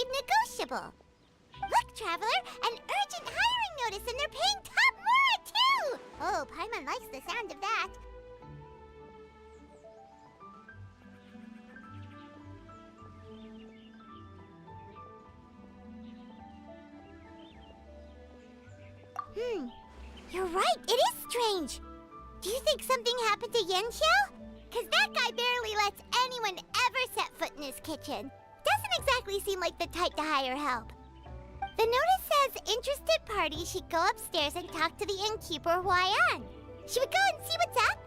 made negotiable. Look, Traveler, an urgent hiring notice, and they're paying top more, too! Oh, Paimon likes the sound of that. You're right, it is strange. Do you think something happened to Yanxiao? Cause that guy barely lets anyone ever set foot in his kitchen. Doesn't exactly seem like the type to hire help. The notice says interested parties should go upstairs and talk to the innkeeper Huayan. Should we go and see what's up?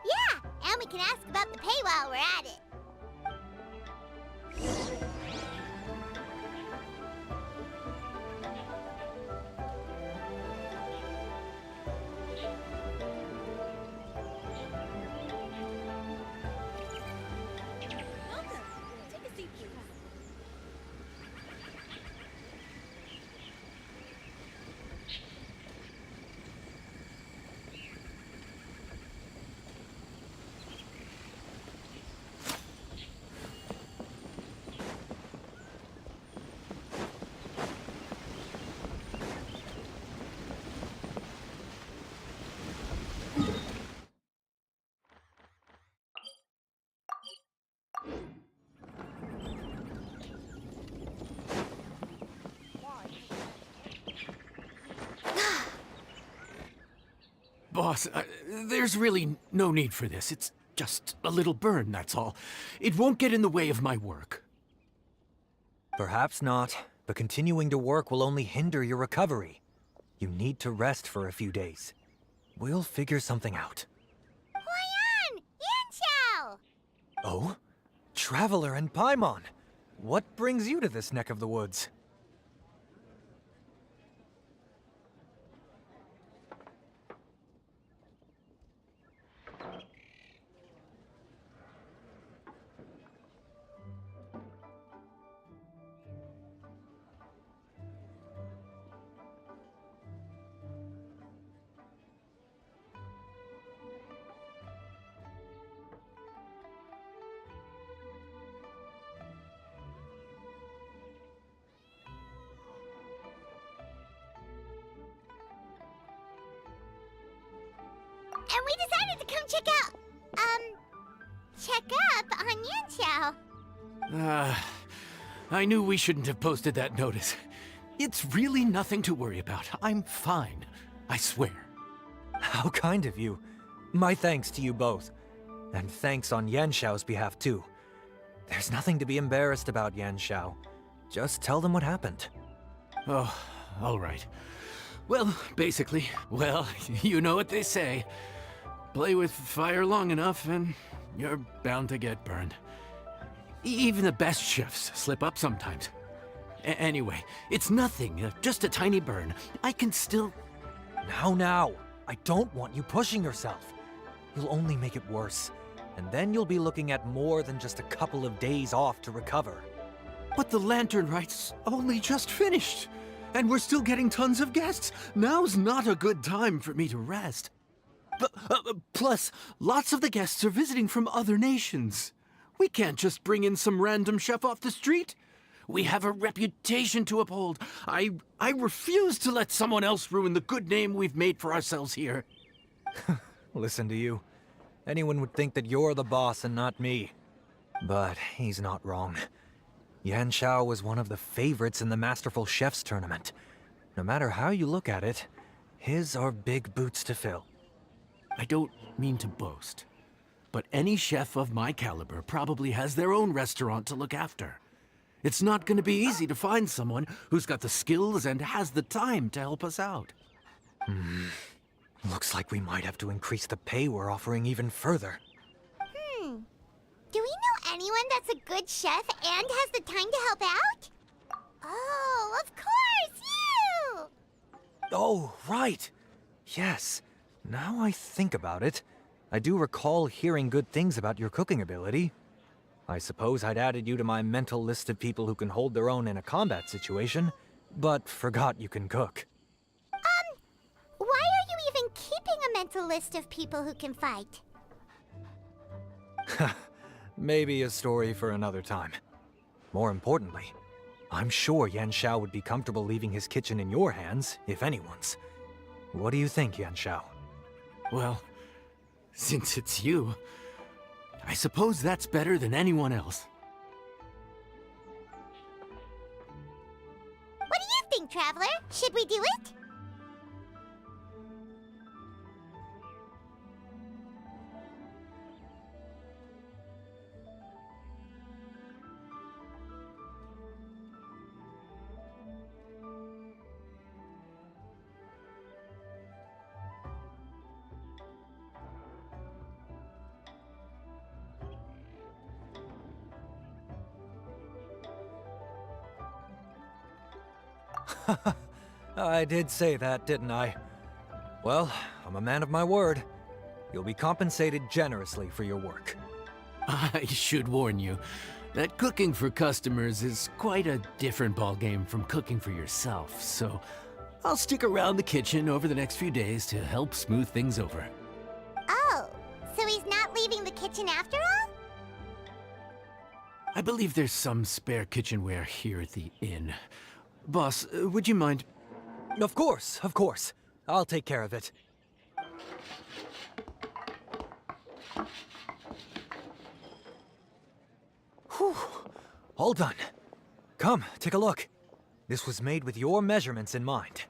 Yeah, and we can ask about the pay while we're at it. Boss, there's really no need for this. It's just a little burn, that's all. It won't get in the way of my work. Perhaps not, but continuing to work will only hinder your recovery. You need to rest for a few days. We'll figure something out. Huayan! Yanxiao! Oh? Traveler and Paimon! What brings you to this neck of the woods? And we decided to come check up on Yanxiao. I knew we shouldn't have posted that notice. It's really nothing to worry about. I'm fine. I swear. How kind of you. My thanks to you both. And thanks on Yanxiao's behalf, too. There's nothing to be embarrassed about, Yanxiao. Just tell them what happened. Oh, all right. Well, basically, you know what they say. Play with fire long enough and you're bound to get burned. Even the best chefs slip up sometimes. Anyway, it's nothing, just a tiny burn. I can still... Now. I don't want you pushing yourself. You'll only make it worse. And then you'll be looking at more than just a couple of days off to recover. But the lantern right's only just finished. And we're still getting tons of guests. Now's not a good time for me to rest. Plus, lots of the guests are visiting from other nations. We can't just bring in some random chef off the street. We have a reputation to uphold. I refuse to let someone else ruin the good name we've made for ourselves here. Listen to you. Anyone would think that you're the boss and not me. But he's not wrong. Yanxiao was one of the favorites in the Masterful Chefs tournament. No matter how you look at it, his are big boots to fill. I don't mean to boast, but any chef of my caliber probably has their own restaurant to look after. It's not going to be easy to find someone who's got the skills and has the time to help us out. Looks like we might have to increase the pay we're offering even further. Do we know anyone that's a good chef and has the time to help out? Oh, of course, you! Oh, right. Yes. Now I think about it, I do recall hearing good things about your cooking ability. I suppose I'd added you to my mental list of people who can hold their own in a combat situation, but forgot you can cook. Why are you even keeping a mental a list of people who can fight. Maybe a story for another time. More importantly, I'm sure Yan Xiao would be comfortable leaving his kitchen in your hands, if anyone's. What do you think, Yan Xiao? Well, since it's you, I suppose that's better than anyone else. What do you think, Traveler? Should we do it? I did say that, didn't I? Well, I'm a man of my word. You'll be compensated generously for your work. I should warn you that cooking for customers is quite a different ballgame from cooking for yourself, so I'll stick around the kitchen over the next few days to help smooth things over. Oh, so he's not leaving the kitchen after all? I believe there's some spare kitchenware here at the inn. Boss, would you mind? Of course, of course. I'll take care of it. Whew. All done. Come, take a look. This was made with your measurements in mind.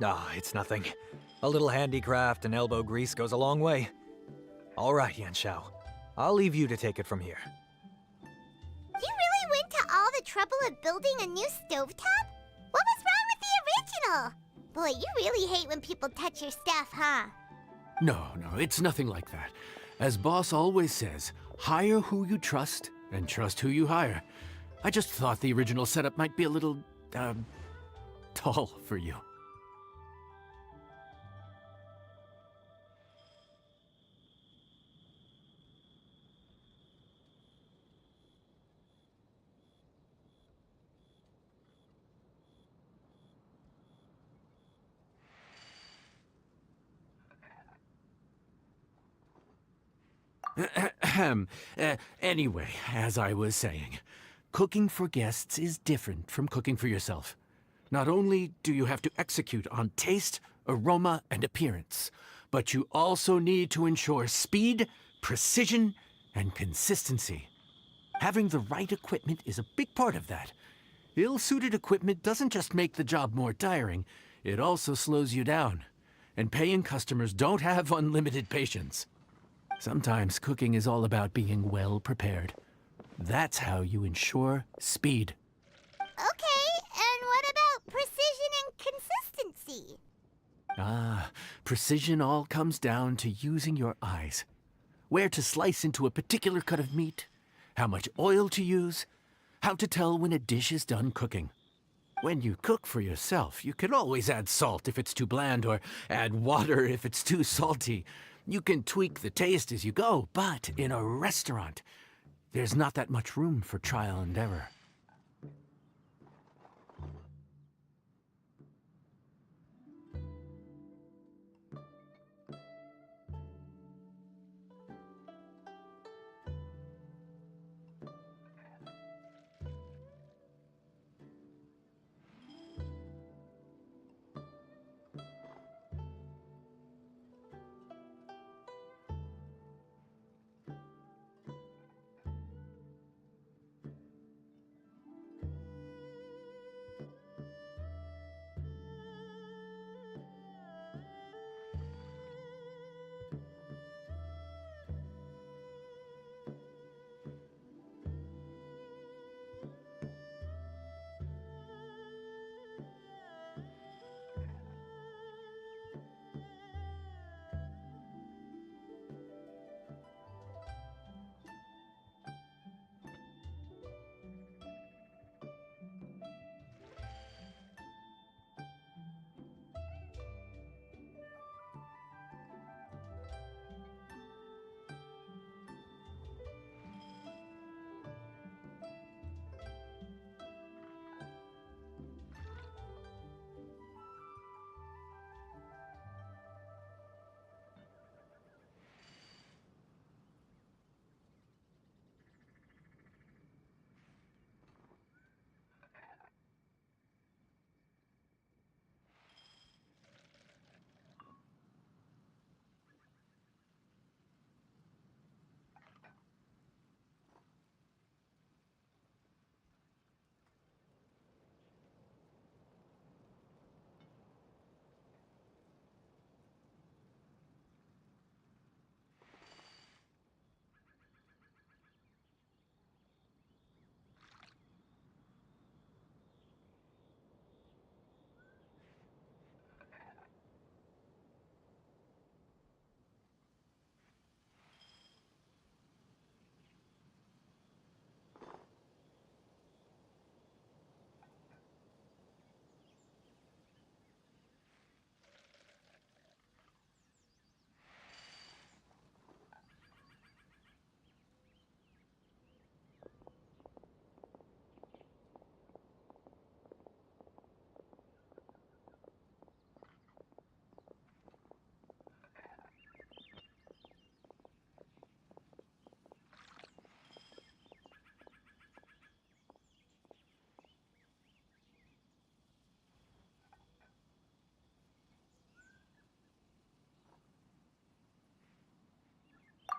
Ah, it's nothing. A little handicraft and elbow grease goes a long way. All right, Yanxiao. I'll leave you to take it from here. You really went to all the trouble of building a new stovetop? What was wrong with the original? Boy, you really hate when people touch your stuff, huh? No, it's nothing like that. As Boss always says, hire who you trust and trust who you hire. I just thought the original setup might be a little, tall for you. Anyway, as I was saying, cooking for guests is different from cooking for yourself. Not only do you have to execute on taste, aroma, and appearance, but you also need to ensure speed, precision, and consistency. Having the right equipment is a big part of that. Ill-suited equipment doesn't just make the job more tiring, it also slows you down. And paying customers don't have unlimited patience. Sometimes cooking is all about being well prepared. That's how you ensure speed. Okay, and what about precision and consistency? Precision all comes down to using your eyes. Where to slice into a particular cut of meat, how much oil to use, how to tell when a dish is done cooking. When you cook for yourself, you can always add salt if it's too bland or add water if it's too salty. You can tweak the taste as you go, but in a restaurant, there's not that much room for trial and error.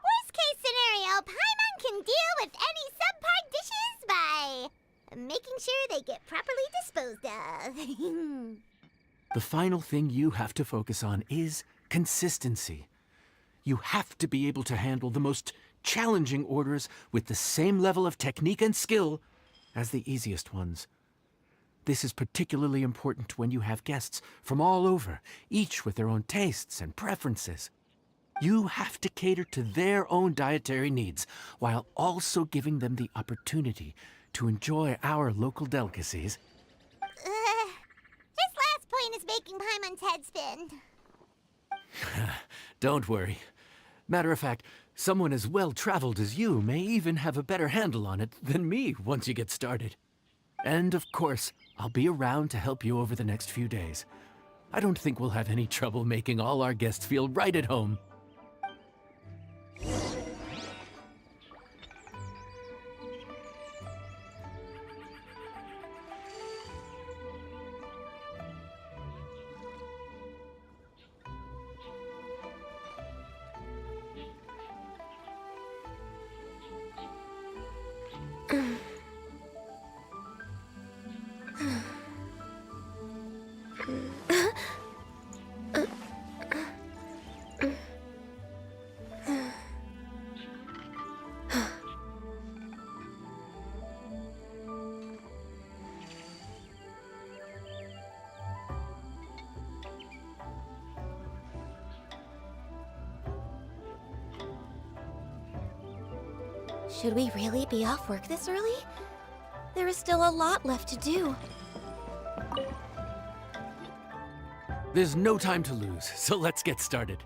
Worst case scenario, Paimon can deal with any subpar dishes by making sure they get properly disposed of. The final thing you have to focus on is consistency. You have to be able to handle the most challenging orders with the same level of technique and skill as the easiest ones. This is particularly important when you have guests from all over, each with their own tastes and preferences. You have to cater to their own dietary needs while also giving them the opportunity to enjoy our local delicacies. This last point is making Paimon's head spin. Don't worry. Matter of fact, someone as well-traveled as you may even have a better handle on it than me once you get started. And of course, I'll be around to help you over the next few days. I don't think we'll have any trouble making all our guests feel right at home. Should we really be off work this early? There is still a lot left to do. There's no time to lose, so let's get started.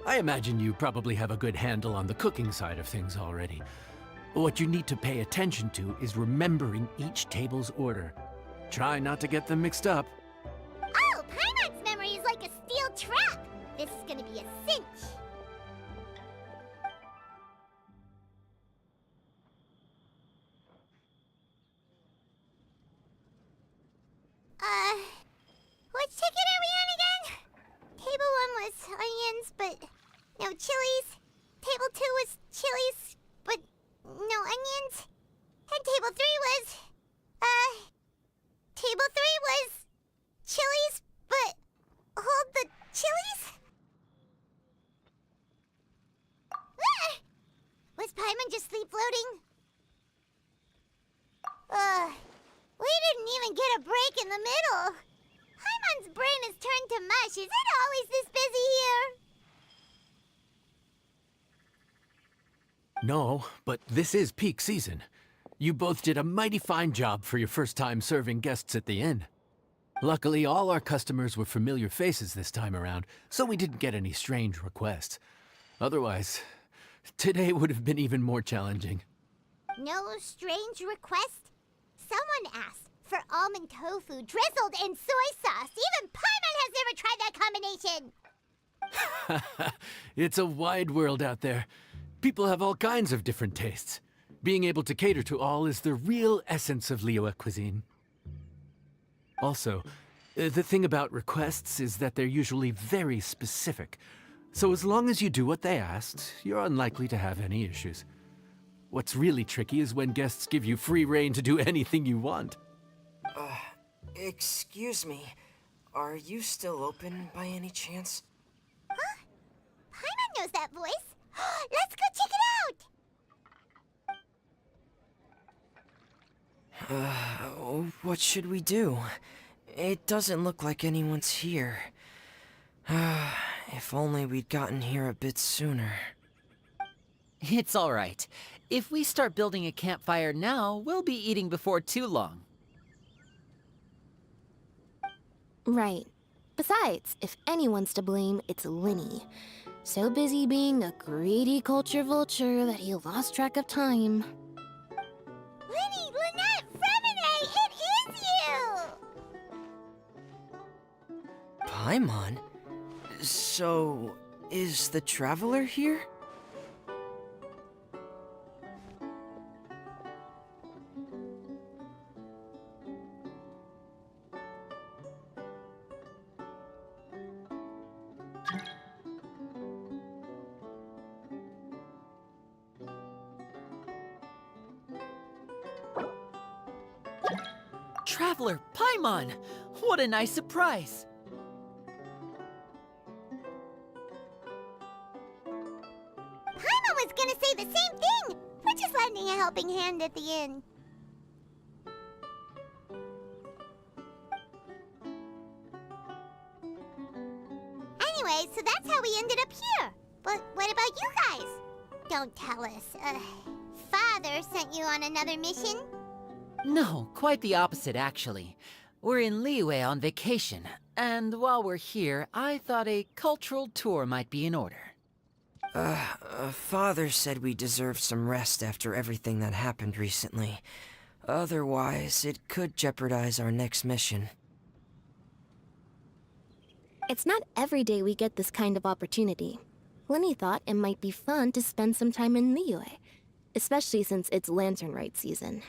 I imagine you probably have a good handle on the cooking side of things already. What you need to pay attention to is remembering each table's order. Try not to get them mixed up. Oh, Paimon's memory is like a steel trap! This is gonna be a cinch. Which ticket are we on again? Table 1 was onions, but no chilies. Table 2 was chilies, but no onions. And table 3 was, table 3 was chilies, but hold the chilies? Ah! Was Paimon just sleep floating? We didn't even get a break in the middle. Paimon's brain has turned to mush. Is it always this busy here? No, but this is peak season. You both did a mighty fine job for your first time serving guests at the inn. Luckily, all our customers were familiar faces this time around, so we didn't get any strange requests. Otherwise, today would have been even more challenging. No strange request? Someone asked for almond tofu drizzled in soy sauce. Even Paimon has never tried that combination. It's a wide world out there. People have all kinds of different tastes. Being able to cater to all is the real essence of Liyue cuisine. Also, the thing about requests is that they're usually very specific. So as long as you do what they asked, you're unlikely to have any issues. What's really tricky is when guests give you free rein to do anything you want. Excuse me. Are you still open by any chance? Huh? Paimon knows that voice. Let's go check it out. What should we do? It doesn't look like anyone's here. If only we'd gotten here a bit sooner. It's all right. If we start building a campfire now, we'll be eating before too long. Right. Besides, if anyone's to blame, it's Linny. So busy being a greedy culture vulture that he lost track of time. Linny, Lynette, Fremine, it is you! Paimon? So, is the Traveler here? Traveler, Paimon! What a nice surprise! was gonna say the same thing! We're just lending a helping hand at the end. Anyway, so that's how we ended up here. But what about you guys? Don't tell us. Father sent you on another mission? No, quite the opposite, actually. We're in Liyue on vacation, and while we're here, I thought a cultural tour might be in order. Father said we deserve some rest after everything that happened recently. Otherwise, it could jeopardize our next mission. It's not every day we get this kind of opportunity. Lenny thought it might be fun to spend some time in Liyue, especially since it's Lantern Rite season.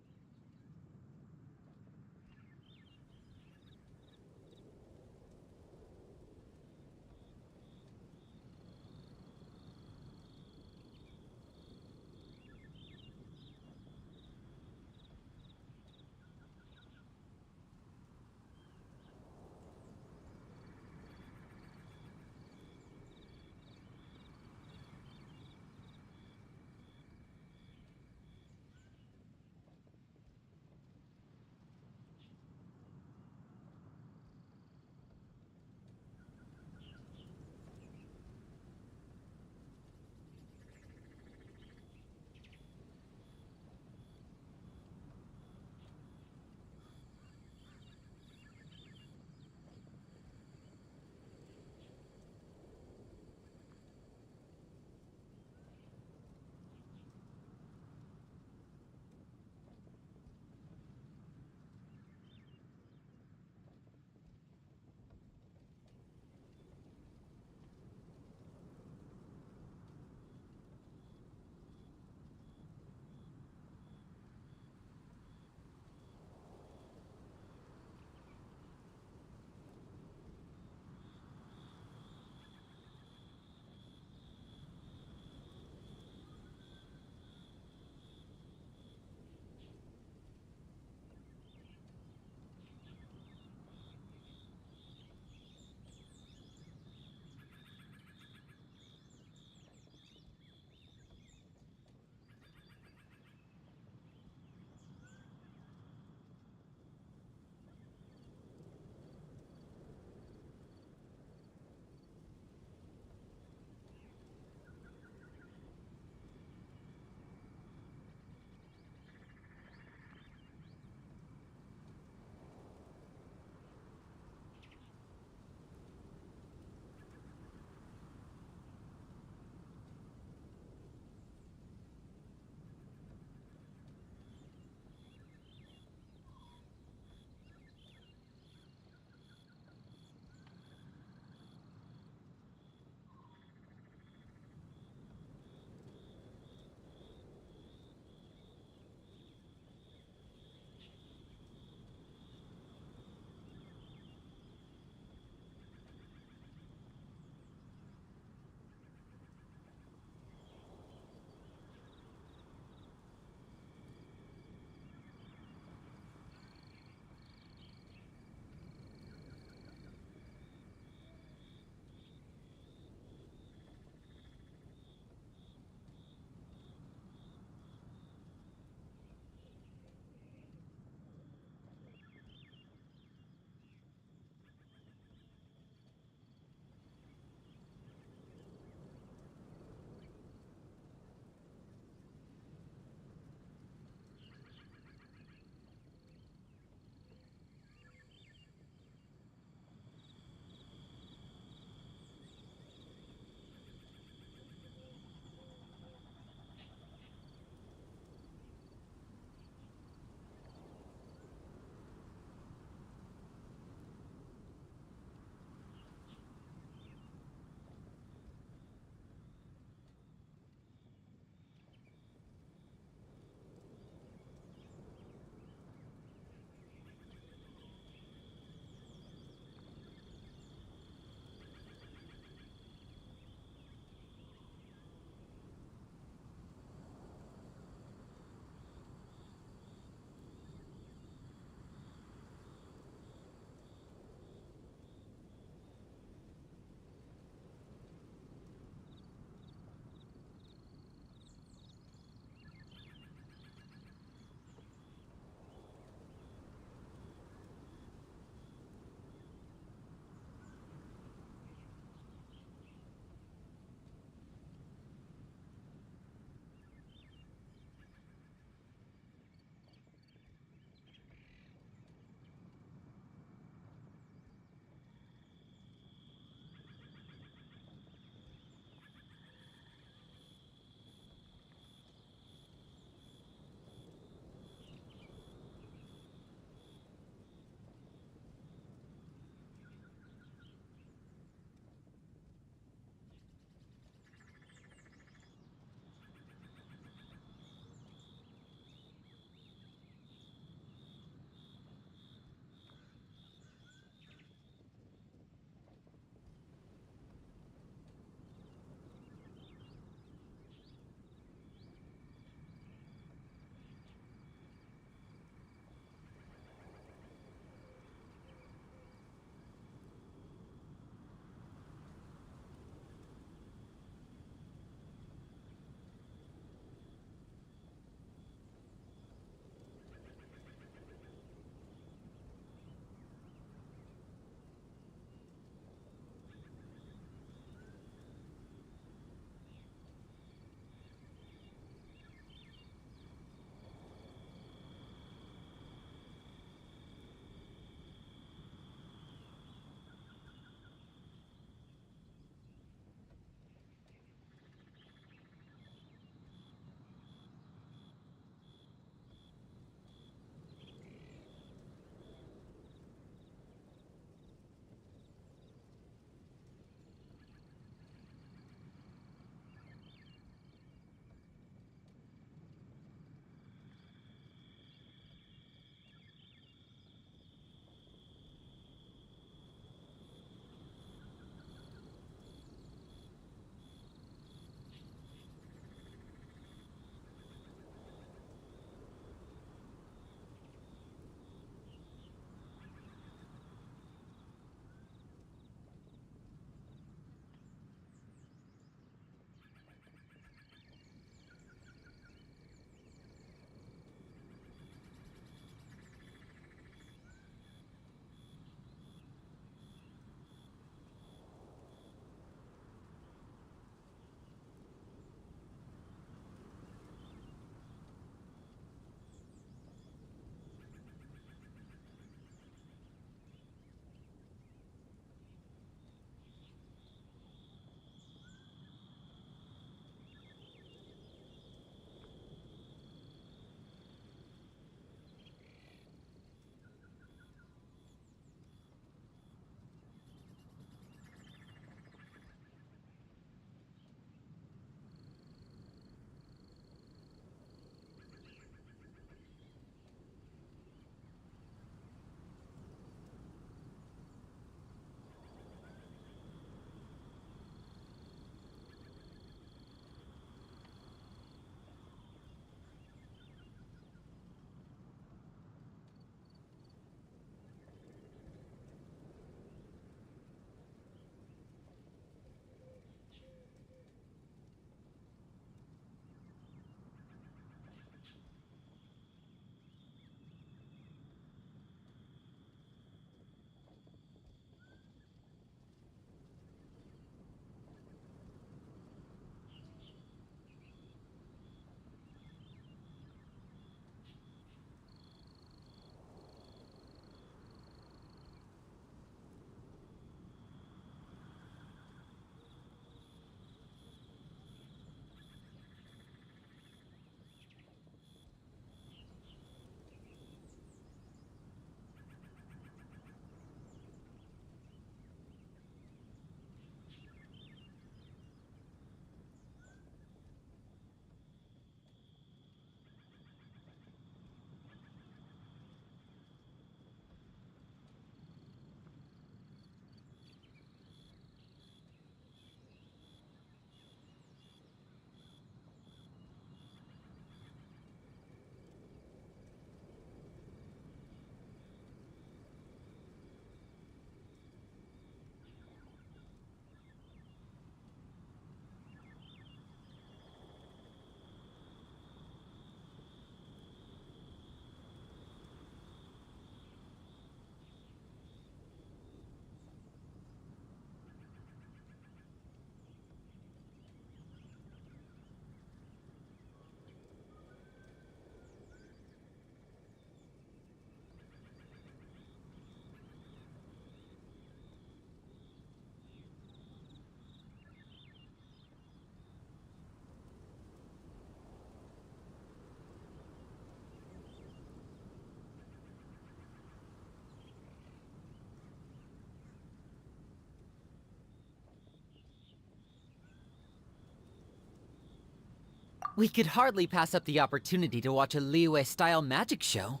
We could hardly pass up the opportunity to watch a Liyue-style magic show.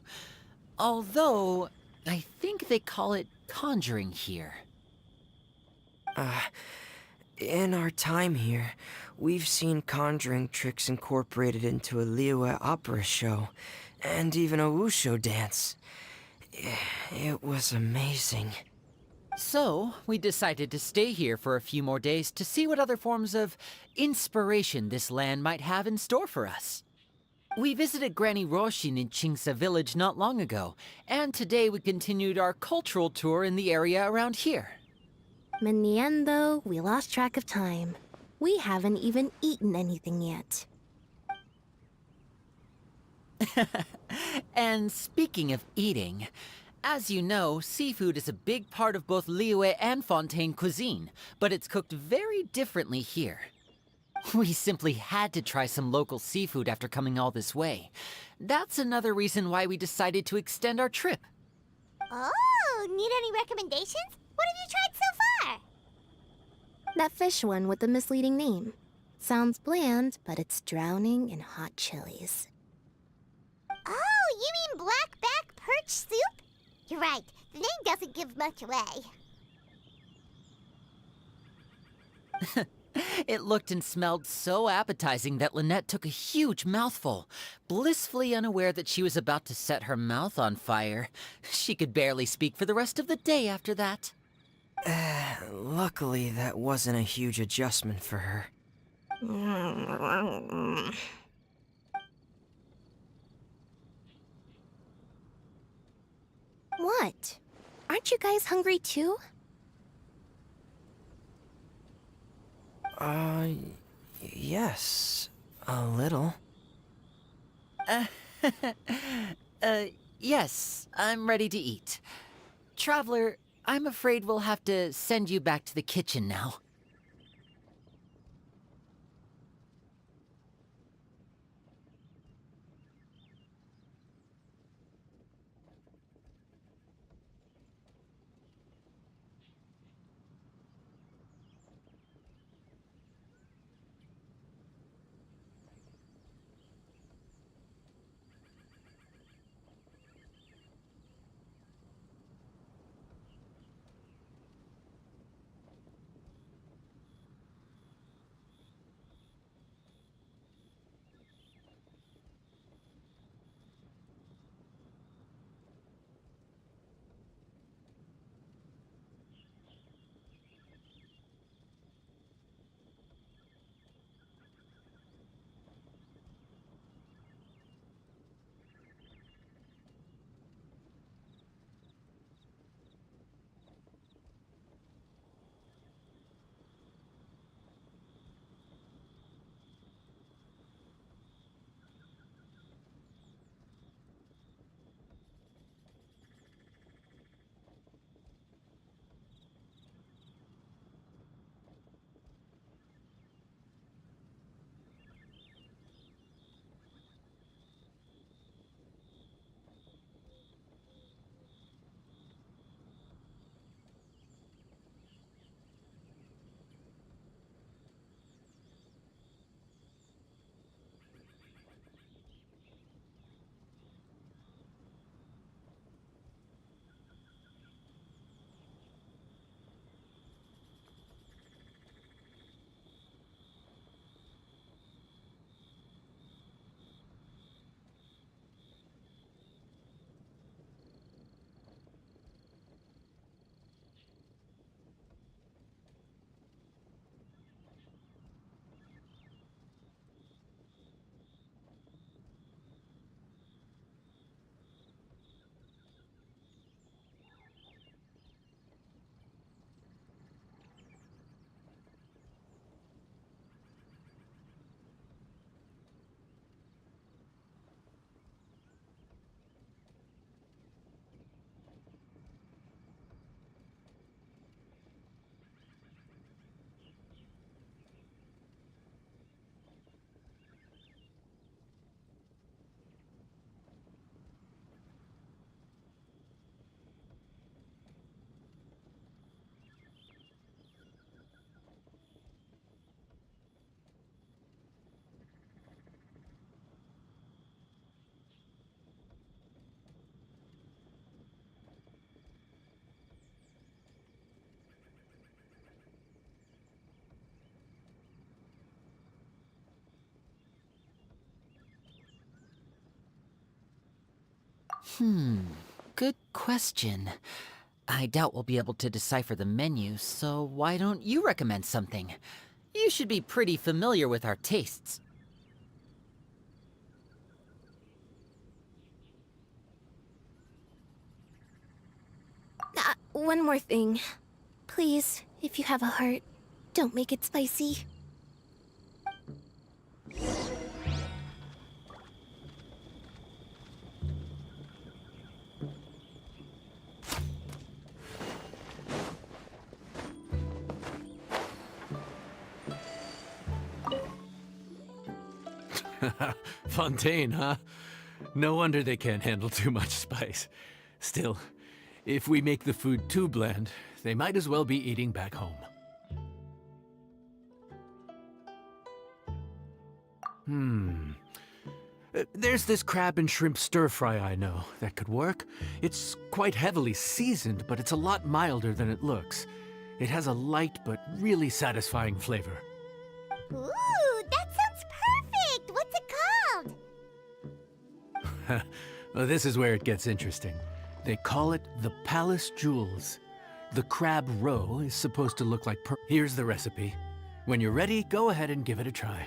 Although, I think they call it conjuring here. In our time here, we've seen conjuring tricks incorporated into a Liyue opera show, and even a wushu dance. It was amazing. So, we decided to stay here for a few more days to see what other forms of inspiration this land might have in store for us. We visited Granny Roshin in Chingsa village not long ago, and today we continued our cultural tour in the area around here. In the end, though, we lost track of time. We haven't even eaten anything yet. And speaking of eating, as you know, seafood is a big part of both Liyue and Fontaine cuisine, but it's cooked very differently here. We simply had to try some local seafood after coming all this way. That's another reason why we decided to extend our trip. Oh, need any recommendations? What have you tried so far? That fish one with the misleading name. Sounds bland, but it's drowning in hot chilies. Oh, you mean blackback perch soup? You're right, the name doesn't give much away. It looked and smelled so appetizing that Lynette took a huge mouthful, blissfully unaware that she was about to set her mouth on fire. She could barely speak for the rest of the day after that. Luckily, that wasn't a huge adjustment for her. What? Aren't you guys hungry too? Yes. A little. Yes, I'm ready to eat. Traveler, I'm afraid we'll have to send you back to the kitchen now. Good question. I doubt we'll be able to decipher the menu, so why don't you recommend something? You should be pretty familiar with our tastes. One more thing. Please, if you have a heart, don't make it spicy. Fontaine, huh? No wonder they can't handle too much spice. Still, if we make the food too bland, they might as well be eating back home. There's this crab and shrimp stir-fry I know that could work. It's quite heavily seasoned, but it's a lot milder than it looks. It has a light but really satisfying flavor. Ooh, that sounds perfect! What's it called? Well, this is where it gets interesting. They call it the Palace Jewels. The crab roe is supposed to look like Here's the recipe. When you're ready, go ahead and give it a try.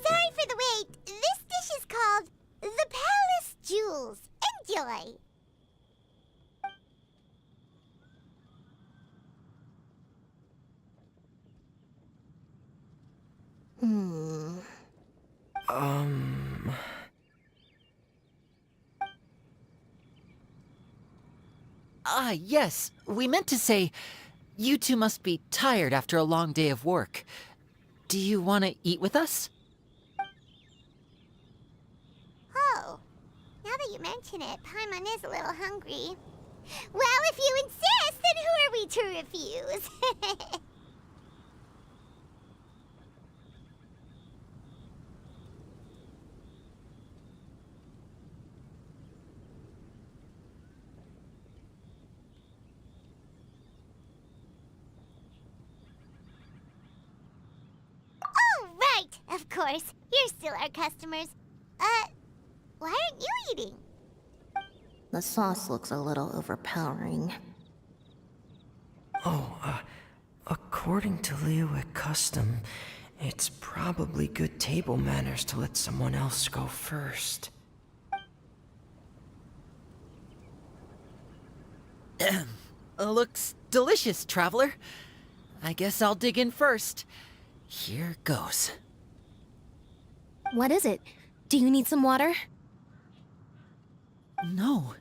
Sorry for the wait. This dish is called the Palace Jewels. Enjoy. Ah, yes. We meant to say, you two must be tired after a long day of work. Do you want to eat with us? Oh, now that you mention it, Paimon is a little hungry. Well, if you insist, then who are we to refuse? Oh, right! Of course. You're still our customers. Why aren't you eating? The sauce looks a little overpowering. Oh, according to Liyue custom, it's probably good table manners to let someone else go first. Looks delicious, traveler. I guess I'll dig in first. Here goes. What is it? Do you need some water? No,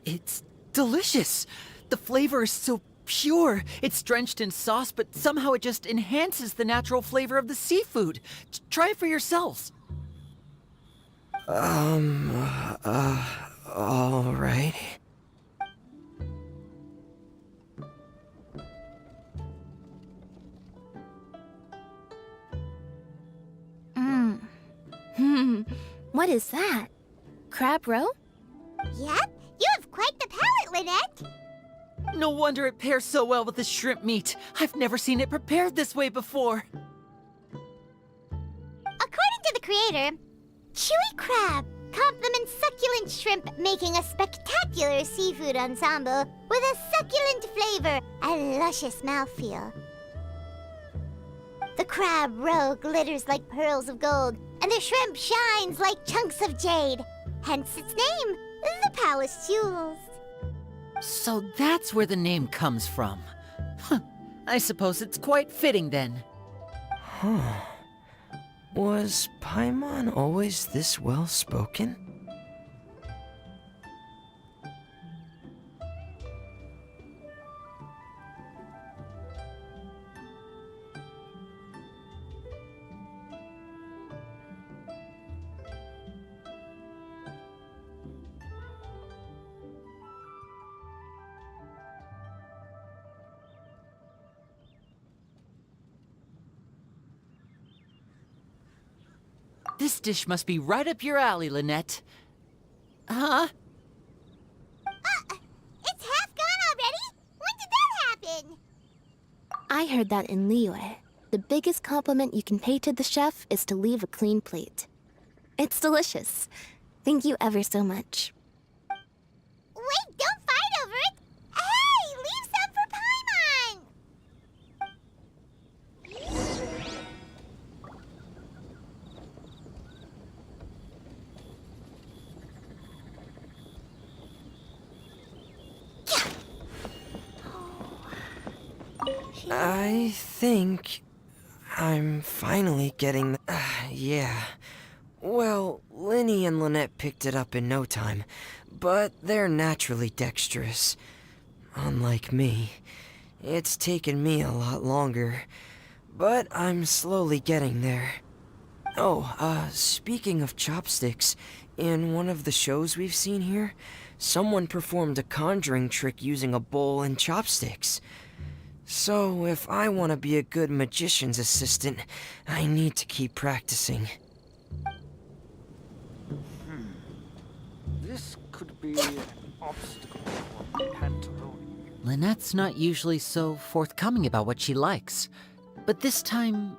it's delicious. The flavor is so pure. It's drenched in sauce, but somehow it just enhances the natural flavor of the seafood. Try it for yourselves. All right. What is that? Crab roe? Yep, you have quite the palate, Lynette. No wonder it pairs so well with the shrimp meat. I've never seen it prepared this way before. According to the creator, chewy crab complements succulent shrimp, making a spectacular seafood ensemble with a succulent flavor and luscious mouthfeel. The crab roe glitters like pearls of gold, and the shrimp shines like chunks of jade. Hence its name, the Palace Jewels. So that's where the name comes from. Huh. I suppose it's quite fitting then. Huh. Was Paimon always this well-spoken? This dish must be right up your alley, Lynette. Huh? It's half gone already? When did that happen? I heard that in Liyue, the biggest compliment you can pay to the chef is to leave a clean plate. It's delicious. Thank you ever so much. Wait, don't fight over it! Hey, leave some for Paimon! I think I'm finally getting yeah. Well, Linny and Lynette picked it up in no time, but they're naturally dexterous. Unlike me, it's taken me a lot longer, but I'm slowly getting there. Oh, speaking of chopsticks, in one of the shows we've seen here, someone performed a conjuring trick using a bowl and chopsticks. So, if I want to be a good magician's assistant, I need to keep practicing. This could be an obstacle for Pantalone. Lynette's not usually so forthcoming about what she likes. But this time,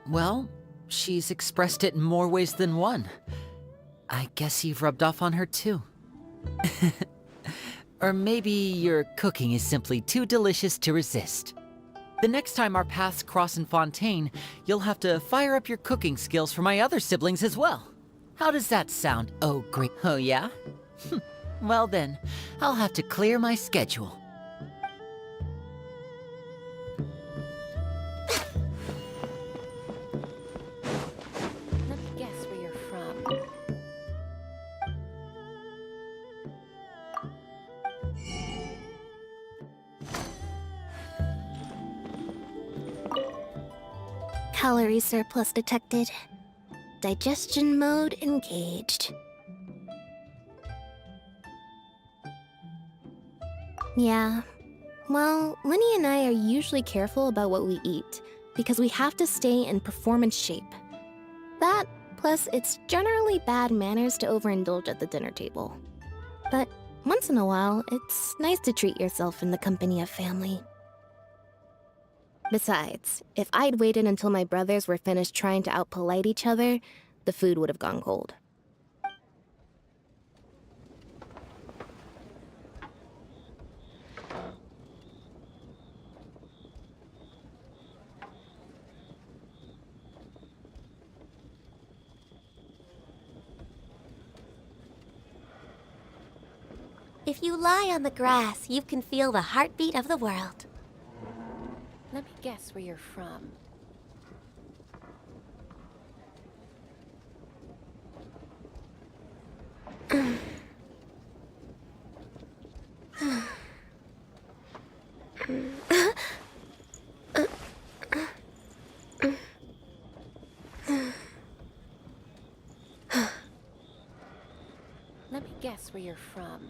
well, she's expressed it in more ways than one. I guess you've rubbed off on her too. Or maybe your cooking is simply too delicious to resist. The next time our paths cross in Fontaine, you'll have to fire up your cooking skills for my other siblings as well. How does that sound? Oh, great. Oh, yeah? Well then, I'll have to clear my schedule. Let me guess where you're from. Calorie surplus detected. Digestion mode engaged. Yeah. Well, Linny and I are usually careful about what we eat because we have to stay in performance shape. That, plus it's generally bad manners to overindulge at the dinner table. But once in a while, it's nice to treat yourself in the company of family. Besides, if I'd waited until my brothers were finished trying to outpolite each other, the food would have gone cold. If you lie on the grass, you can feel the heartbeat of the world. Let me guess where you're from. Let me guess where you're from.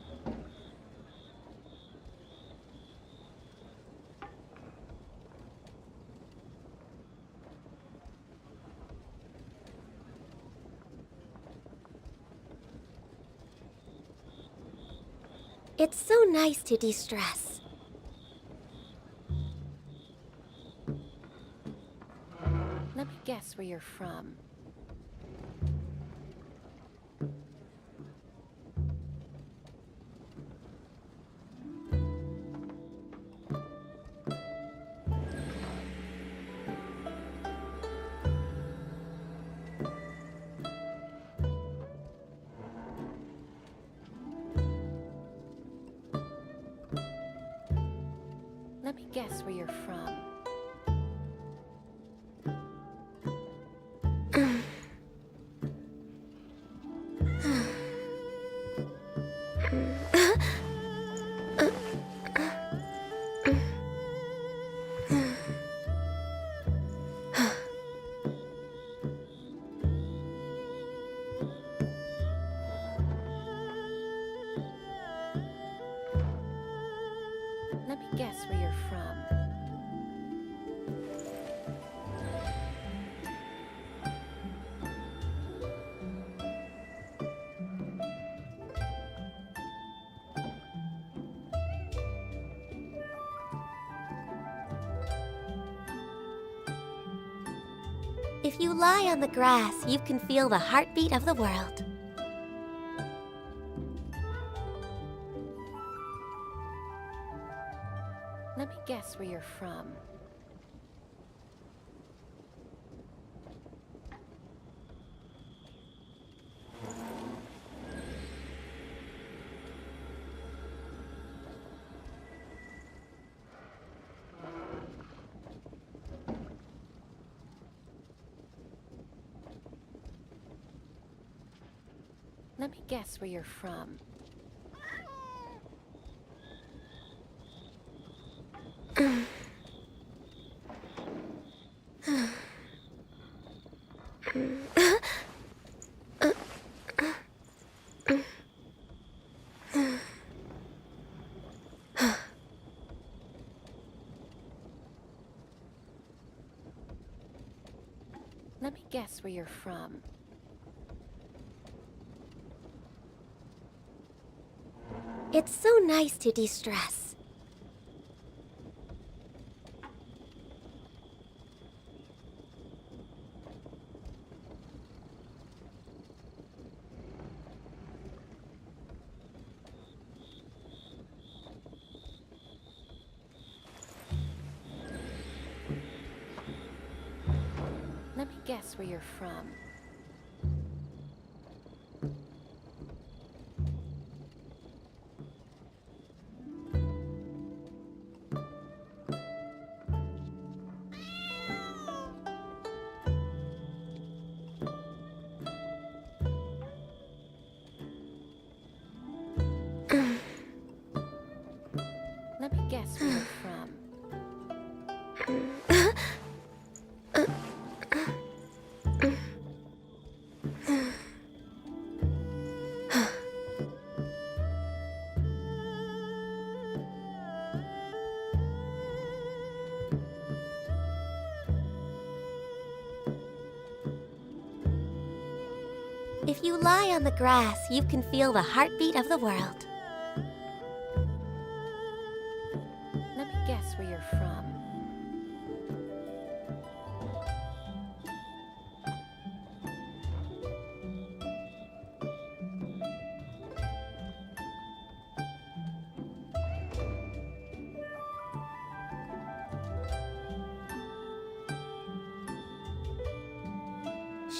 It's so nice to de-stress. Let me guess where you're from. Let me guess where you're from. Let me guess where you're from. If you lie on the grass, you can feel the heartbeat of the world. Let me guess where you're from. Let me guess where you're from. Let me guess where you're from. It's so nice to de-stress. Let me guess where you're from. Let me guess where you're from. If you lie on the grass, you can feel the heartbeat of the world. Let me guess where you're from.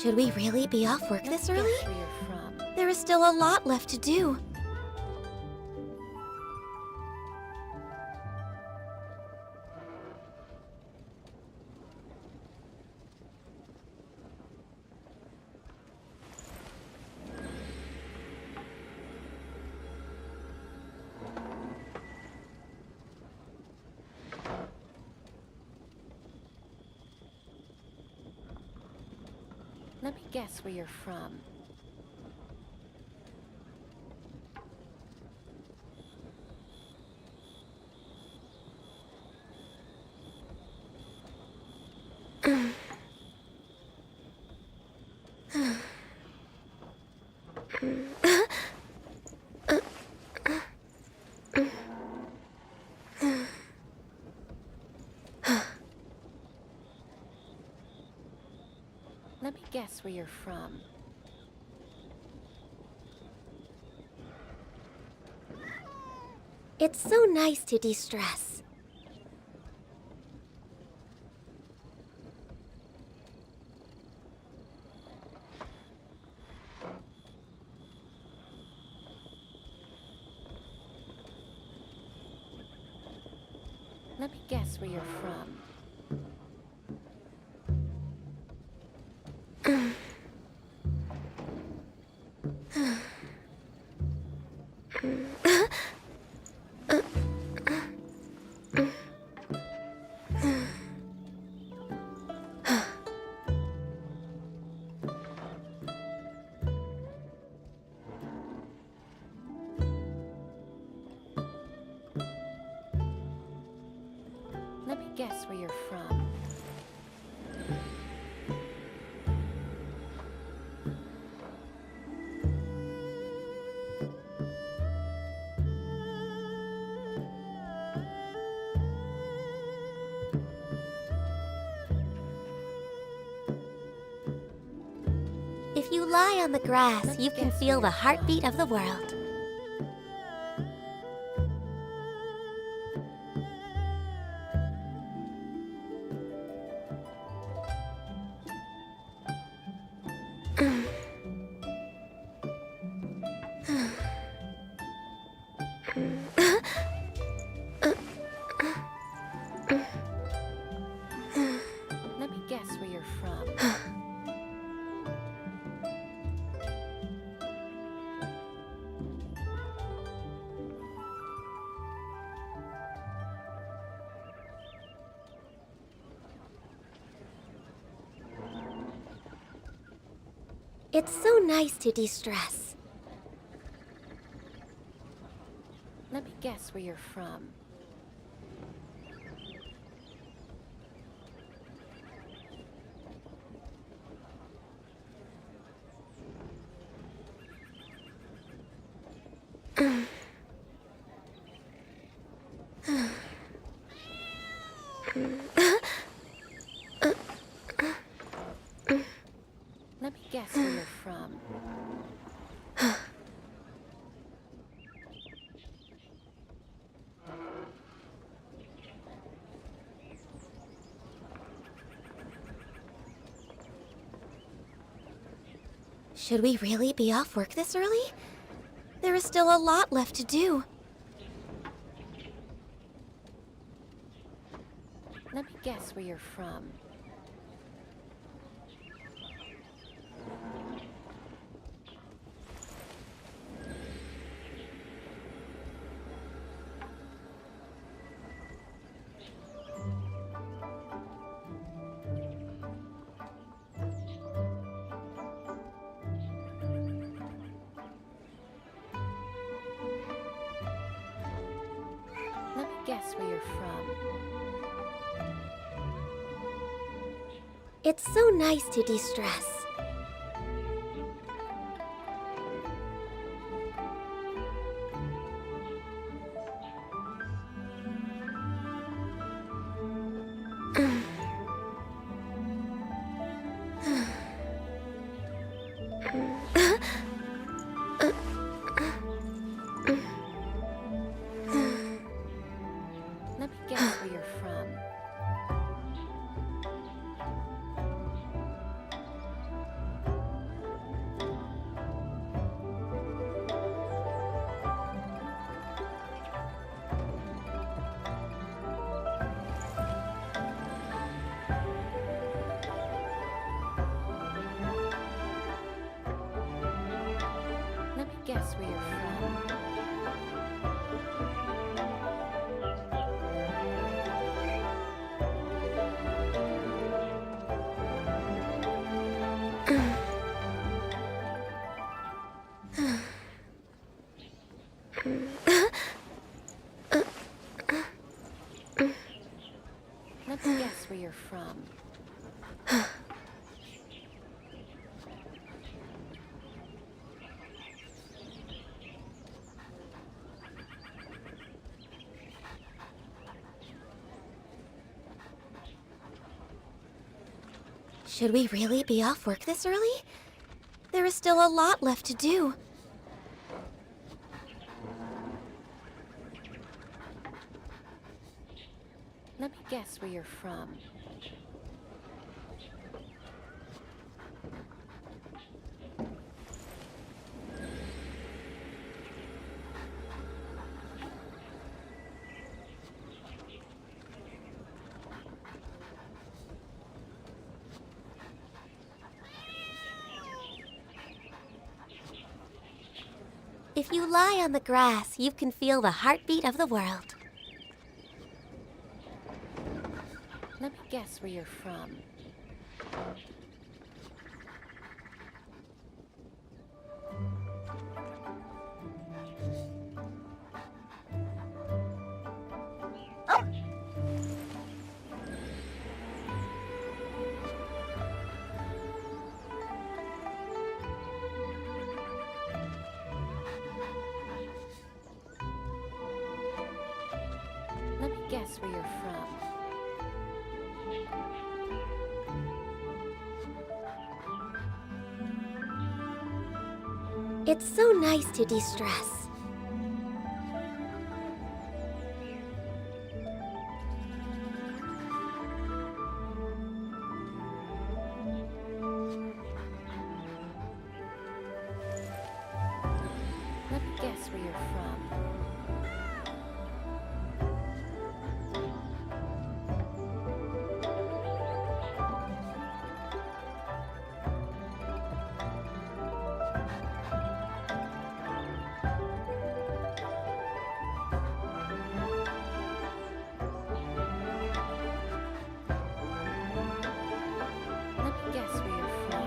Should we really be off work this Let me early? guess where you're from. There is still a lot left to do. Let me guess where you're from. Let me guess where you're from. It's so nice to de-stress. Let me guess where you're from. Let me guess where you're from. If you lie on the grass, Let's you can guess feel where the you're heartbeat of the world. Let me guess where you're from. It's so nice to de-stress. Let me guess where you're from. Let me guess where you're from. Should we really be off work this early? There is still a lot left to do. Let me guess where you're from. Let me guess where you're from. It's so nice to de-stress. Let me guess where you're from. Let me guess where you're from. Let me guess where you're from. Should we really be off work this early? There is still a lot left to do. Let me guess where you're from. If you lie on the grass, you can feel the heartbeat of the world. Let me guess where you're from. Let me guess where you're from. It's so nice to de-stress. Let me guess where you're from. Let me guess where you're from.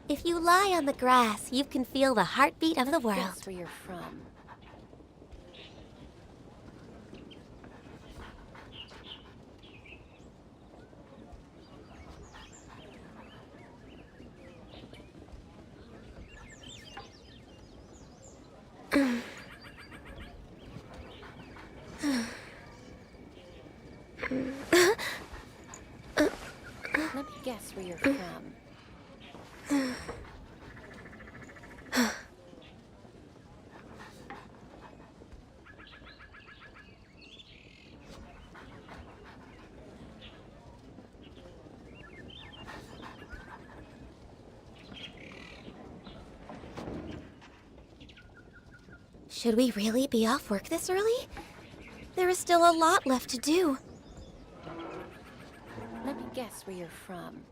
If you lie on the grass, you can feel the heartbeat of the world. Guess where you're from. Let me guess where you're from. Should we really be off work this early? There is still a lot left to do. Let me guess where you're from.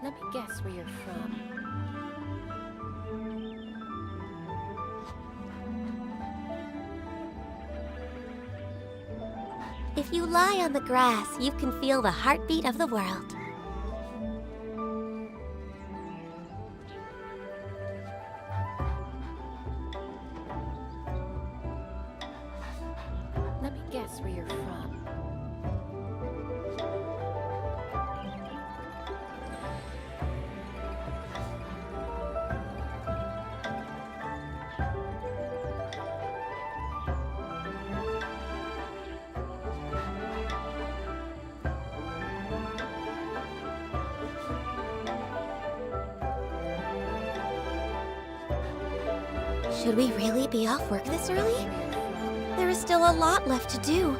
Let me guess where you're from. If you lie on the grass, you can feel the heartbeat of the world. Let me guess where you're from. Should we really be off work this early? There is still a lot left to do.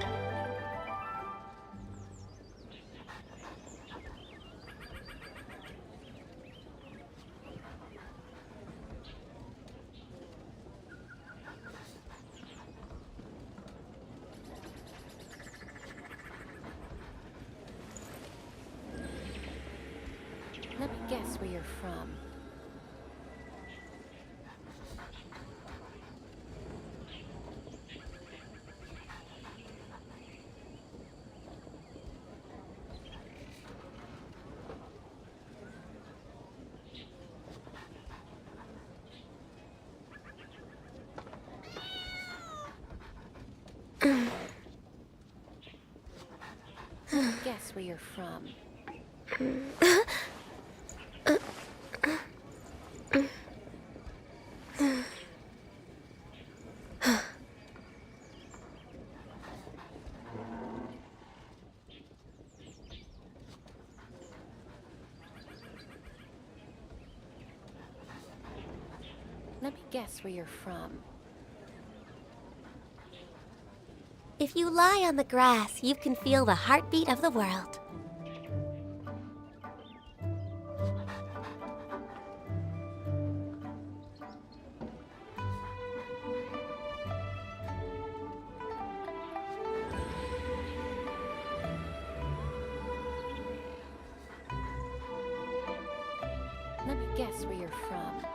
Let me guess where you're from. Let me guess where you're from. Let me guess where you're from. If you lie on the grass, you can feel the heartbeat of the world. Let me guess where you're from.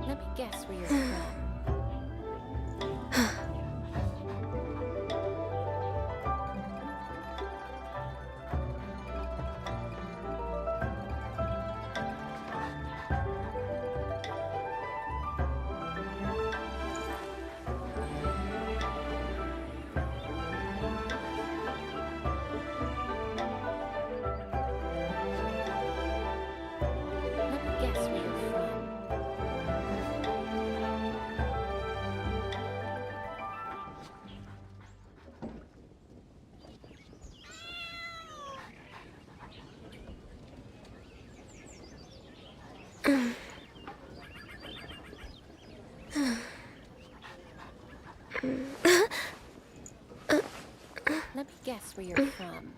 Let me guess where you're from. Let me guess where you're from. Let me guess where you're from.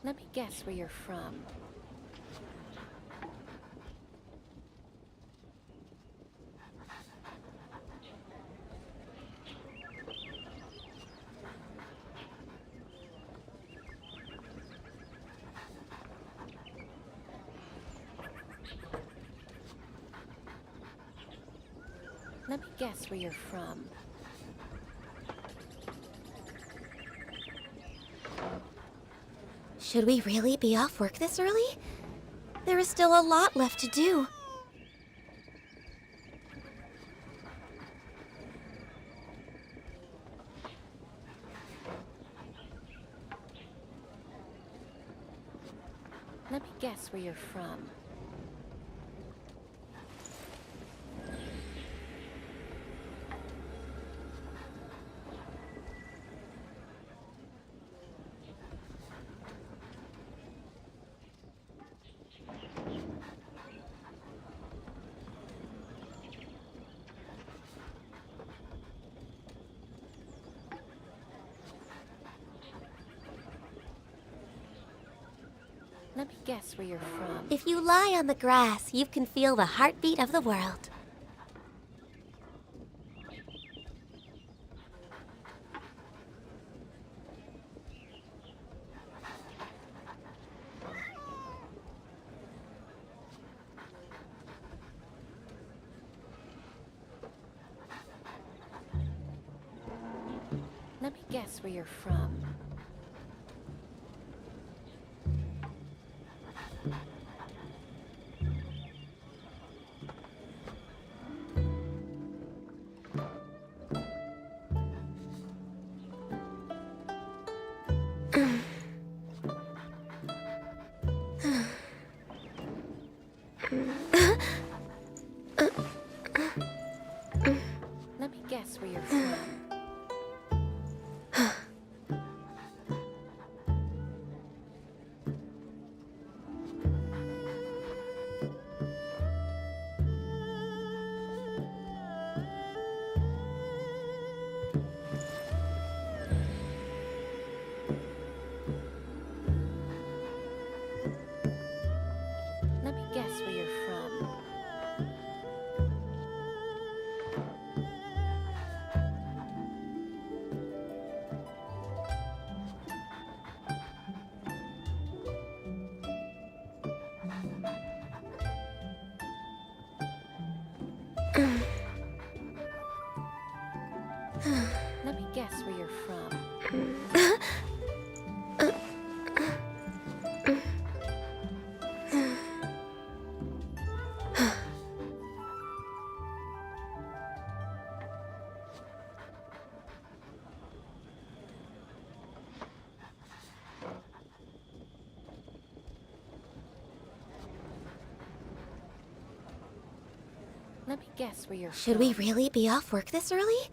Let me guess where you're from. Let me guess where you're from. Should we really be off work this early? There is still a lot left to do. Let me guess where you're from. Let me guess where you're from. If you lie on the grass, you can feel the heartbeat of the world. guess where you're from. Let me guess where you're from. Let me guess where you're from. Let me guess where you're from. Let me guess where you're Should from. we really be off work this early?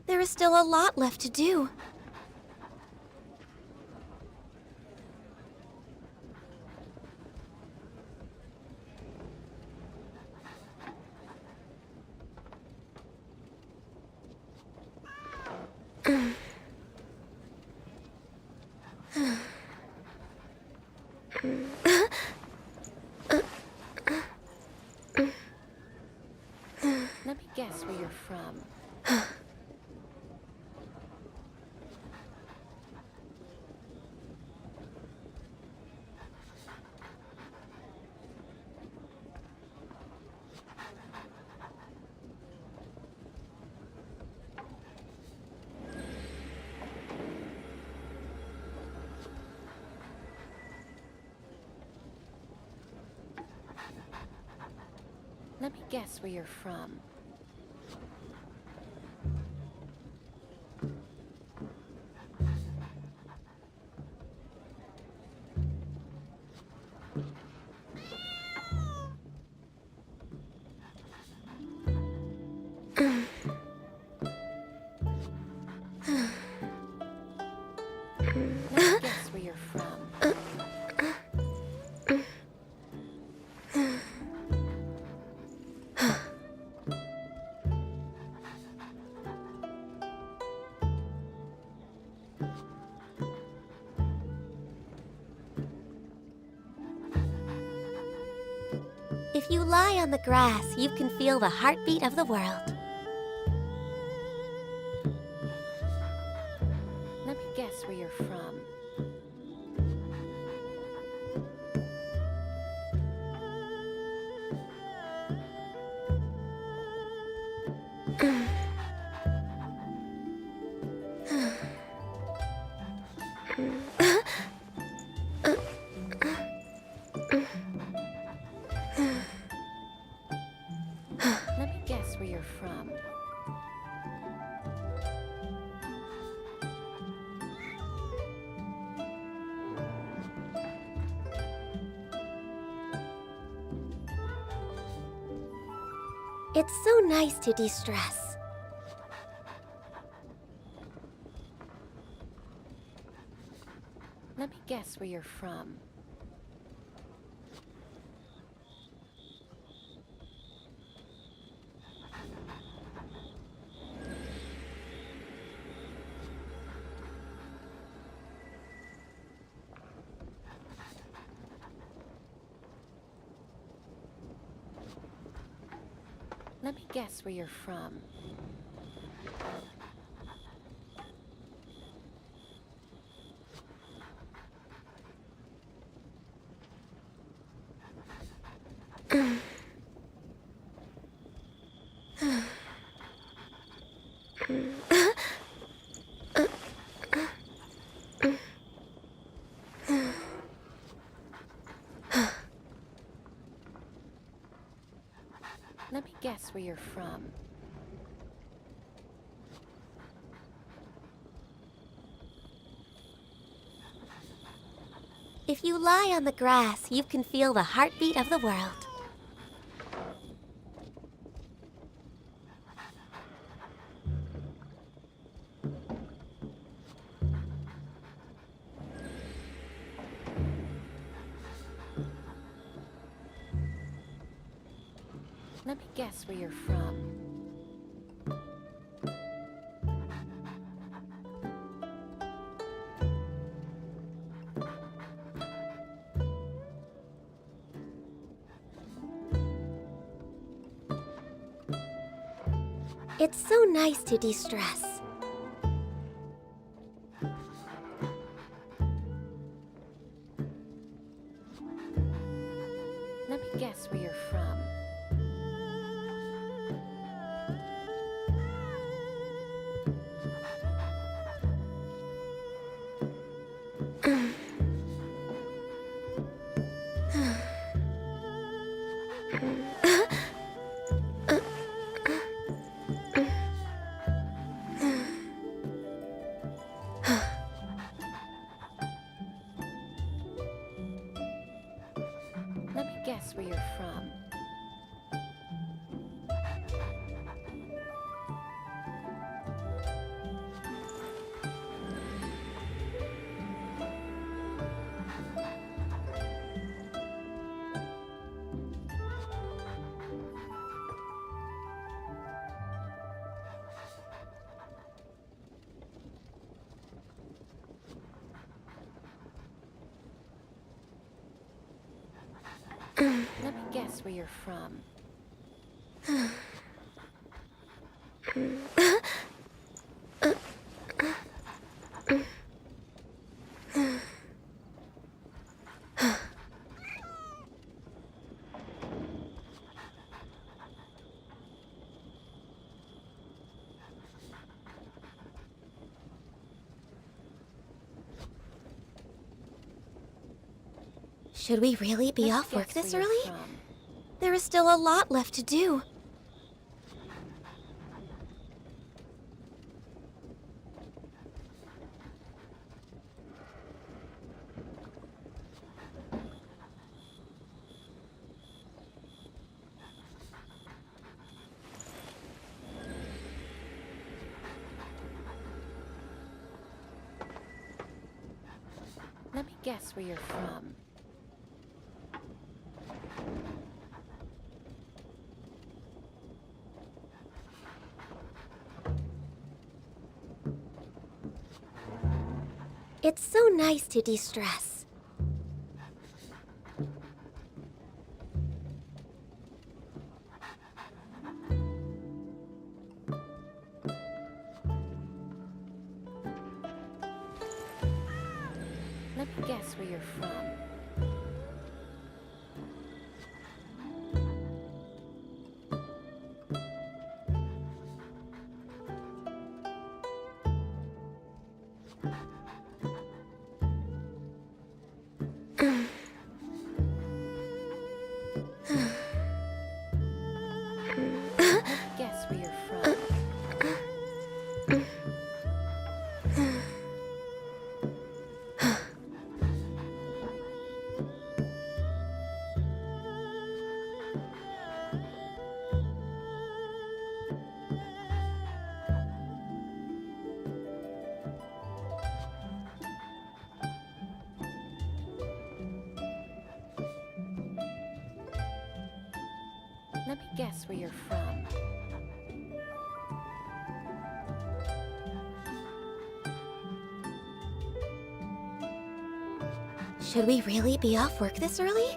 There is still a lot left to do. Let me guess where you're from. Let me guess where you're from. Let me guess where you're from. If you lie on the grass, you can feel the heartbeat of the world. Let me guess where you're from. Let me guess where you're from. It's so nice to de-stress. Let me guess where you're from. Let me guess where you're from. Let me guess where you're from. If you lie on the grass, you can feel the heartbeat of the world. Let me guess where you're from. It's so nice to de-stress. Let me guess where you're from. Let me guess where you're from. Let me guess where you're from. Should we really be Let me off work guess this where you're early? from. There is still a lot left to do. Let me guess where you're from. It's so nice to de-stress. Let me guess where you're from. Let me guess where you're from. Let me guess where you're from. Should we really be off work this early?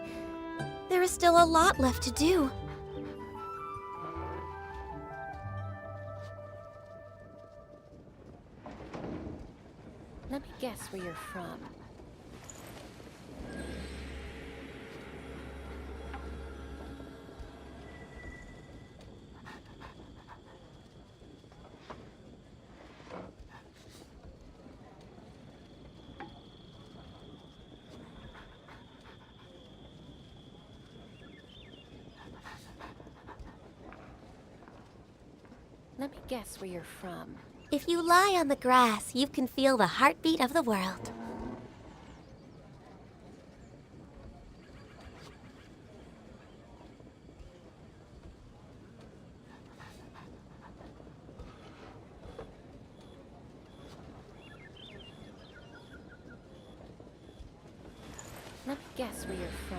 There is still a lot left to do. Let me guess where you're from. Let me guess where you're from. If you lie on the grass, you can feel the heartbeat of the world. Let me guess where you're from.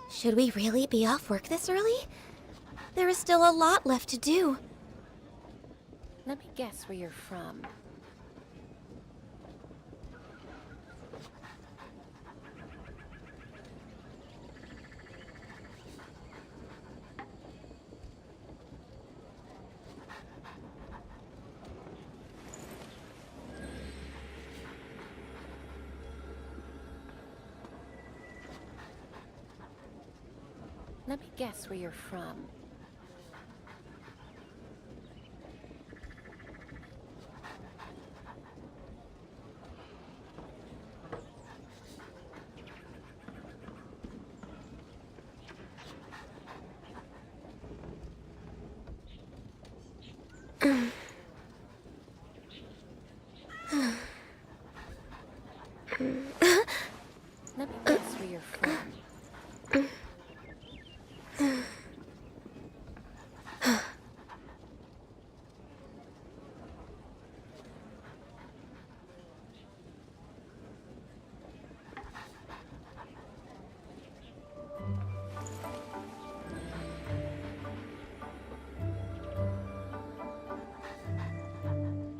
Should we really be off work this early? There is still a lot left to do. Let me guess where you're from. Let me guess where you're from.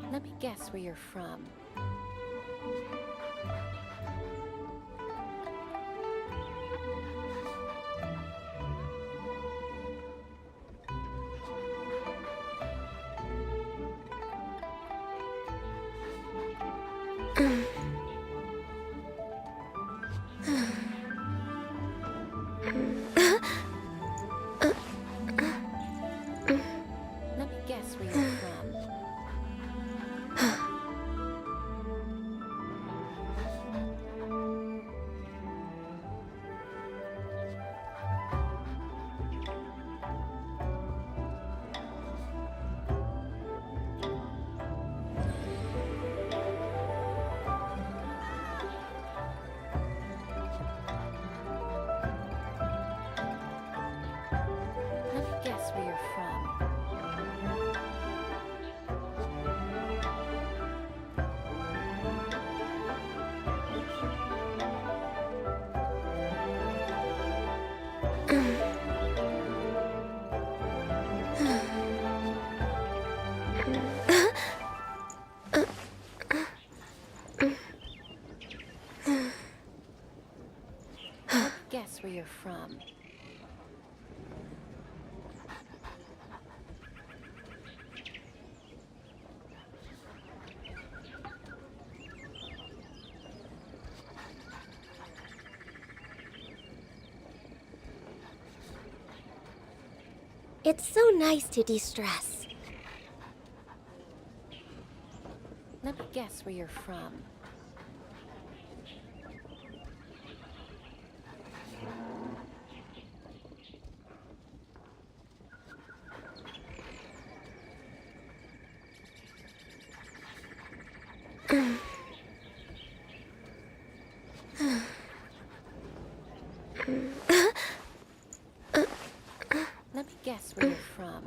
Let me guess where you're from. Let me guess where you're from. Let me guess where you're from. Let me guess where you're from. Let me guess where you're from. It's so nice to de-stress. Let me guess where you're from. Let me guess where you're from.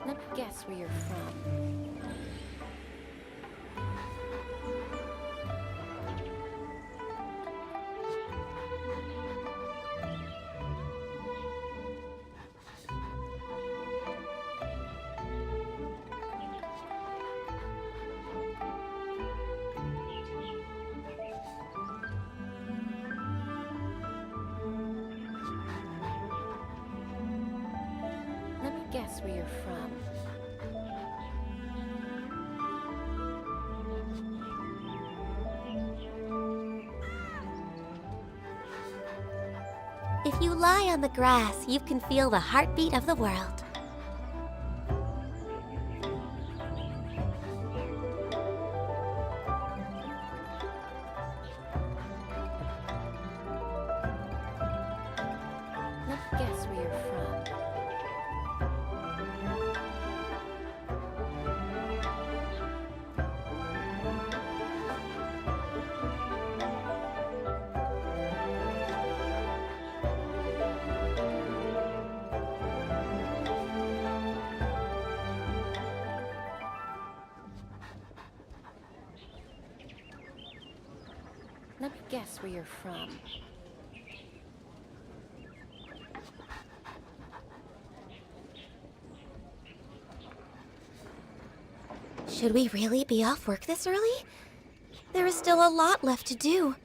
Let me guess where you're from. guess where you're from. If you lie on the grass, you can feel the heartbeat of the world. Let me guess where you're from. Let me guess where you're from. Should we really be off work this early? There is still a lot left to do.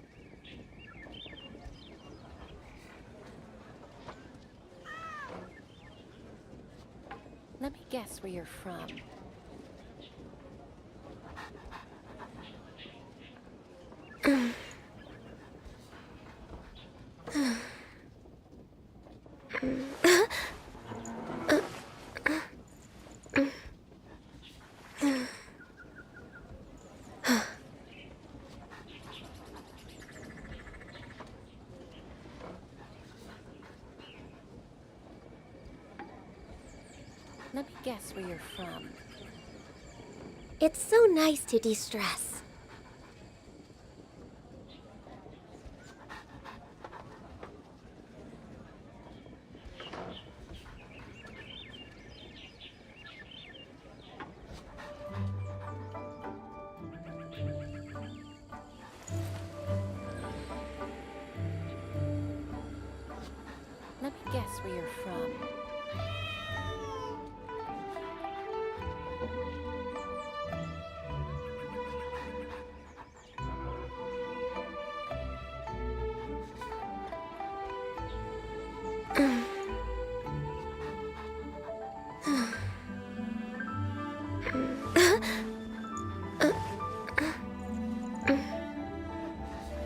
Let me guess where you're from. Let me guess where you're from. It's so nice to de-stress. Let me guess where you're from.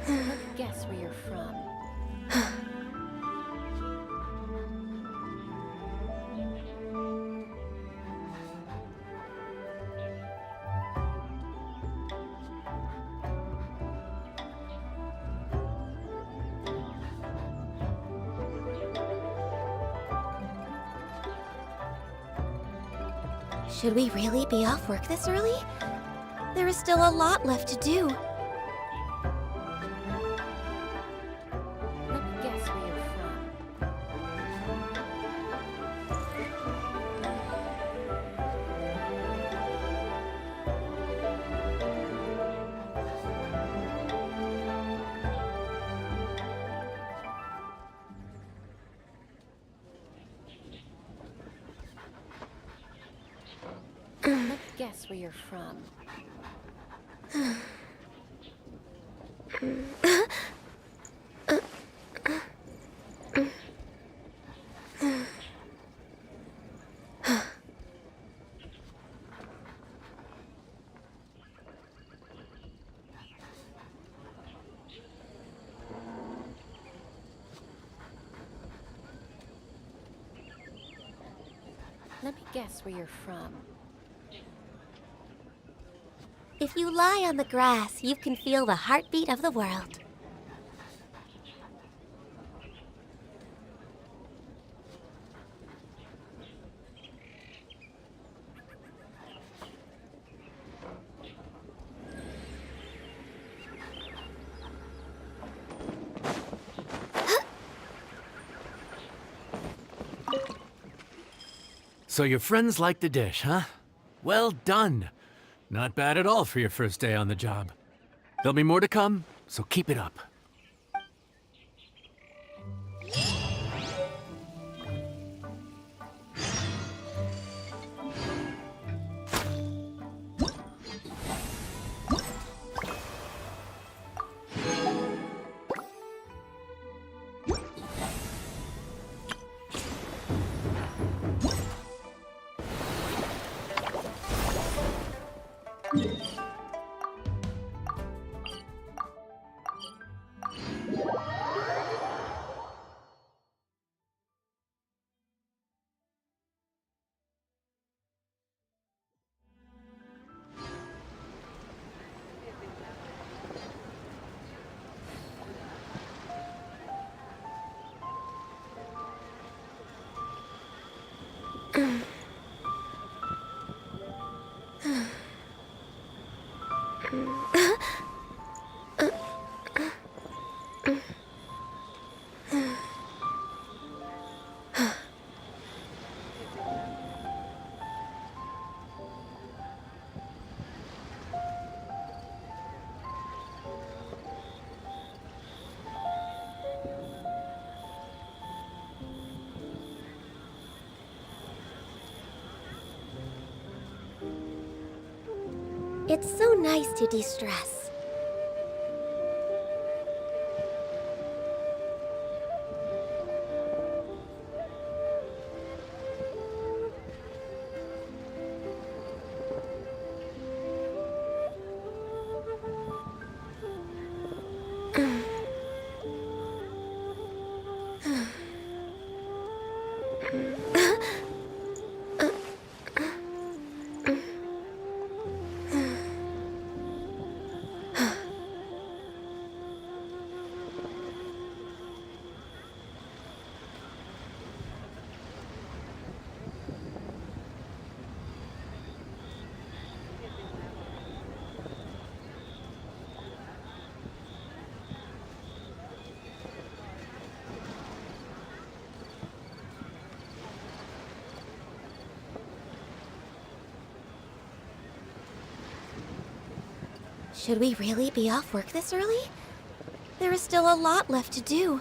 Let me guess where you're from. Should we really be off work this early? There is still a lot left to do. Let me guess where you're from. Let me guess where you're from. Let me guess where you're from. If you lie on the grass, you can feel the heartbeat of the world. So your friends like the dish, huh? Well done. Not bad at all for your first day on the job. There'll be more to come, so keep it up. It's so nice to de-stress. Should we really be off work this early? There is still a lot left to do.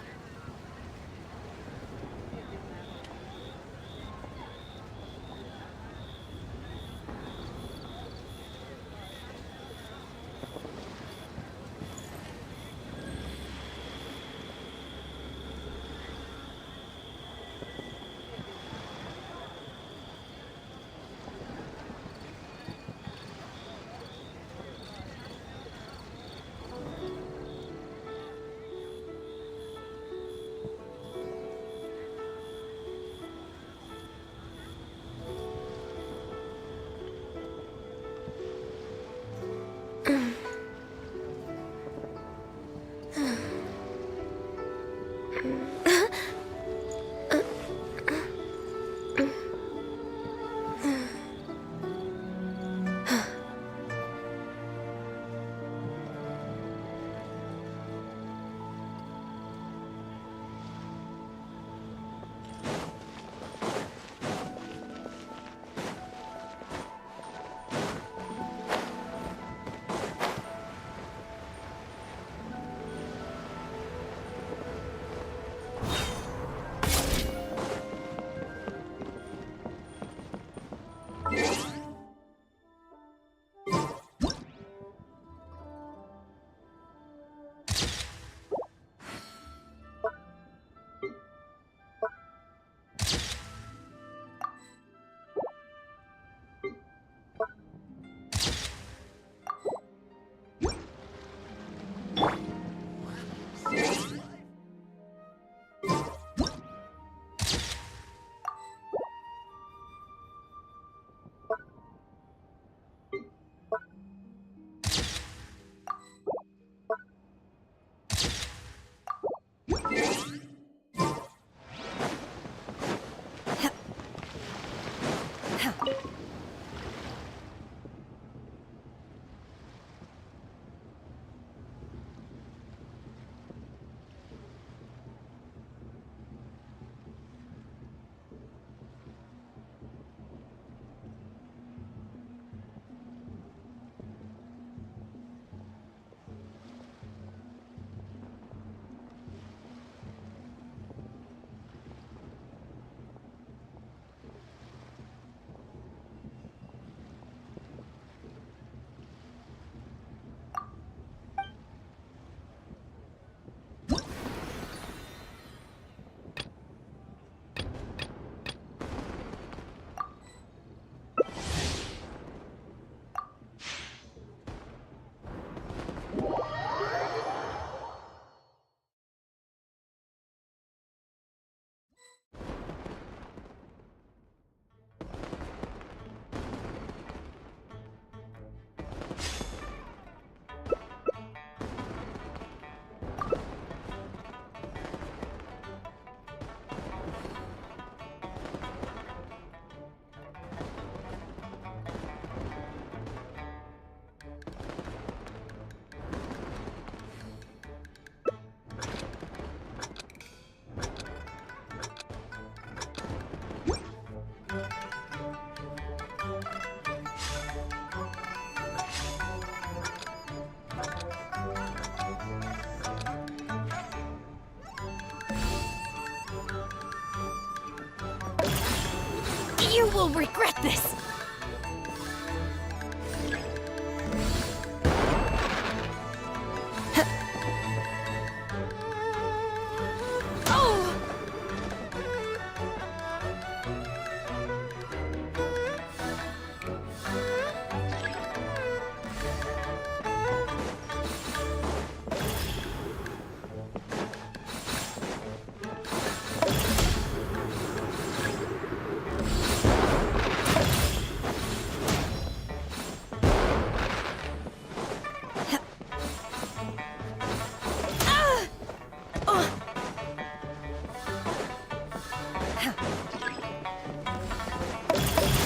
You will regret this!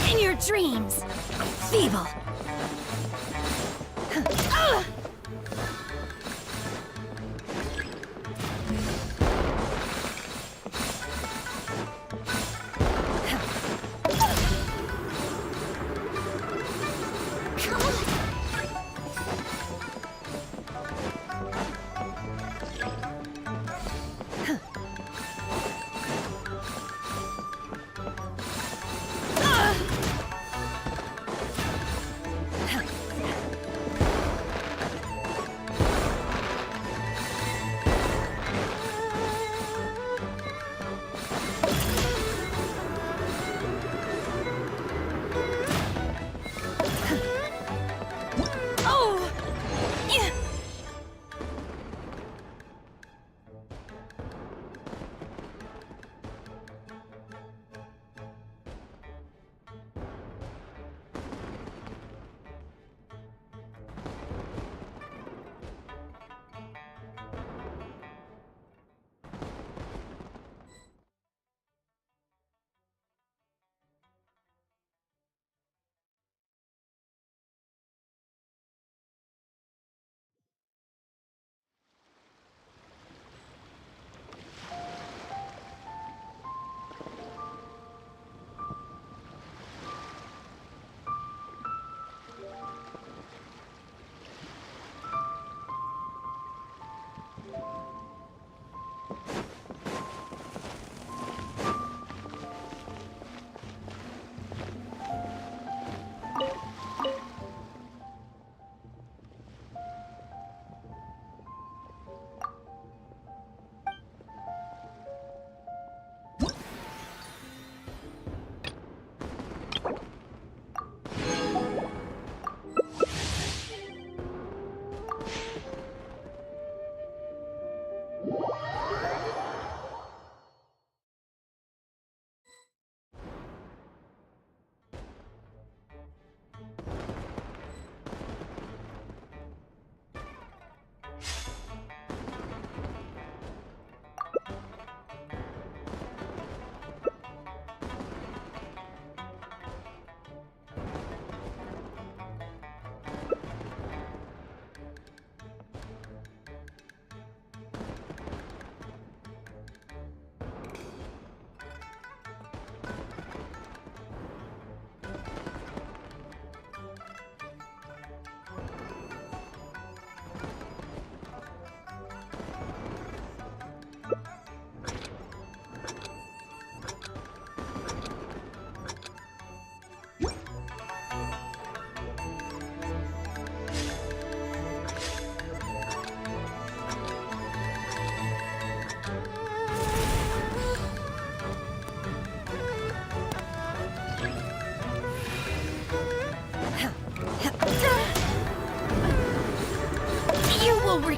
In your dreams, feeble.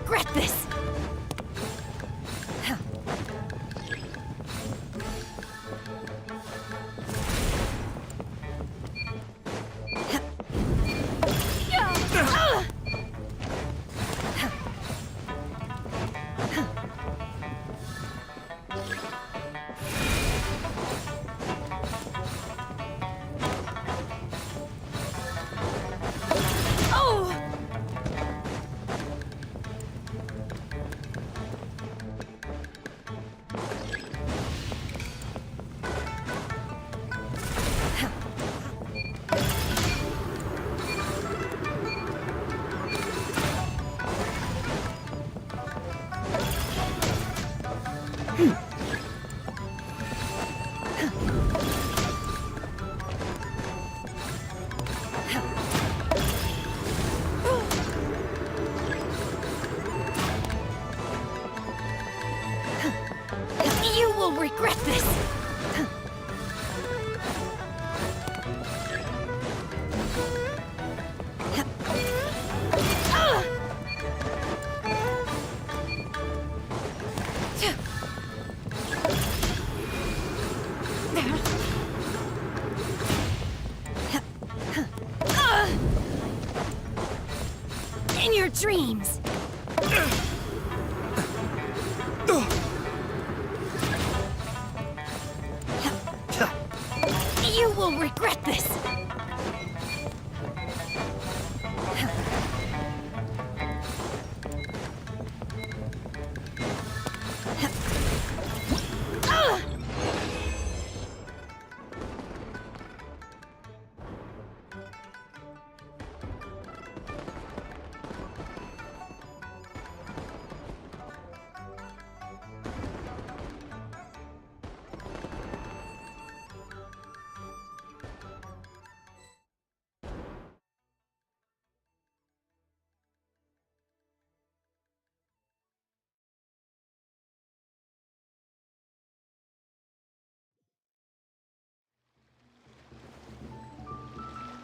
regret this! In your dreams! You will regret this!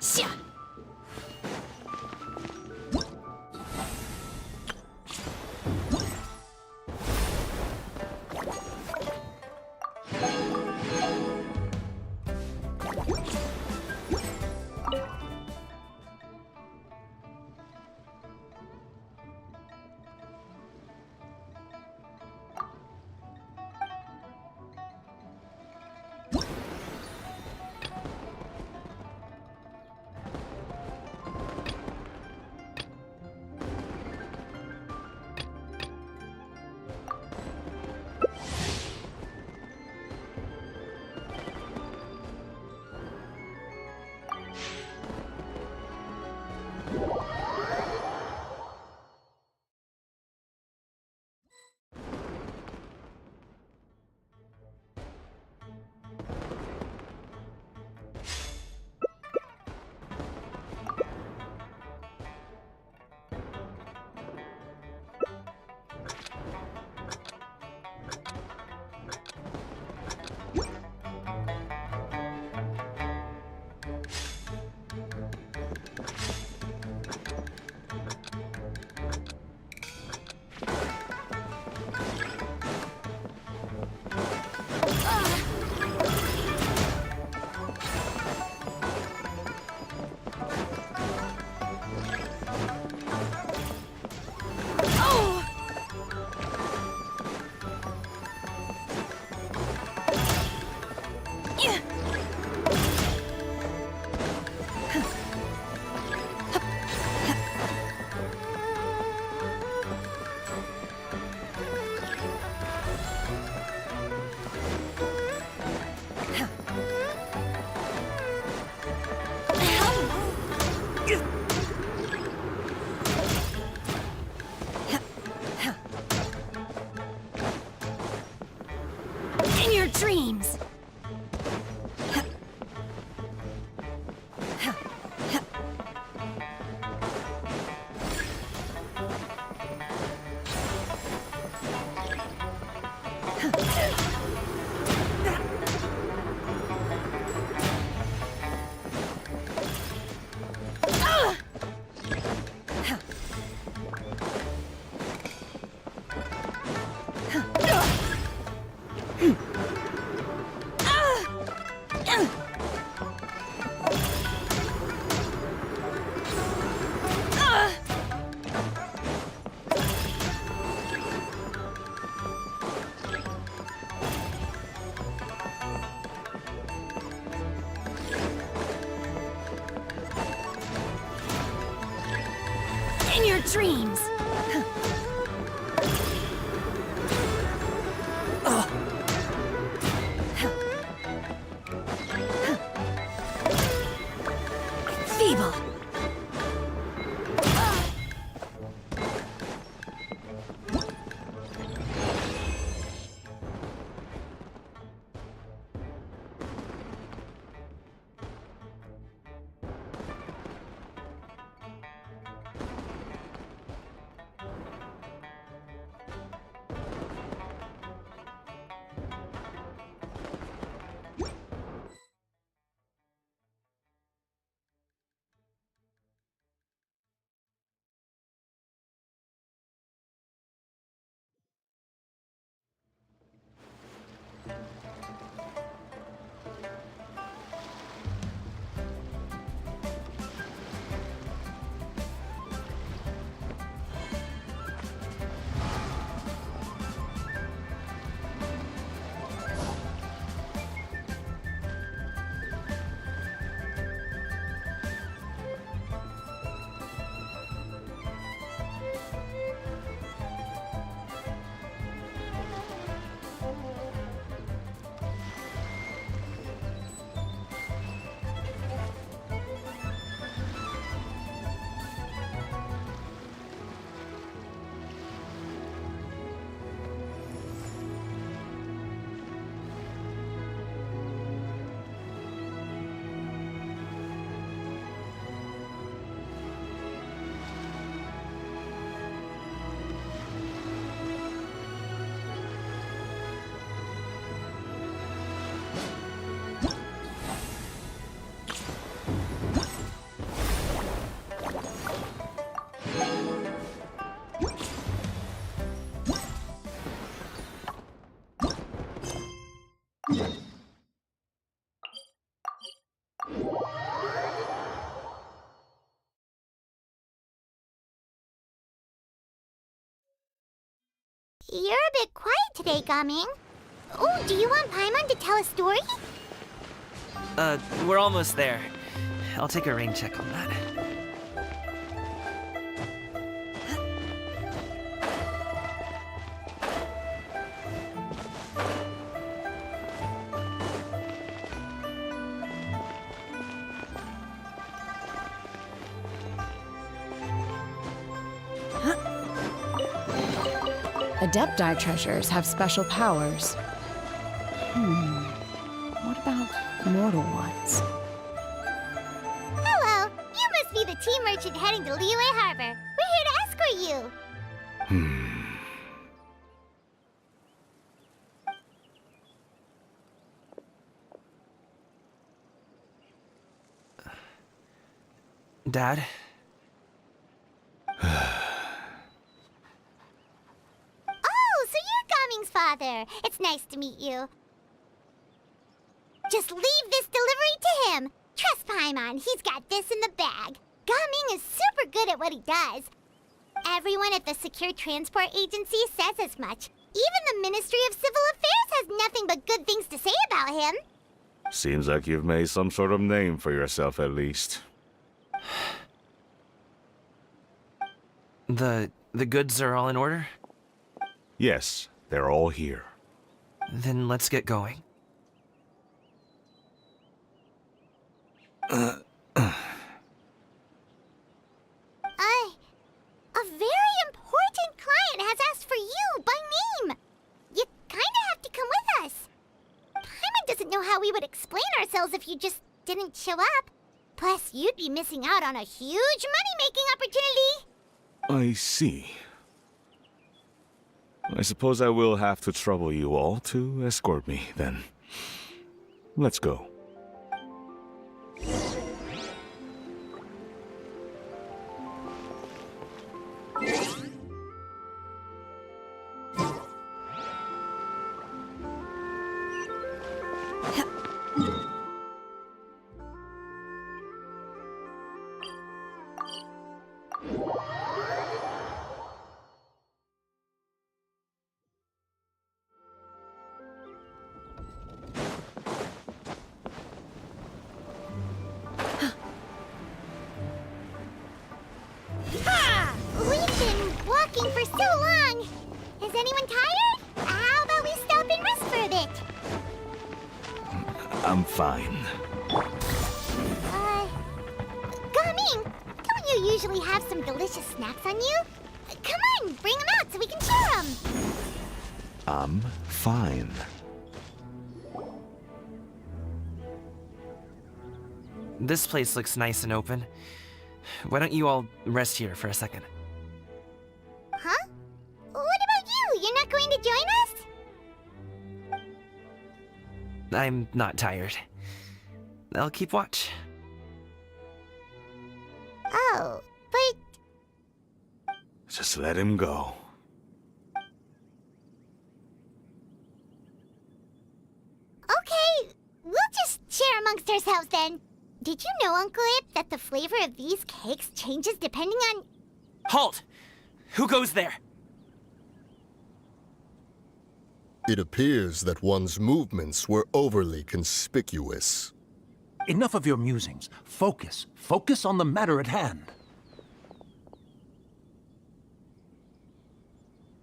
Sia! In your dreams! In your dreams! Feeble! You're a bit quiet today, Gaming. Oh, do you want Paimon to tell a story? We're almost there. I'll take a rain check on that. Adepti treasures have special powers. What about mortal ones? Hello, you must be the tea merchant heading to Liyue Harbor. We're here to escort you. Dad? Oh, so you're Gaming's father. It's nice to meet you. Just leave this delivery to him. Trust Paimon, he's got this in the bag. Gaming is super good at what he does. Everyone at the Secure Transport Agency says as much. Even the Ministry of Civil Affairs has nothing but good things to say about him. Seems like you've made some sort of name for yourself at least. The goods are all in order? Yes, they're all here. Then let's get going. A very important client has asked for you by name. You kinda have to come with us. Paimon doesn't know how we would explain ourselves if you just didn't show up. Plus, you'd be missing out on a huge money-making opportunity. I see. I suppose I will have to trouble you all to escort me, then. Let's go. We've been walking for so long. Is anyone tired? How about we stop and rest for a bit? I'm fine. Gaming, don't you usually have some delicious snacks on you? Come on, bring them out so we can share them. I'm fine. This place looks nice and open. Why don't you all rest here for a second? Huh? What about you? You're not going to join us? I'm not tired. I'll keep watch. Oh, but Just let him go. okay, we'll just share amongst ourselves then. Did you know, Uncle Ip, that the flavor of these cakes changes depending on... Halt! Who goes there? It appears that one's movements were overly conspicuous. Enough of your musings. Focus. Focus on the matter at hand.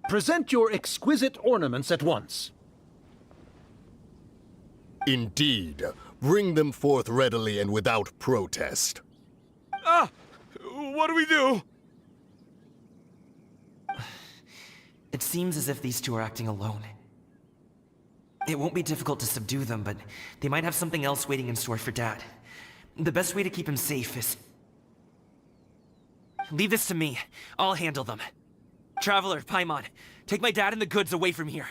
Present your exquisite ornaments at once. Indeed, bring them forth readily and without protest. What do we do? It seems as if these two are acting alone. It won't be difficult to subdue them, but they might have something else waiting in store for Dad. The best way to keep him safe is... Leave this to me. I'll handle them. Traveler, Paimon, take my dad and the goods away from here.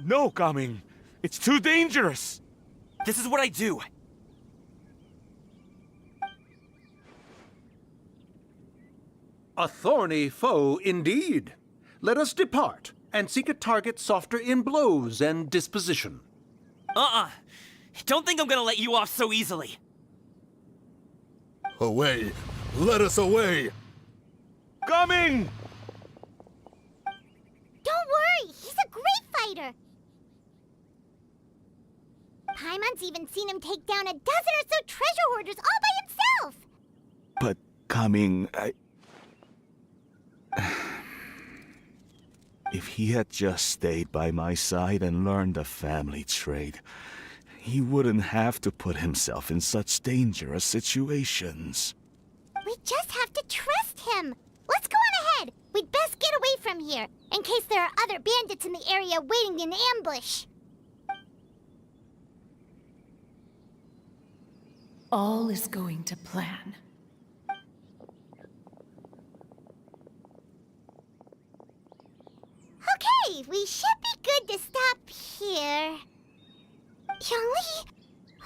No, Gaming. It's too dangerous. This is what I do. A thorny foe indeed. Let us depart and seek a target softer in blows and disposition. Don't think I'm gonna let you off so easily. Away! Let us away! Gaming! Don't worry, later. Paimon's even seen him take down a dozen or so treasure hoarders all by himself! But coming, If he had just stayed by my side and learned the family trade, he wouldn't have to put himself in such dangerous situations. We just have to trust him. Let's go on ahead. We'd best get away from here, in case there are other bandits in the area waiting in ambush. All is going to plan. Okay, we should be good to stop here. Yangli?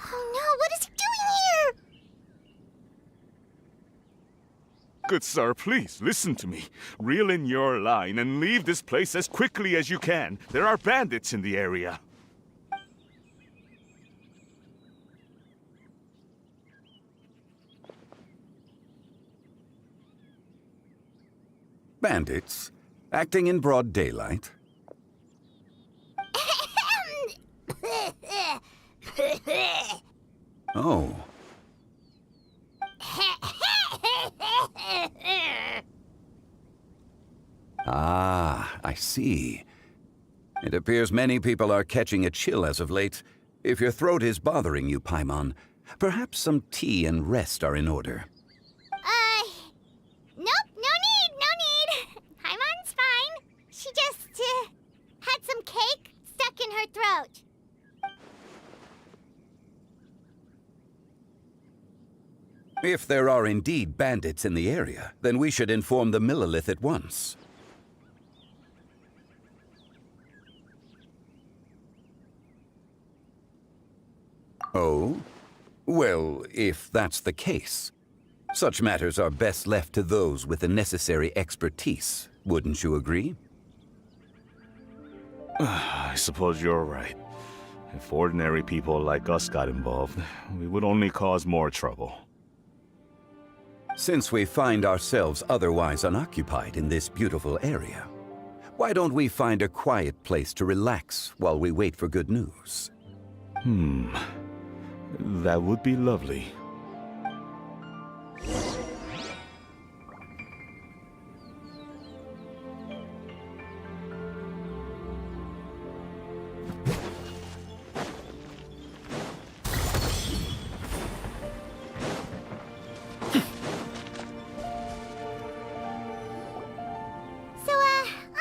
Oh no, what is he doing here? Good sir, please, listen to me. Reel in your line and leave this place as quickly as you can. There are bandits in the area. Bandits? Acting in broad daylight? Oh. Ah, I see. It appears many people are catching a chill as of late. If your throat is bothering you, Paimon, perhaps some tea and rest are in order. Nope, no need. Paimon's fine. She just, had some cake stuck in her throat. If there are indeed bandits in the area, then we should inform the Millelith at once. Oh? Well, if that's the case, such matters are best left to those with the necessary expertise, wouldn't you agree? I suppose you're right. If ordinary people like us got involved, we would only cause more trouble. Since we find ourselves otherwise unoccupied in this beautiful area, why don't we find a quiet place to relax while we wait for good news? That would be lovely.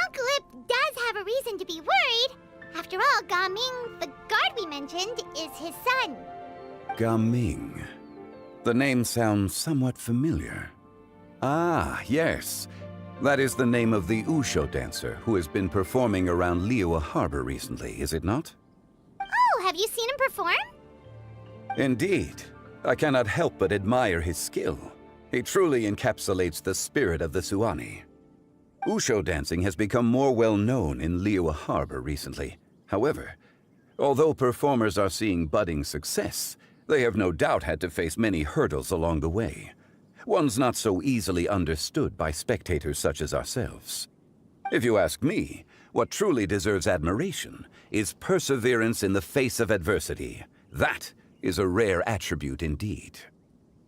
Uncle Ip does have a reason to be worried. After all, Gaming, the guard we mentioned, is his son. Gaming. The name sounds somewhat familiar. Ah, yes. That is the name of the Wushu dancer who has been performing around Liyue Harbor recently, is it not? Oh, have you seen him perform? Indeed. I cannot help but admire his skill. He truly encapsulates the spirit of the Suani. Wushu dancing has become more well known in Liyue Harbor recently. However, although performers are seeing budding success, they have no doubt had to face many hurdles along the way. Ones not so easily understood by spectators such as ourselves. If you ask me, what truly deserves admiration is perseverance in the face of adversity. That is a rare attribute indeed.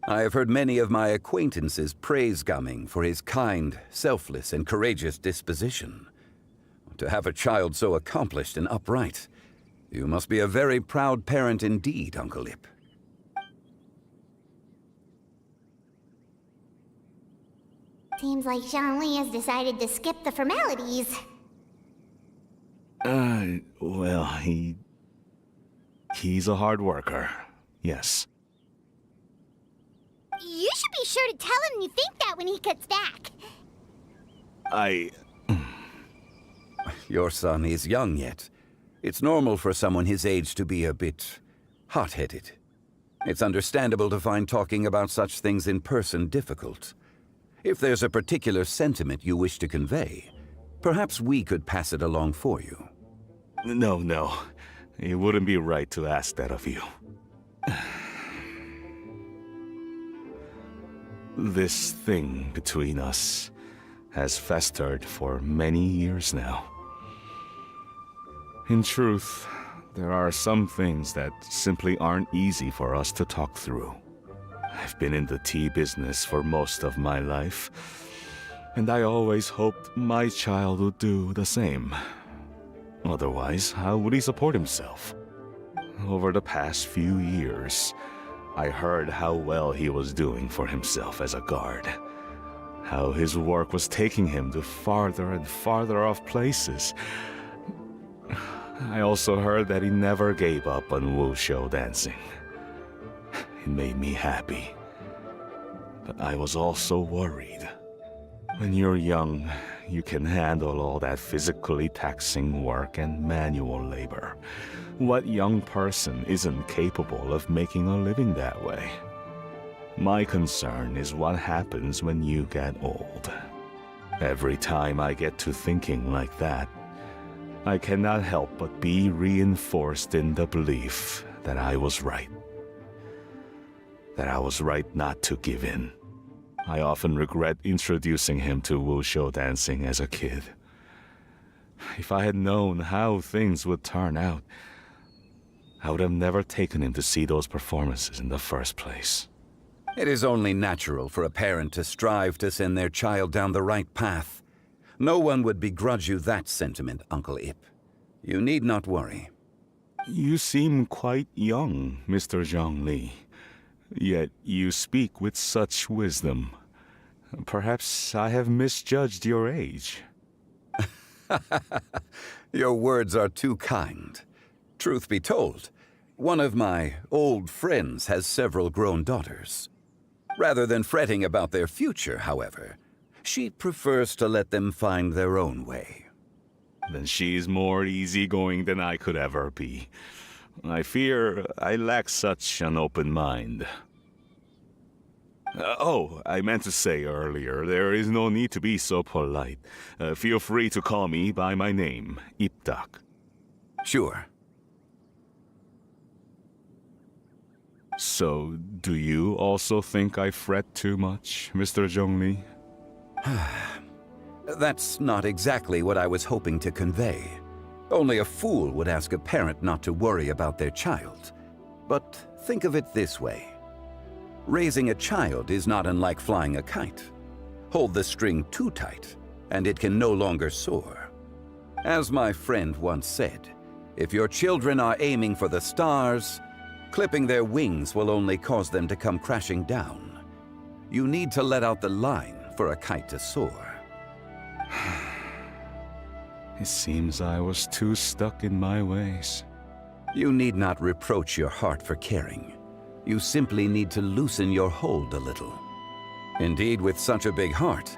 I have heard many of my acquaintances praise Gaming for his kind, selfless, and courageous disposition. To have a child so accomplished and upright, you must be a very proud parent indeed, Uncle Ip. Seems like Zhangli has decided to skip the formalities. Well, he's a hard worker. Yes. You should be sure to tell him you think that when he gets back. Your son is young yet. It's normal for someone his age to be a bit hot-headed. It's understandable to find talking about such things in person difficult. If there's a particular sentiment you wish to convey, perhaps we could pass it along for you. No. It wouldn't be right to ask that of you. This thing between us has festered for many years now. In truth, there are some things that simply aren't easy for us to talk through. I've been in the tea business for most of my life, and I always hoped my child would do the same. Otherwise, how would he support himself? Over the past few years, I heard how well he was doing for himself as a guard. How his work was taking him to farther and farther off places. I also heard that he never gave up on wushou dancing. It made me happy. But I was also worried. When you're young, you can handle all that physically taxing work and manual labor. What young person isn't capable of making a living that way? My concern is what happens when you get old. Every time I get to thinking like that, I cannot help but be reinforced in the belief that I was right. That I was right not to give in. I often regret introducing him to wushou dancing as a kid. If I had known how things would turn out, I would have never taken him to see those performances in the first place. It is only natural for a parent to strive to send their child down the right path. No one would begrudge you that sentiment, Uncle Ip. You need not worry. You seem quite young, Mr. Zhongli. Yet you speak with such wisdom. Perhaps I have misjudged your age. Your words are too kind. Truth be told, one of my old friends has several grown daughters. Rather than fretting about their future, however, she prefers to let them find their own way. Then she's more easygoing than I could ever be. I fear I lack such an open mind. I meant to say earlier, there is no need to be so polite. Feel free to call me by my name, Ipdak. Sure. So, do you also think I fret too much, Mr. Zhongli? That's not exactly what I was hoping to convey. Only a fool would ask a parent not to worry about their child. But think of it this way. Raising a child is not unlike flying a kite. Hold the string too tight, and it can no longer soar. As my friend once said, if your children are aiming for the stars, clipping their wings will only cause them to come crashing down. You need to let out the line for a kite to soar. It seems I was too stuck in my ways. You need not reproach your heart for caring. You simply need to loosen your hold a little. Indeed, with such a big heart,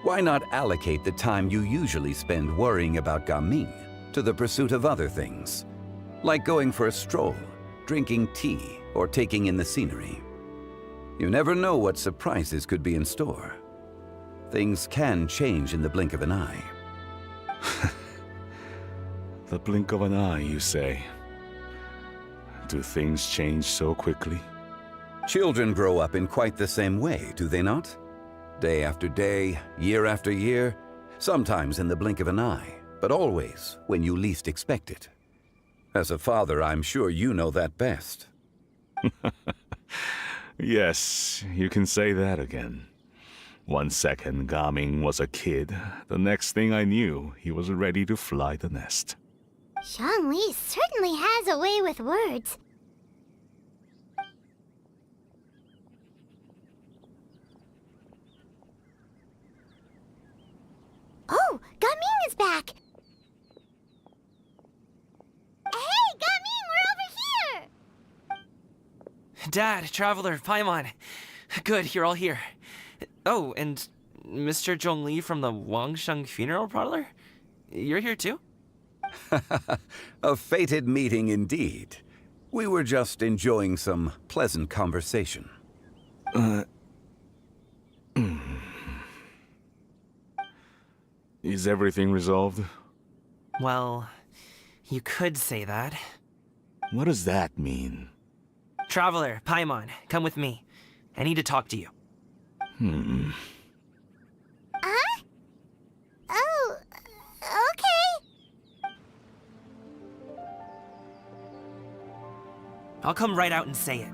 why not allocate the time you usually spend worrying about Gaming to the pursuit of other things, like going for a stroll, drinking tea, or taking in the scenery? You never know what surprises could be in store. Things can change in the blink of an eye. The blink of an eye, you say? Do things change so quickly? Children grow up in quite the same way, do they not? Day after day, year after year, sometimes in the blink of an eye, but always when you least expect it. As a father, I'm sure you know that best. Yes, you can say that again. 1 second Gaming was a kid, the next thing I knew, he was ready to fly the nest. Zhongli certainly has a way with words. Oh, Gaming is back! Hey, Gaming, we're over here! Dad, Traveler, Paimon. Good, you're all here. Oh, and Mr. Zhongli from the Wangsheng Funeral Parlor? You're here too? A fated meeting indeed. We were just enjoying some pleasant conversation. Is everything resolved? Well, you could say that. What does that mean? Traveler, Paimon, come with me. I need to talk to you. Huh? Oh, okay. I'll come right out and say it.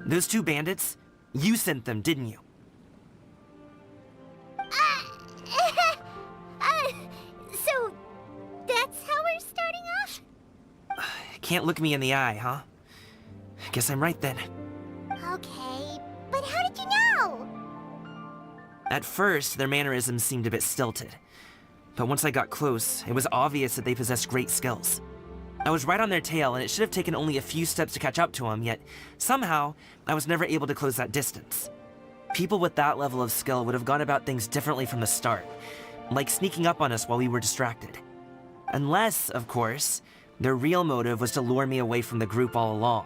Those two bandits, you sent them, didn't you? So that's how we're starting off? Can't look me in the eye, huh? Guess I'm right then. Okay, but how did you know? At first, their mannerisms seemed a bit stilted. But once I got close, it was obvious that they possessed great skills. I was right on their tail, and it should have taken only a few steps to catch up to them, yet somehow, I was never able to close that distance. People with that level of skill would have gone about things differently from the start, like sneaking up on us while we were distracted. Unless, of course, their real motive was to lure me away from the group all along.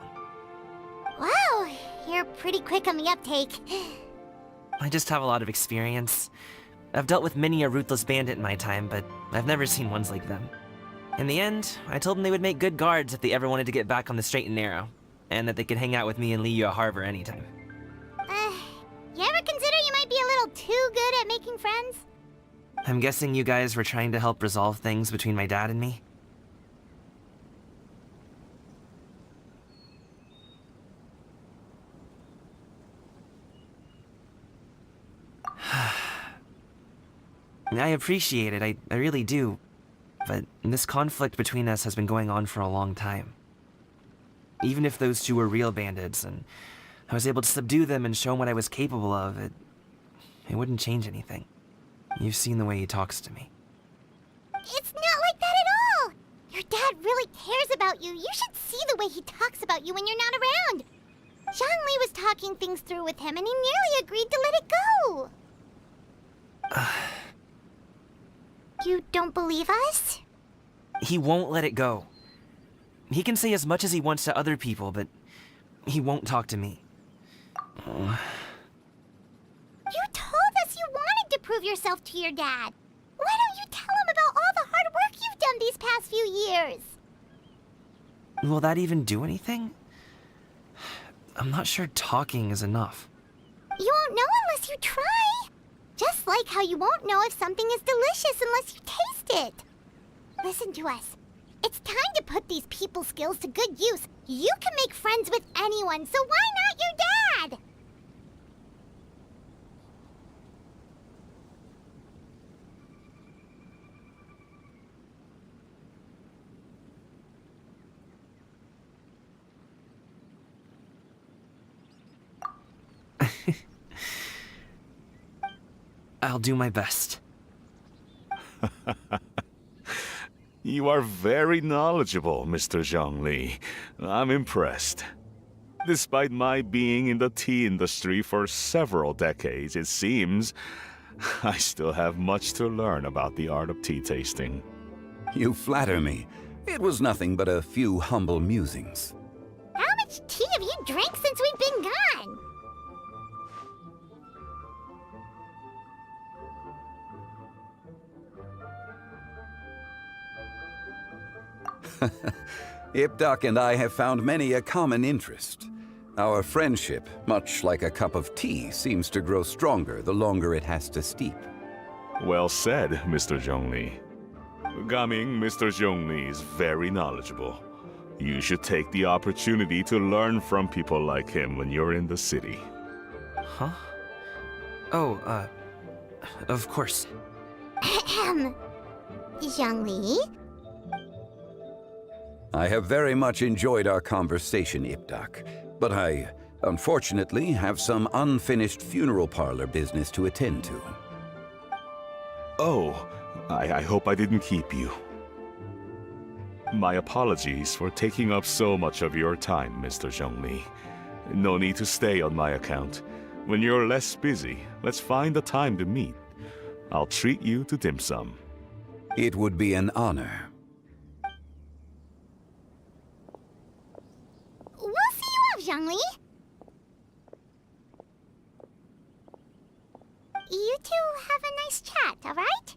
Wow, you're pretty quick on the uptake. I just have a lot of experience. I've dealt with many a ruthless bandit in my time, but I've never seen ones like them. In the end, I told them they would make good guards if they ever wanted to get back on the straight and narrow, and that they could hang out with me in Liyue Harbor anytime. You ever consider you might be a little too good at making friends? I'm guessing you guys were trying to help resolve things between my dad and me? I appreciate it, I really do. But this conflict between us has been going on for a long time. Even if those two were real bandits, and I was able to subdue them and show him what I was capable of, it wouldn't change anything. You've seen the way he talks to me. It's not like that at all! Your dad really cares about you. You should see the way he talks about you when you're not around. Zhongli was talking things through with him, and he nearly agreed to let it go. You don't believe us? He won't let it go. He can say as much as he wants to other people, but he won't talk to me. You told us you wanted to prove yourself to your dad. Why don't you tell him about all the hard work you've done these past few years? Will that even do anything? I'm not sure talking is enough. You won't know unless you try. Just like how you won't know if something is delicious unless you taste it. Listen to us. It's time to put these people skills to good use. You can make friends with anyone, so why not your dad? I'll do my best. You are very knowledgeable, Mr. Zhongli. I'm impressed. Despite my being in the tea industry for several decades, it seems I still have much to learn about the art of tea tasting. You flatter me. It was nothing but a few humble musings. How much tea have you drank since we've been gone? Ipdak and I have found many a common interest. Our friendship, much like a cup of tea, seems to grow stronger the longer it has to steep. Well said, Mr. Zhongli. Gaming, Mr. Zhongli is very knowledgeable. You should take the opportunity to learn from people like him when you're in the city. Huh? Oh, of course. Ahem. Zhongli? I have very much enjoyed our conversation, Ipdak, but I, unfortunately, have some unfinished funeral parlor business to attend to. Oh, I hope I didn't keep you. My apologies for taking up so much of your time, Mr. Zhongli. No need to stay on my account. When you're less busy, let's find a time to meet. I'll treat you to dim sum. It would be an honor. We'll see you off, Zhongli. You two have a nice chat, all right?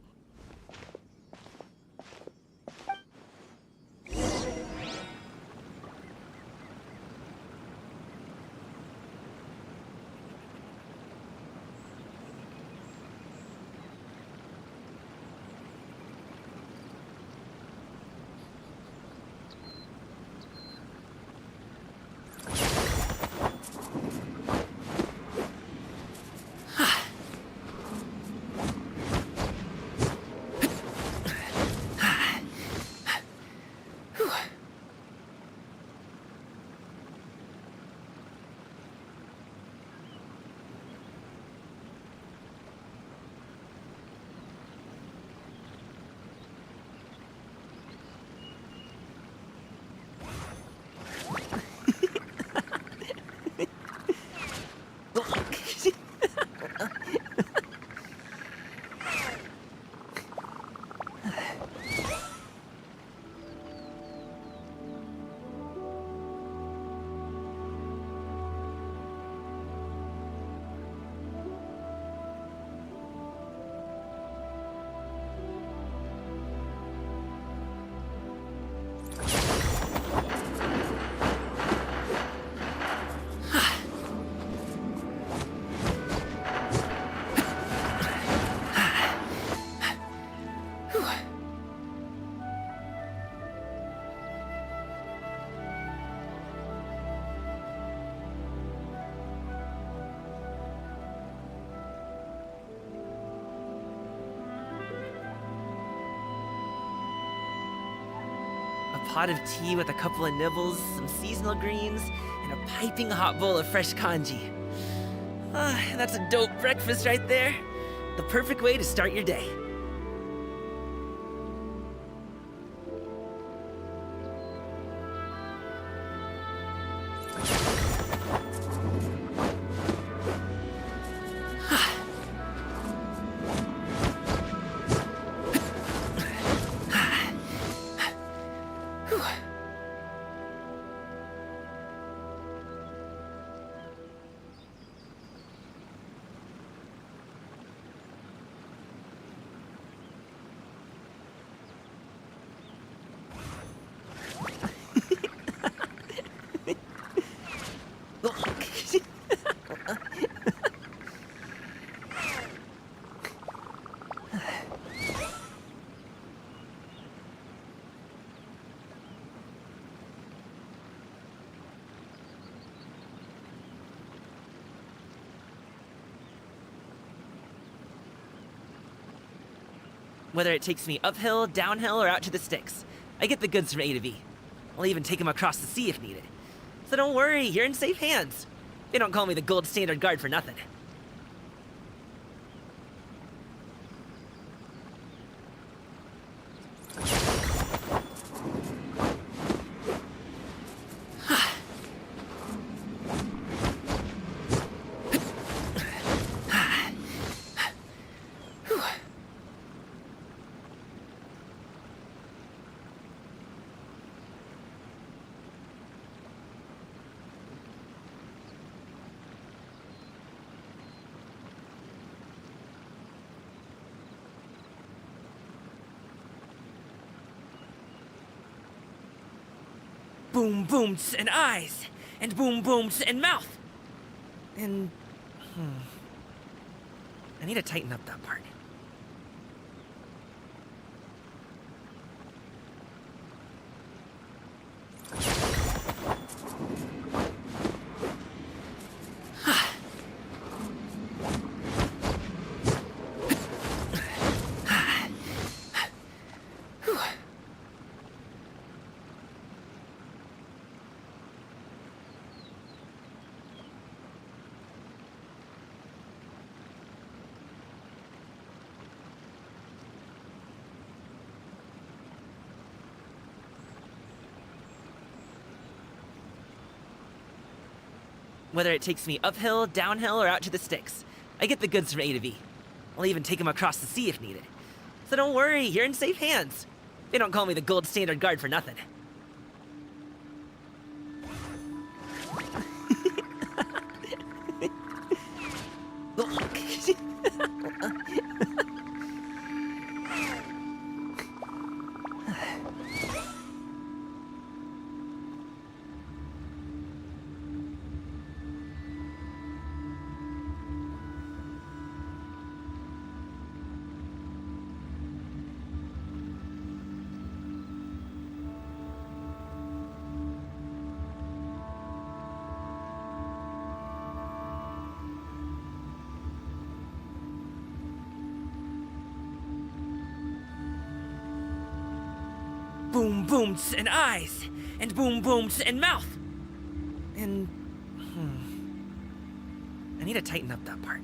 pot of tea with a couple of nibbles, some seasonal greens, and a piping hot bowl of fresh kanji. That's a dope breakfast right there. The perfect way to start your day. Whether it takes me uphill, downhill, or out to the sticks, I get the goods from A to B. I'll even take them across the sea if needed. So don't worry, you're in safe hands. They don't call me the gold standard guard for nothing. Boom booms and eyes, and boom booms and mouth. And, I need to tighten up that part. Whether it takes me uphill, downhill, or out to the sticks, I get the goods from A to B. I'll even take them across the sea if needed. So don't worry, you're in safe hands. They don't call me the gold standard guard for nothing. Boom booms and eyes, and boom booms and mouth. And, I need to tighten up that part.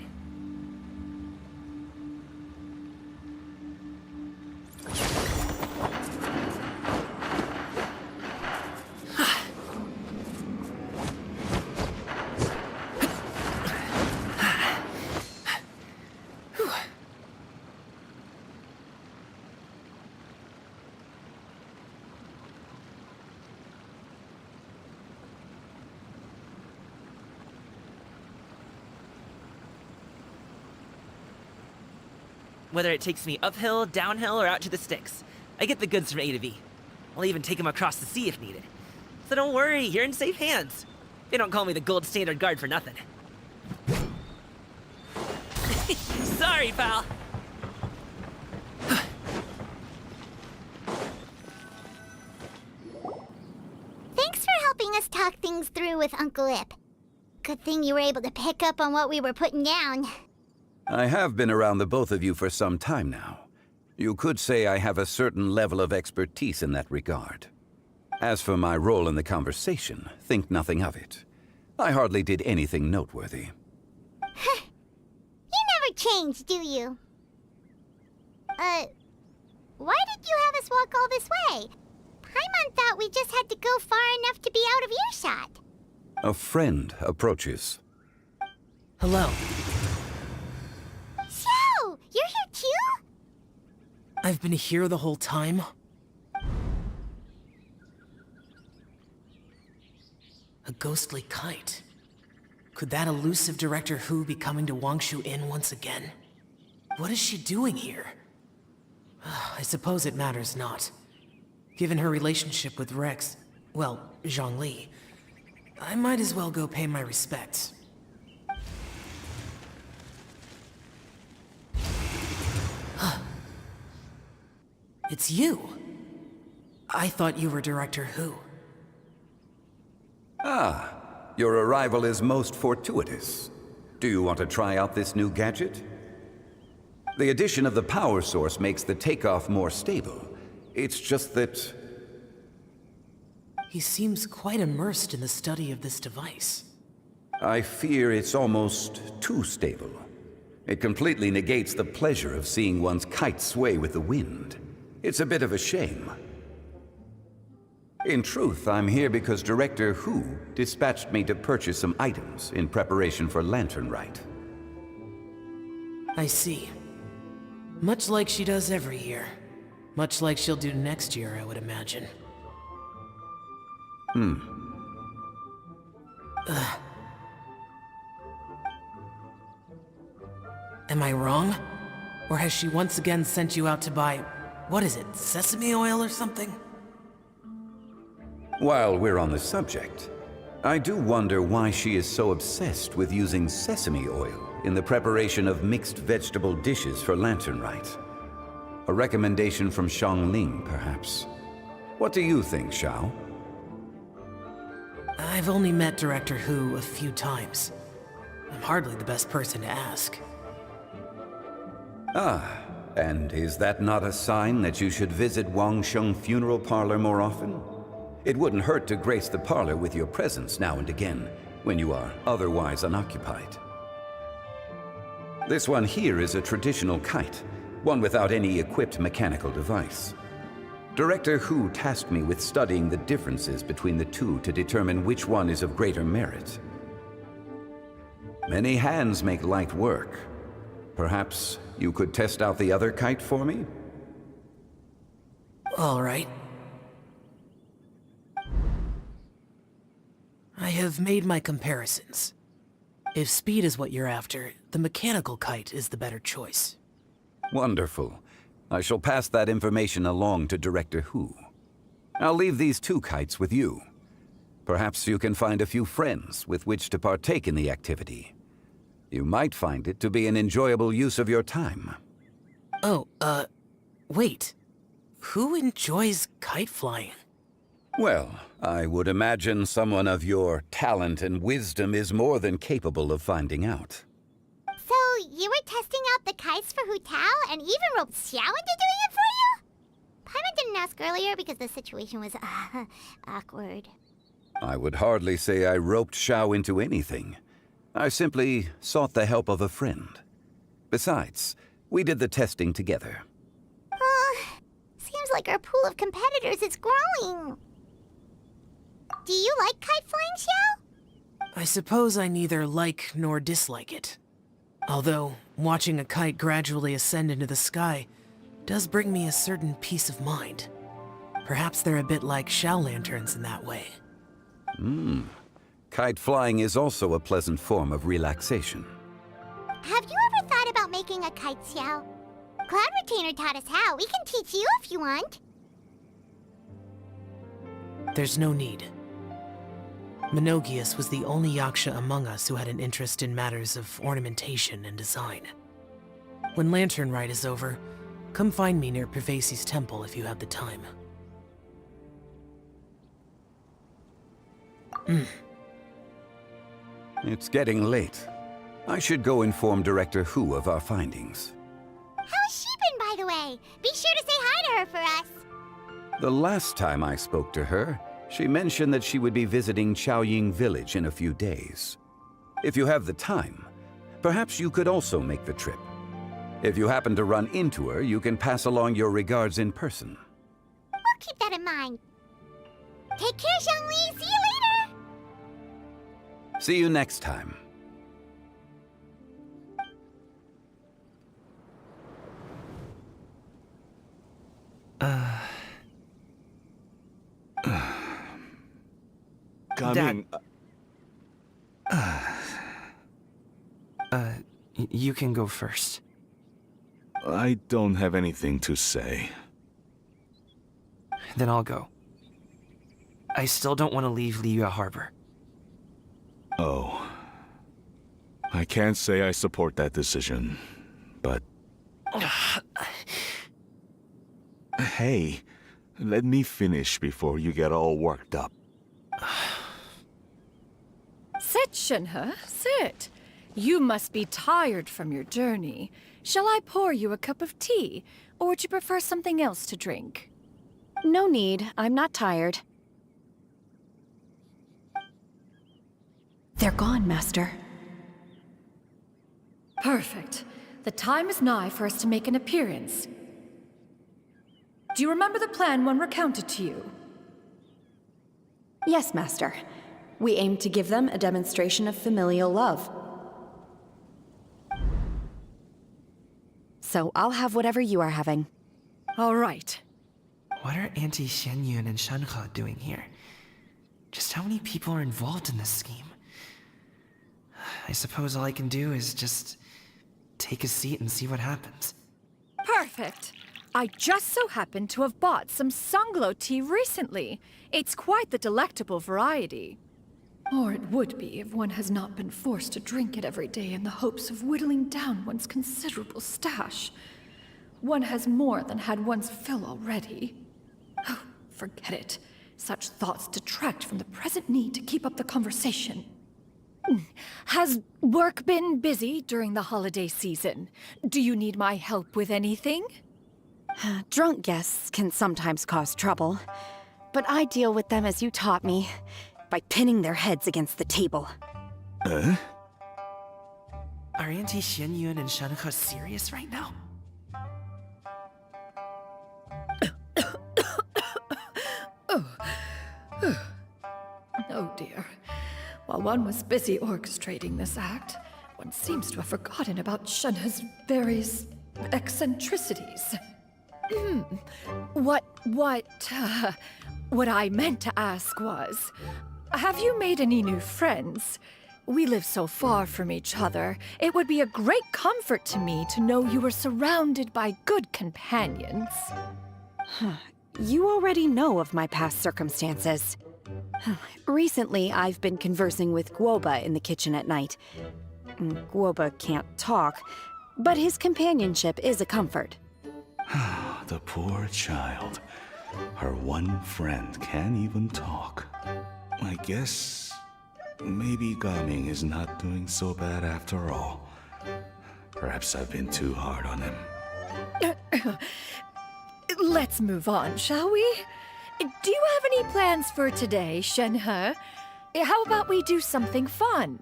Whether it takes me uphill, downhill, or out to the sticks, I get the goods from A to B. I'll even take them across the sea if needed. So don't worry, you're in safe hands. They don't call me the gold standard guard for nothing. Sorry, pal. Thanks for helping us talk things through with Uncle Ip. Good thing you were able to pick up on what we were putting down. I have been around the both of you for some time now. You could say I have a certain level of expertise in that regard. As for my role in the conversation, think nothing of it. I hardly did anything noteworthy. You never change, do you? Why did you have us walk all this way? Paimon thought we just had to go far enough to be out of earshot. A friend approaches. Hello. Xiao, you're here too? I've been here the whole time? A ghostly kite. Could that elusive Director Hu be coming to Wangshu Inn once again? What is she doing here? I suppose it matters not. Given her relationship with Rex, well, Zhongli, I might as well go pay my respects. It's you! I thought you were Director Hu. Ah, your arrival is most fortuitous. Do you want to try out this new gadget? The addition of the power source makes the takeoff more stable. It's just that... He seems quite immersed in the study of this device. I fear it's almost too stable. It completely negates the pleasure of seeing one's kite sway with the wind. It's a bit of a shame. In truth, I'm here because Director Hu dispatched me to purchase some items in preparation for Lantern Rite. I see. Much like she does every year. Much like she'll do next year, I would imagine. Am I wrong? Or has she once again sent you out to buy, what is it, sesame oil or something? While we're on the subject, I do wonder why she is so obsessed with using sesame oil in the preparation of mixed vegetable dishes for Lantern Rite. A recommendation from Xiangling, perhaps. What do you think, Xiao? I've only met Director Hu a few times. I'm hardly the best person to ask. Ah, and is that not a sign that you should visit Wangsheng Funeral Parlor more often? It wouldn't hurt to grace the parlor with your presence now and again, when you are otherwise unoccupied. This one here is a traditional kite, one without any equipped mechanical device. Director Hu tasked me with studying the differences between the two to determine which one is of greater merit. Many hands make light work. Perhaps you could test out the other kite for me? All right. I have made my comparisons. If speed is what you're after, the mechanical kite is the better choice. Wonderful. I shall pass that information along to Director Hu. I'll leave these two kites with you. Perhaps you can find a few friends with which to partake in the activity. You might find it to be an enjoyable use of your time. Oh, wait. Who enjoys kite flying? Well, I would imagine someone of your talent and wisdom is more than capable of finding out. So, you were testing out the kites for Hu Tao and even roped Xiao into doing it for you? Paimon didn't ask earlier because the situation was, awkward. I would hardly say I roped Xiao into anything. I simply sought the help of a friend. Besides, we did the testing together. Seems like our pool of competitors is growing. Do you like kite flying, Xiao? I suppose I neither like nor dislike it. Although, watching a kite gradually ascend into the sky does bring me a certain peace of mind. Perhaps they're a bit like shell lanterns in that way. Kite flying is also a pleasant form of relaxation. Have you ever thought about making a kite, Xiao? Cloud Retainer taught us how. We can teach you if you want. There's no need. Menogius was the only Yaksha among us who had an interest in matters of ornamentation and design. When Lantern Rite is over, come find me near Pervasi's temple if you have the time. It's getting late. I should go inform Director Hu of our findings. How's she been, by the way? Be sure to say hi to her for us. The last time I spoke to her, She mentioned that she would be visiting Chaoying Village in a few days. If you have the time, perhaps you could also make the trip. If you happen to run into her, you can pass along your regards in person. We'll keep that in mind. Take care, Zhongli. See you later. See you next time. Coming. You can go first. I don't have anything to say. Then I'll go. I still don't want to leave Liyue Harbor. Oh. I can't say I support that decision, but... Hey, let me finish before you get all worked up. Sit, Shenhe, sit. You must be tired from your journey. Shall I pour you a cup of tea, or would you prefer something else to drink? No need. I'm not tired. They're gone, Master. Perfect. The time is nigh for us to make an appearance. Do you remember the plan when recounted to you? Yes, Master. We aim to give them a demonstration of familial love. So I'll have whatever you are having. All right. What are Auntie Xianyun and Shenhe doing here? Just how many people are involved in this scheme? I suppose all I can do is just take a seat and see what happens. Perfect. I just so happen to have bought some Sunglow tea recently. It's quite the delectable variety. Or it would be if one has not been forced to drink it every day in the hopes of whittling down one's considerable stash. One has more than had one's fill already. Oh, forget it. Such thoughts detract from the present need to keep up the conversation. Has work been busy during the holiday season? Do you need my help with anything? Drunk guests can sometimes cause trouble, but I deal with them as you taught me, by pinning their heads against the table. Are Auntie Xianyun and Shenhe serious right now? Oh dear. While one was busy orchestrating this act, one seems to have forgotten about Shenhe's various eccentricities. What I meant to ask was, have you made any new friends? We live so far from each other. It would be a great comfort to me to know you were surrounded by good companions. You already know of my past circumstances. Recently, I've been conversing with Guoba in the kitchen at night. Guoba can't talk, but his companionship is a comfort. The poor child. Her one friend can't even talk. I guess maybe Gaming is not doing so bad after all. Perhaps I've been too hard on him. Let's move on, shall we? Do you have any plans for today, Shenhe? How about we do something fun?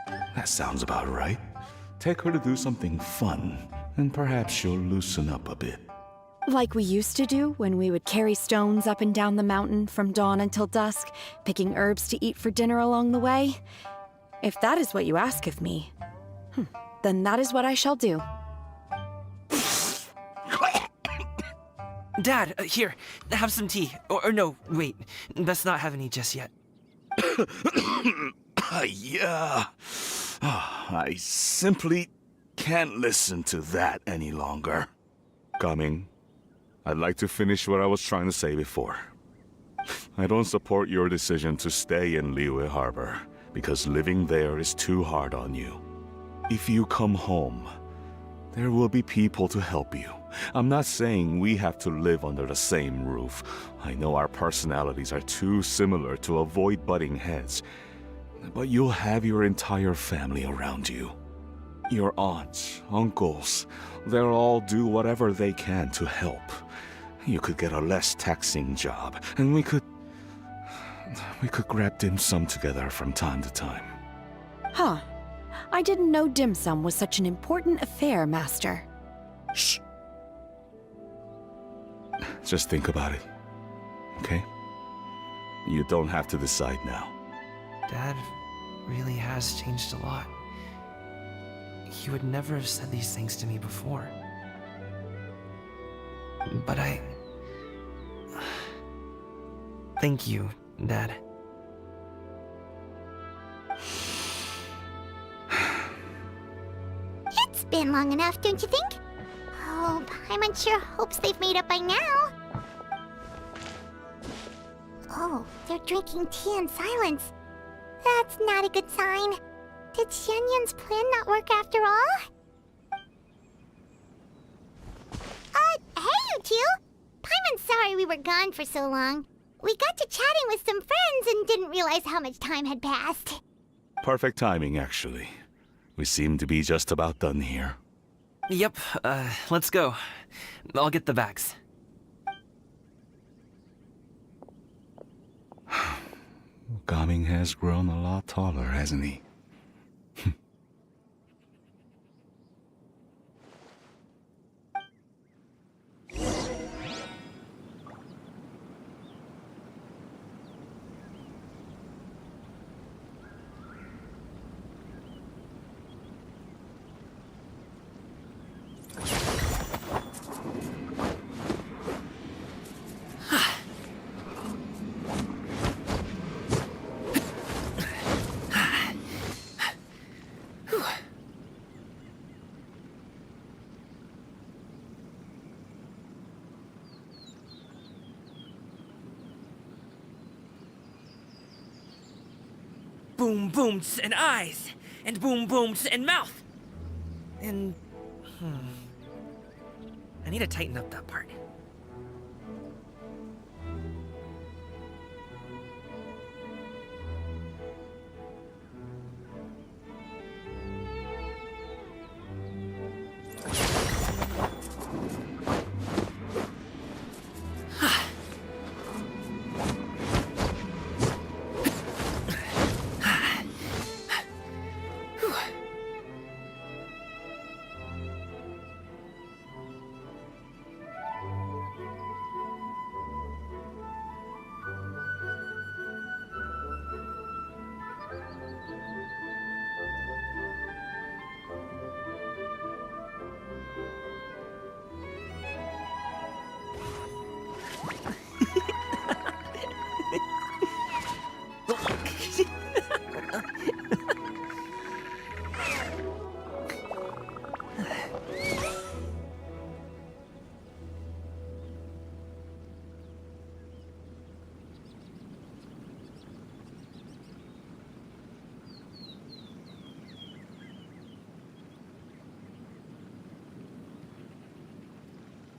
That sounds about right. Take her to do something fun, and perhaps she'll loosen up a bit. Like we used to do when we would carry stones up and down the mountain from dawn until dusk, picking herbs to eat for dinner along the way? If that is what you ask of me, then that is what I shall do. Dad, here, have some tea. Or no, wait, let's not have any just yet. Yeah. I simply can't listen to that any longer. Coming. I'd like to finish what I was trying to say before. I don't support your decision to stay in Liyue Harbor, because living there is too hard on you. If you come home, there will be people to help you. I'm not saying we have to live under the same roof. I know our personalities are too similar to avoid butting heads. But you'll have your entire family around you. Your aunts, uncles, they'll all do whatever they can to help. You could get a less taxing job, and we could... We could grab dim sum together from time to time. Huh. I didn't know dim sum was such an important affair, Master. Shh. Just think about it, okay? You don't have to decide now. Dad really has changed a lot. He would never have said these things to me before. But Thank you, Dad. It's been long enough, don't you think? Oh, Paimon sure hopes they've made up by now. Oh, they're drinking tea in silence. That's not a good sign. Did Xianyun's plan not work after all? Hey you two! Paimon's sorry we were gone for so long. We got to chatting with some friends and didn't realize how much time had passed. Perfect timing, actually. We seem to be just about done here. Yep, let's go. I'll get the bags. Gaming has grown a lot taller, hasn't he? Boom booms and eyes, and boom booms and mouth. And I need to tighten up that part.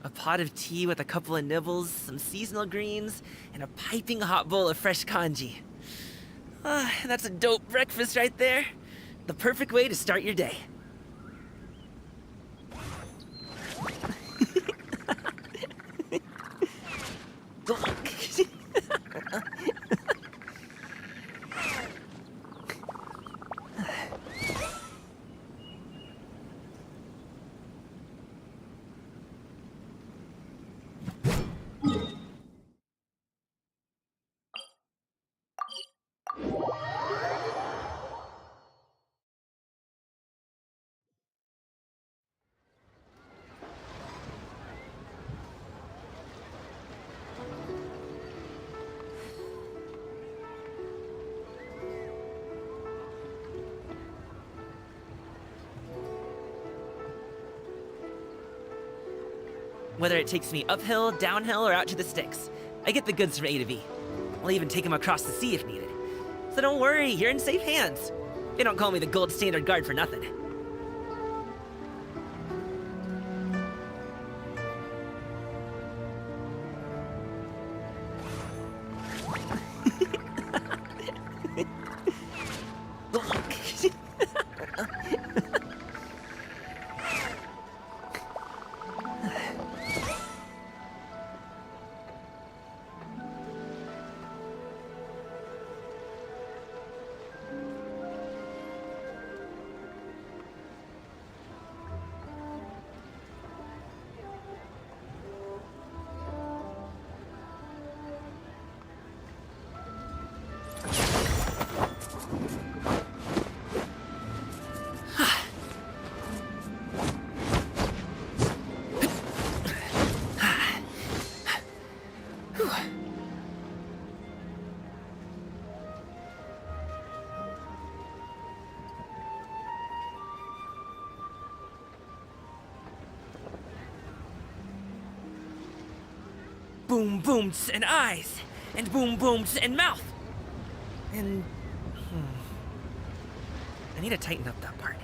A pot of tea with a couple of nibbles, some seasonal greens, and a piping hot bowl of fresh kanji. That's a dope breakfast right there. The perfect way to start your day. Whether it takes me uphill, downhill, or out to the sticks, I get the goods from A to B. I'll even take them across the sea if needed. So don't worry, you're in safe hands. They don't call me the gold standard guard for nothing. boom booms and eyes, and boom booms and mouth. And I need to tighten up that part.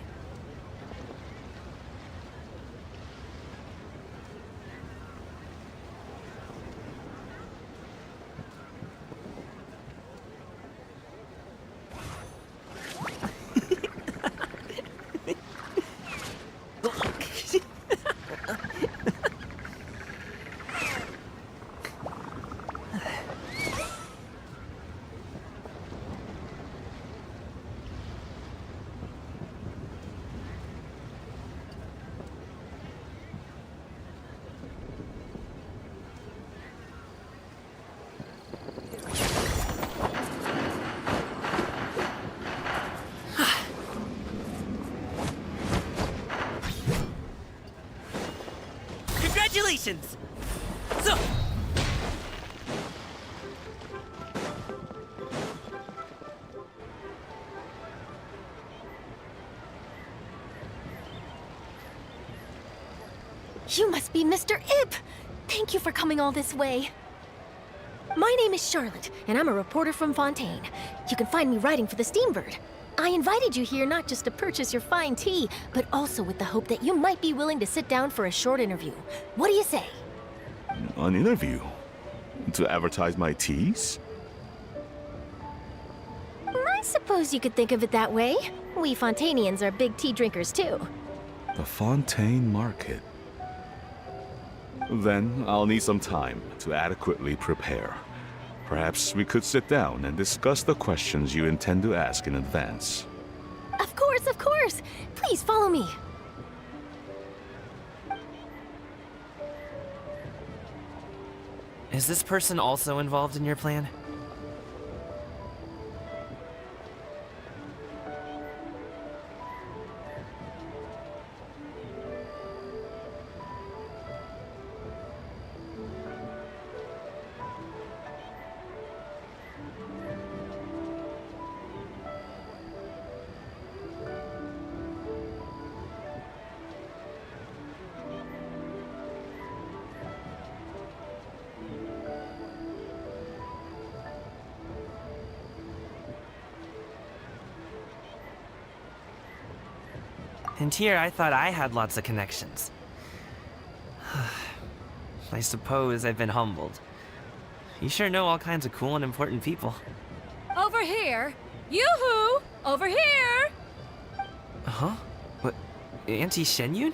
Congratulations! So... You must be Mr. Ip! Thank you for coming all this way. My name is Charlotte, and I'm a reporter from Fontaine. You can find me writing for the Steambird. I invited you here not just to purchase your fine tea, but also with the hope that you might be willing to sit down for a short interview. What do you say? An interview? To advertise my teas? I suppose you could think of it that way. We Fontainians are big tea drinkers too. The Fontaine Market. Then I'll need some time to adequately prepare. Perhaps we could sit down and discuss the questions you intend to ask in advance. Of course, of course! Please follow me. Is this person also involved in your plan? And here I thought I had lots of connections. I suppose I've been humbled. You sure know all kinds of cool and important people. Over here! Yoo-hoo! Over here! Huh? What? Auntie Shenyun?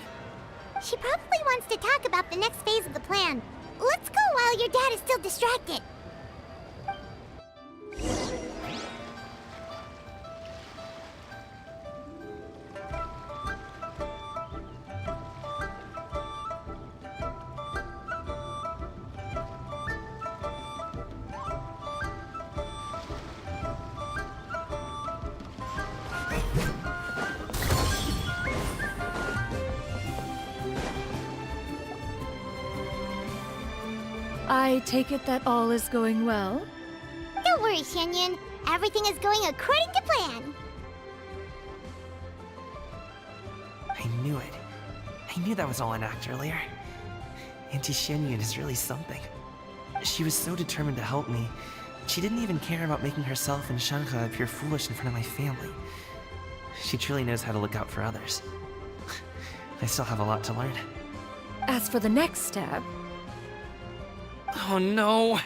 She probably wants to talk about the next phase of the plan. Let's go while your dad is still distracted. I take it that all is going well? Don't worry, Shenyun. Everything is going according to plan. I knew it. I knew that was all an act earlier. Auntie Shenyun is really something. She was so determined to help me. She didn't even care about making herself and Shanka appear foolish in front of my family. She truly knows how to look out for others. I still have a lot to learn. As for the next step... Oh no!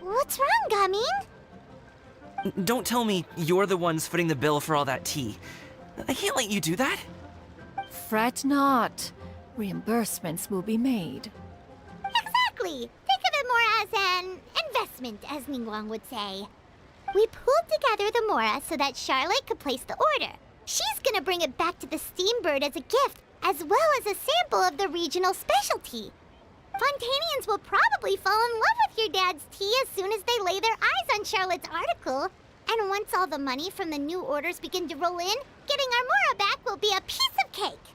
What's wrong, Gamin? Don't tell me you're the ones footing the bill for all that tea. I can't let you do that. Fret not. Reimbursements will be made. Exactly. Think of it more as an investment, as Ningguang would say. We pulled together the Mora so that Charlotte could place the order. She's gonna bring it back to the Steambird as a gift, as well as a sample of the regional specialty. Fontainians will probably fall in love with your dad's tea as soon as they lay their eyes on Charlotte's article. And once all the money from the new orders begin to roll in, getting our Mora back will be a piece of cake.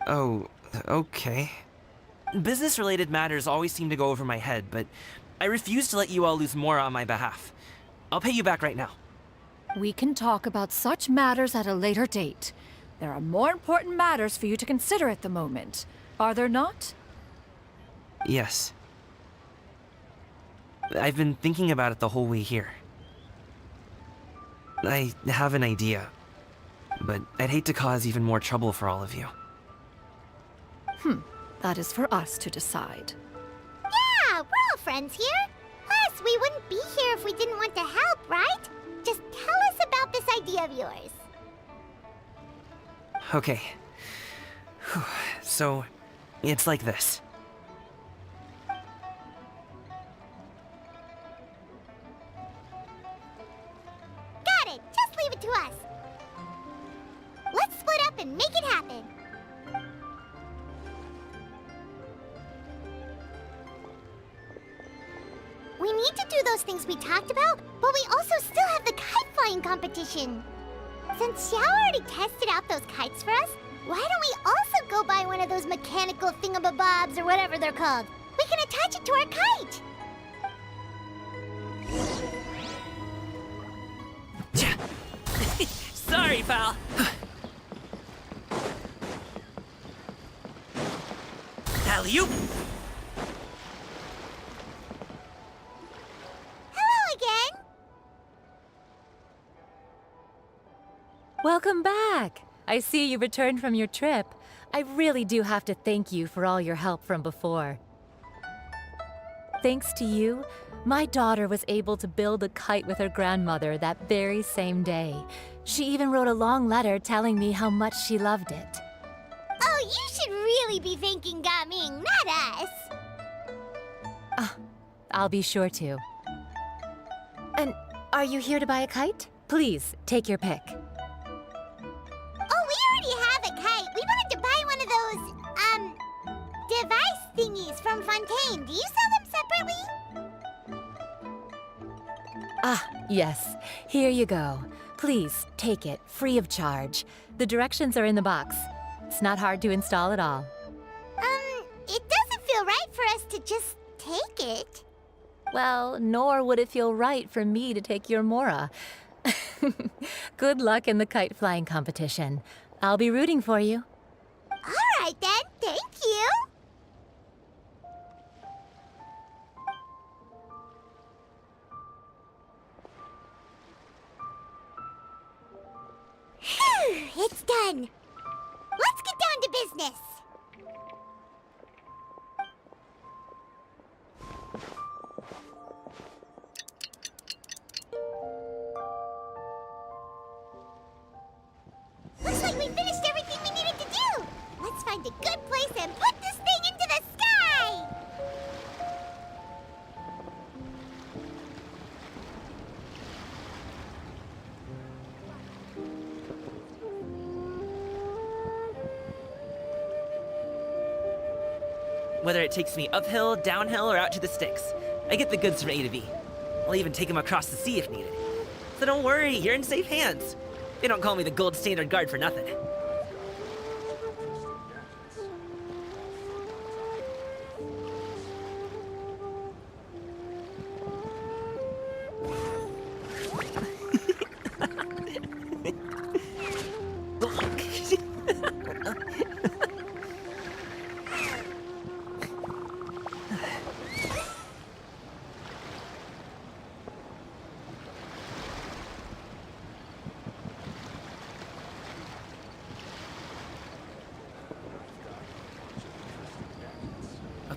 Oh, okay. Business-related matters always seem to go over my head, but I refuse to let you all lose Mora on my behalf. I'll pay you back right now. We can talk about such matters at a later date. There are more important matters for you to consider at the moment, are there not? Yes. I've been thinking about it the whole way here. I have an idea, but I'd hate to cause even more trouble for all of you. That is for us to decide. Yeah, we're all friends here. Plus, we wouldn't be here if we didn't want to help, right? Just tell us about this idea of yours. Okay. So, it's like this. Got it! Just leave it to us. Let's split up and make it happen. We need to do those things we talked about, but we also still have the kite flying competition. Since Xiao already tested out those kites for us, why don't we also go buy one of those mechanical thingamabobs or whatever they're called? We can attach it to our kite. Sorry, pal. Alley-oop! Hello again. Welcome back. I see you returned from your trip. I really do have to thank you for all your help from before. Thanks to you, my daughter was able to build a kite with her grandmother that very same day. She even wrote a long letter telling me how much she loved it. Oh, you should really be thanking Gaming, not us. I'll be sure to. And are you here to buy a kite? Please, take your pick. Oh, we already have a kite. We wanted to buy one of those, device thingies from Fontaine. Do you sell them separately? Yes. Here you go. Please, take it, free of charge. The directions are in the box. It's not hard to install at all. It doesn't feel right for us to just take it. Well, nor would it feel right for me to take your Mora. Good luck in the kite flying competition. I'll be rooting for you. All right then, thank you. Phew, it's done. Let's get down to business. Looks like we finished everything we needed to do. Let's find a good place and put this thing into the sky. Whether it takes me uphill, downhill, or out to the sticks, I get the goods from A to B. I'll even take them across the sea if needed. So don't worry, you're in safe hands. They don't call me the gold standard guard for nothing.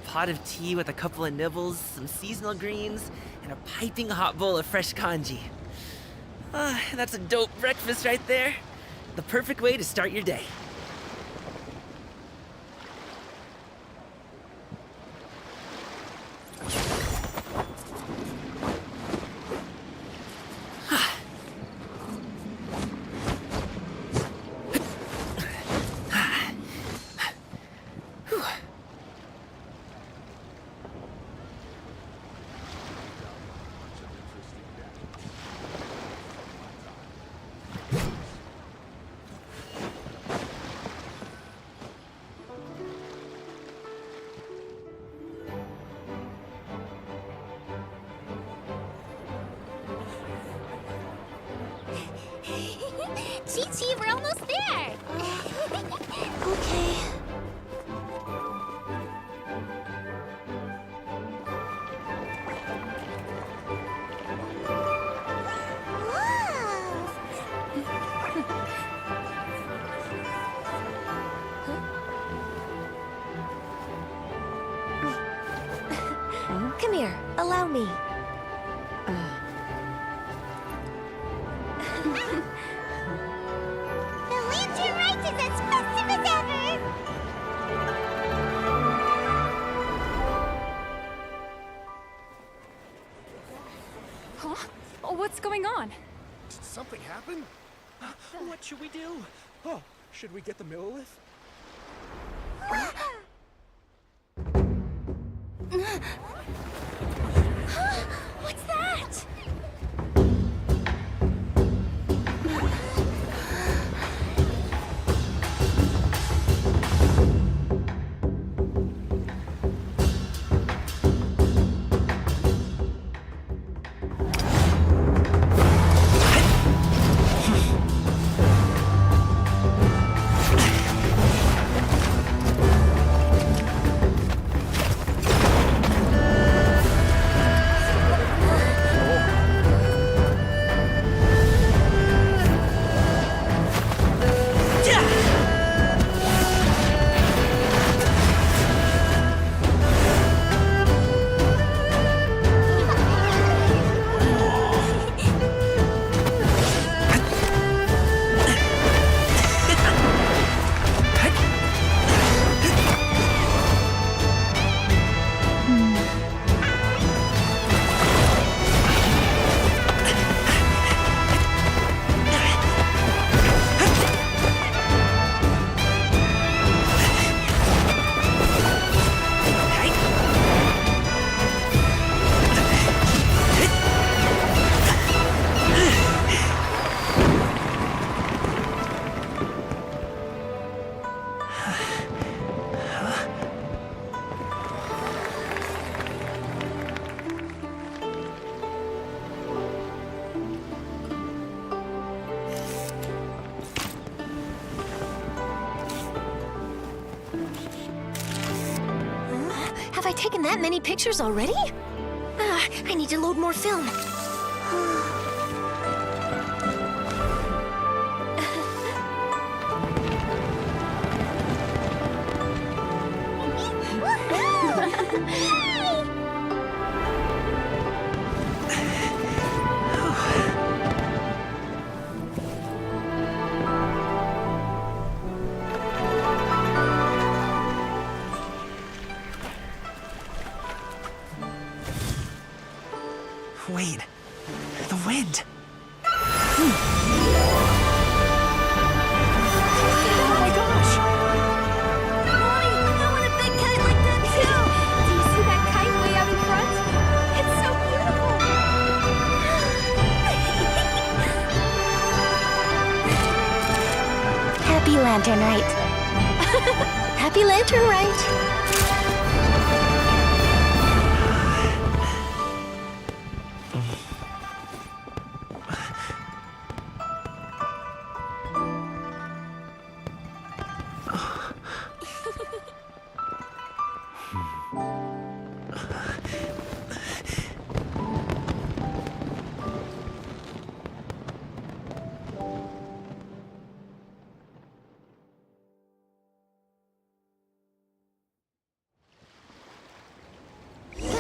Pot of tea with a couple of nibbles, some seasonal greens, and a piping hot bowl of fresh congee. That's a dope breakfast right there. The perfect way to start your day. Chi-Chi, we're almost there. Okay. Come here, allow me. The Lantern Rite is as festive as ever! Huh? Oh, what's going on? Did something happen? What should we do? Oh, should we get the Millilith? What's that? Have I taken that many pictures already? I need to load more film. Wait, the wind. Oh my gosh! Mommy, I want a big kite like that too! Do you see that kite way out in front? It's so beautiful! Happy Lantern Rite. Happy Lantern Rite.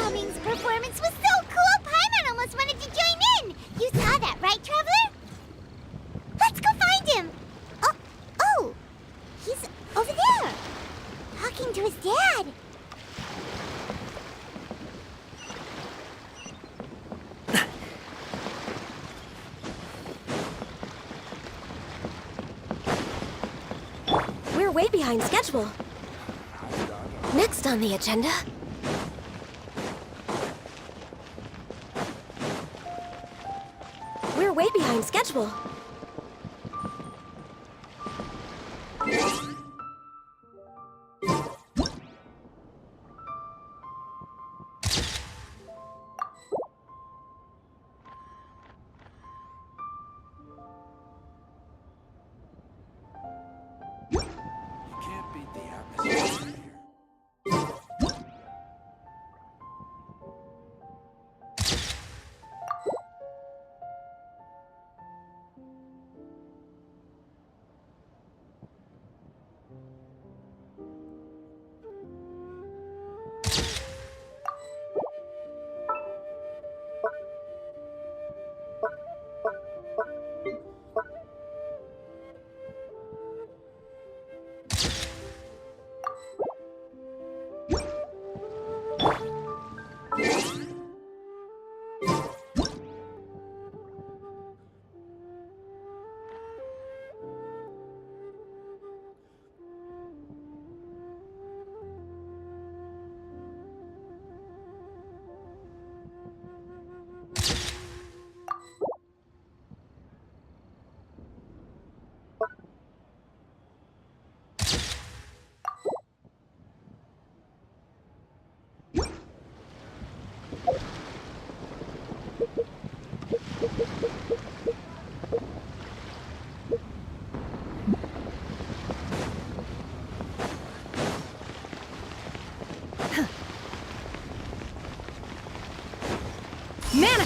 Cummings' performance was so cool, Paimon almost wanted to join in! You saw that, right, Traveler? Let's go find him! Oh! He's over there! Talking to his dad! We're way behind schedule. Next on the agenda. We're way behind schedule.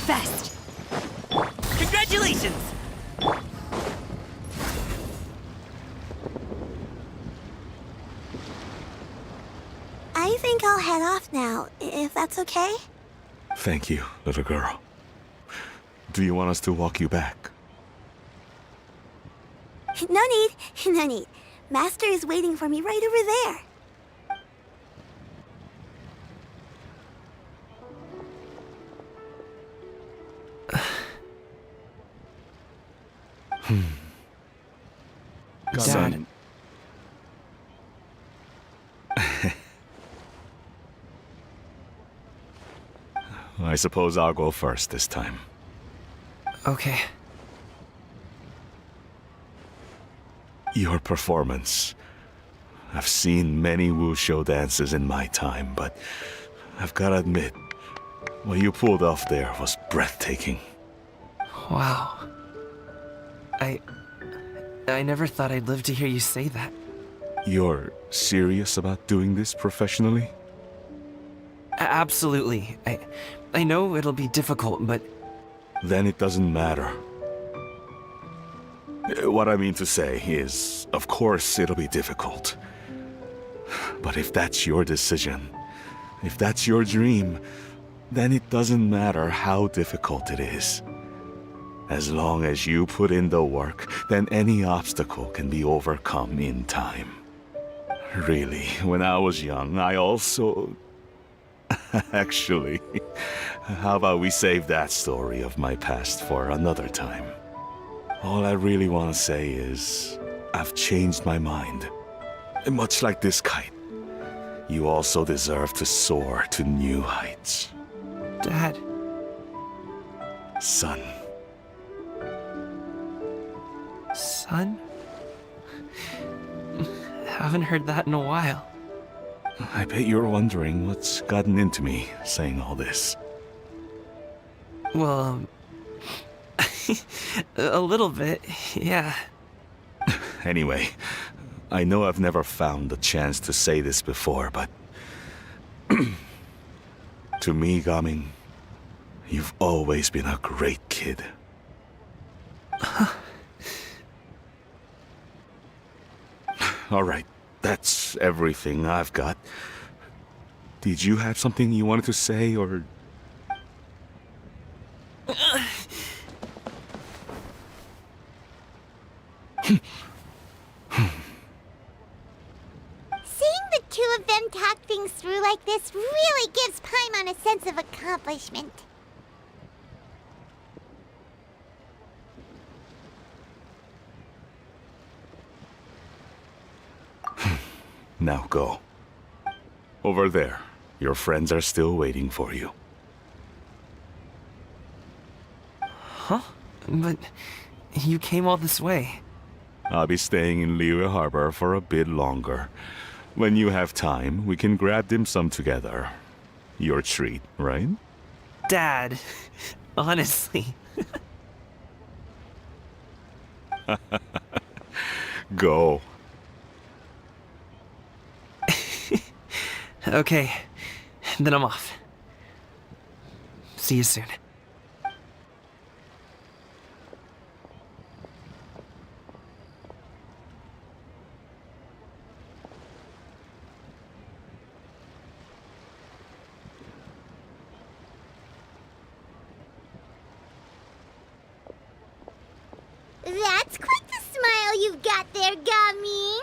best! Congratulations! I think I'll head off now, if that's okay. Thank you, little girl. Do you want us to walk you back? No need, no need. Master is waiting for me right over there. Son. I suppose I'll go first this time. Okay. Your performance. I've seen many wushou dances in my time, but I've gotta admit, what you pulled off there was breathtaking. Wow. I never thought I'd live to hear you say that. You're serious about doing this professionally? Absolutely. I know it'll be difficult, but... Then it doesn't matter. What I mean to say is, of course it'll be difficult. But if that's your decision, if that's your dream, then it doesn't matter how difficult it is. As long as you put in the work, then any obstacle can be overcome in time. Really, when I was young, I also... Actually, how about we save that story of my past for another time? All I really want to say is, I've changed my mind. Much like this kite, you also deserve to soar to new heights. Dad. Son. Son? Haven't heard that in a while. I bet you're wondering what's gotten into me saying all this. Well, a little bit, yeah. Anyway, I know I've never found the chance to say this before, but... to me, Gaming, you've always been a great kid. Alright, that's everything I've got. Did you have something you wanted to say, or... Seeing the two of them talk things through like this really gives Paimon a sense of accomplishment. Now go. Over there. Your friends are still waiting for you. Huh? But you came all this way. I'll be staying in Liyue Harbor for a bit longer. When you have time, we can grab dim sum together. Your treat, right? Dad, honestly. Go. Okay, then I'm off. See you soon. That's quite the smile you've got there, Gaming.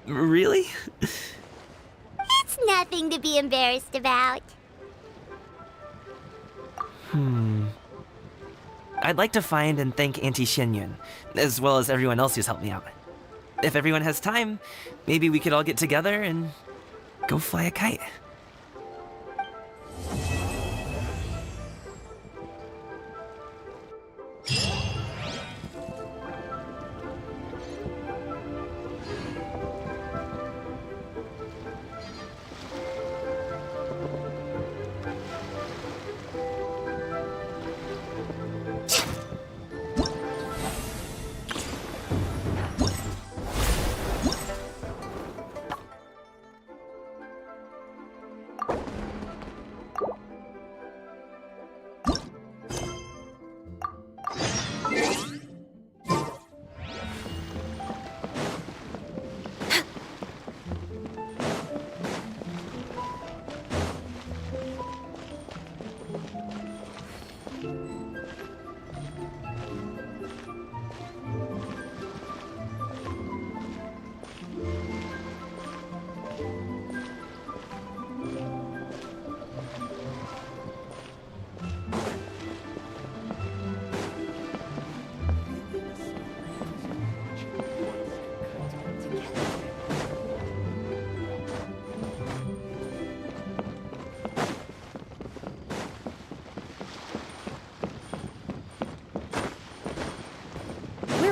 Really? It's nothing to be embarrassed about. I'd like to find and thank Auntie Xianyun, as well as everyone else who's helped me out. If everyone has time, maybe we could all get together and go fly a kite.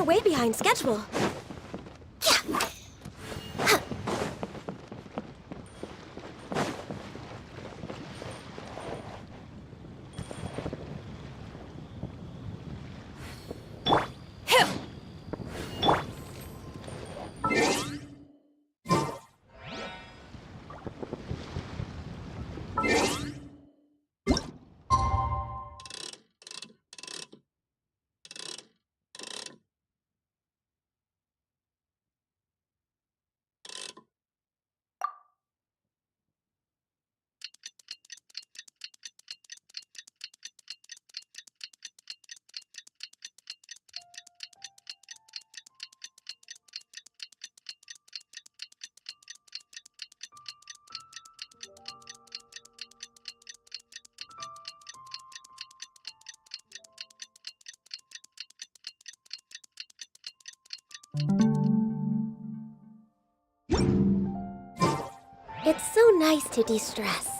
way behind schedule. It's so nice to de-stress.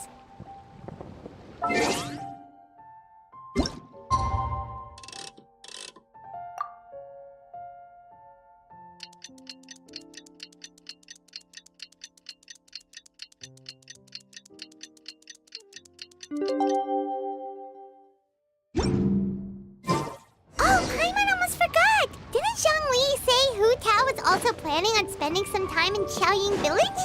Also planning on spending some time in Xiaoying Village?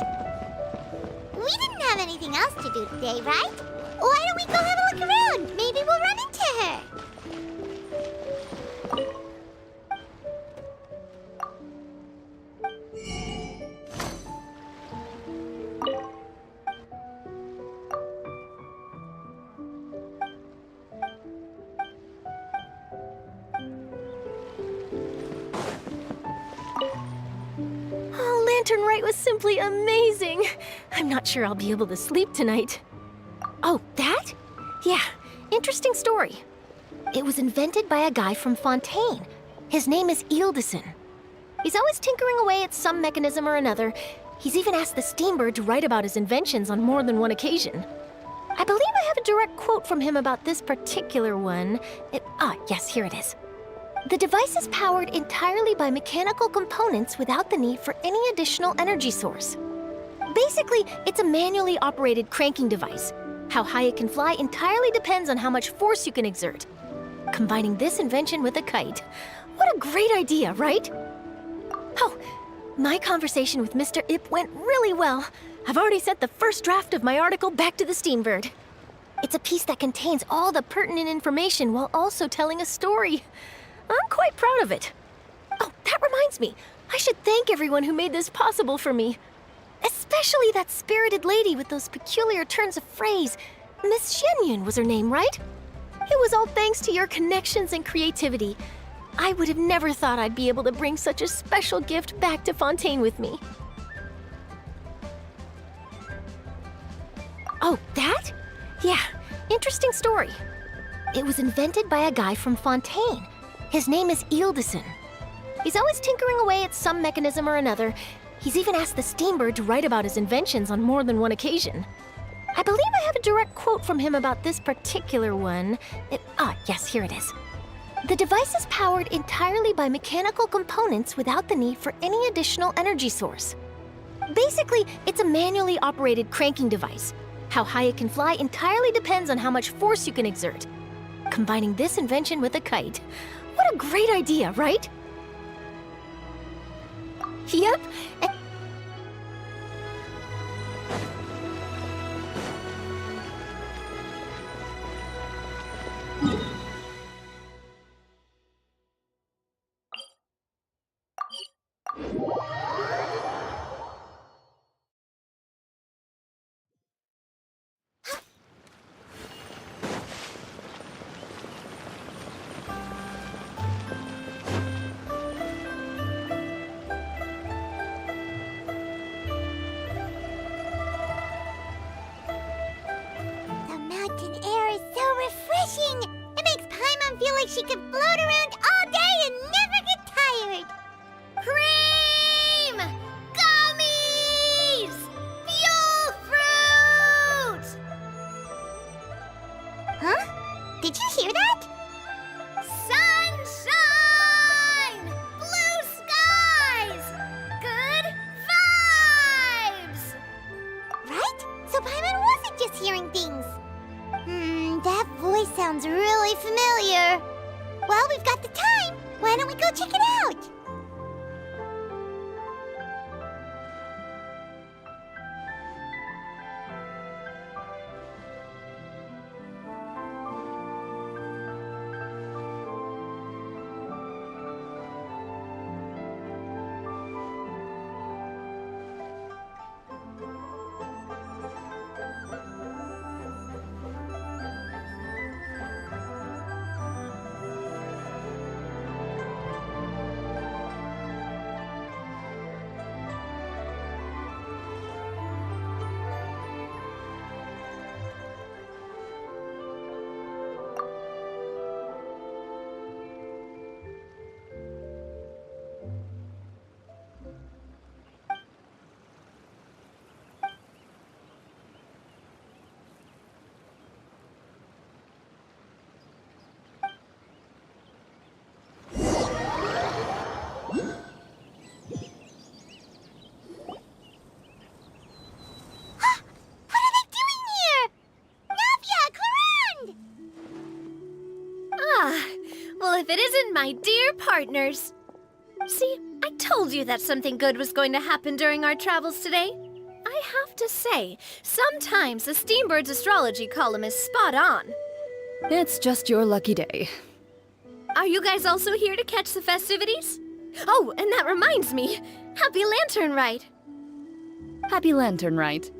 We didn't have anything else to do today, right? Why don't we go have a look around? Maybe we'll run into her. Lantern Rite was simply amazing. I'm not sure I'll be able to sleep tonight. Oh, that? Yeah, interesting story. It was invented by a guy from Fontaine. His name is Ildison. He's always tinkering away at some mechanism or another. He's even asked the Steambird to write about his inventions on more than one occasion. I believe I have a direct quote from him about this particular one. Yes, here it is. The device is powered entirely by mechanical components without the need for any additional energy source. Basically, it's a manually operated cranking device. How high it can fly entirely depends on how much force you can exert. Combining this invention with a kite. What a great idea, right? Oh, my conversation with Mr. Ip went really well. I've already sent the first draft of my article back to the Steambird. It's a piece that contains all the pertinent information while also telling a story. I'm quite proud of it. Oh, that reminds me. I should thank everyone who made this possible for me. Especially that spirited lady with those peculiar turns of phrase. Miss Shenyun was her name, right? It was all thanks to your connections and creativity. I would have never thought I'd be able to bring such a special gift back to Fontaine with me. Oh, that? Yeah, interesting story. It was invented by a guy from Fontaine. His name is Ildison. He's always tinkering away at some mechanism or another. He's even asked the Steambird to write about his inventions on more than one occasion. I believe I have a direct quote from him about this particular one. Yes, here it is. The device is powered entirely by mechanical components without the need for any additional energy source. Basically, it's a manually operated cranking device. How high it can fly entirely depends on how much force you can exert. Combining this invention with a kite. What a great idea, right? Yep. It makes Paimon feel like she could float around all day and never get tired. Cream! Gummies! Fuel fruit! Huh? Did you hear that? Sunshine! Blue very familiar. Well, we've got the time. Why don't we go check it out? Well, if it isn't my dear partners. See, I told you that something good was going to happen during our travels today. I have to say, sometimes the Steambird's astrology column is spot on. It's just your lucky day. Are you guys also here to catch the festivities? Oh, and that reminds me, Happy Lantern Rite! Happy Lantern Rite.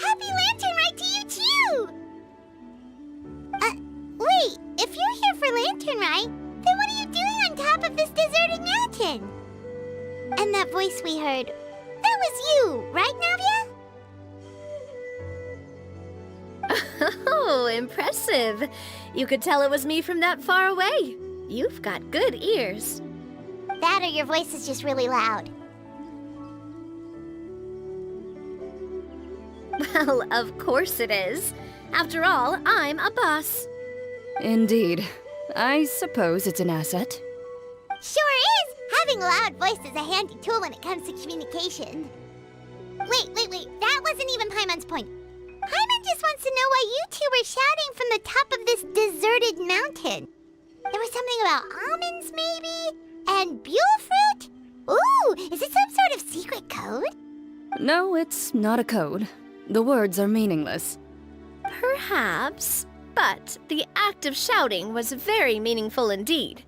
Happy Lantern Rite to you too! Wait, if you're here for Lantern Rite, then what are you doing on top of this deserted mountain? And that voice we heard, that was you, right, Navia? Oh, impressive. You could tell it was me from that far away. You've got good ears. That or your voice is just really loud. Well, of course it is. After all, I'm a boss. Indeed. I suppose it's an asset. Sure is! Having a loud voice is a handy tool when it comes to communication. Wait, that wasn't even Paimon's point. Paimon just wants to know why you two were shouting from the top of this deserted mountain. There was something about almonds, maybe? And buell fruit? Ooh, is it some sort of secret code? No, it's not a code. The words are meaningless. Perhaps, but the act of shouting was very meaningful indeed.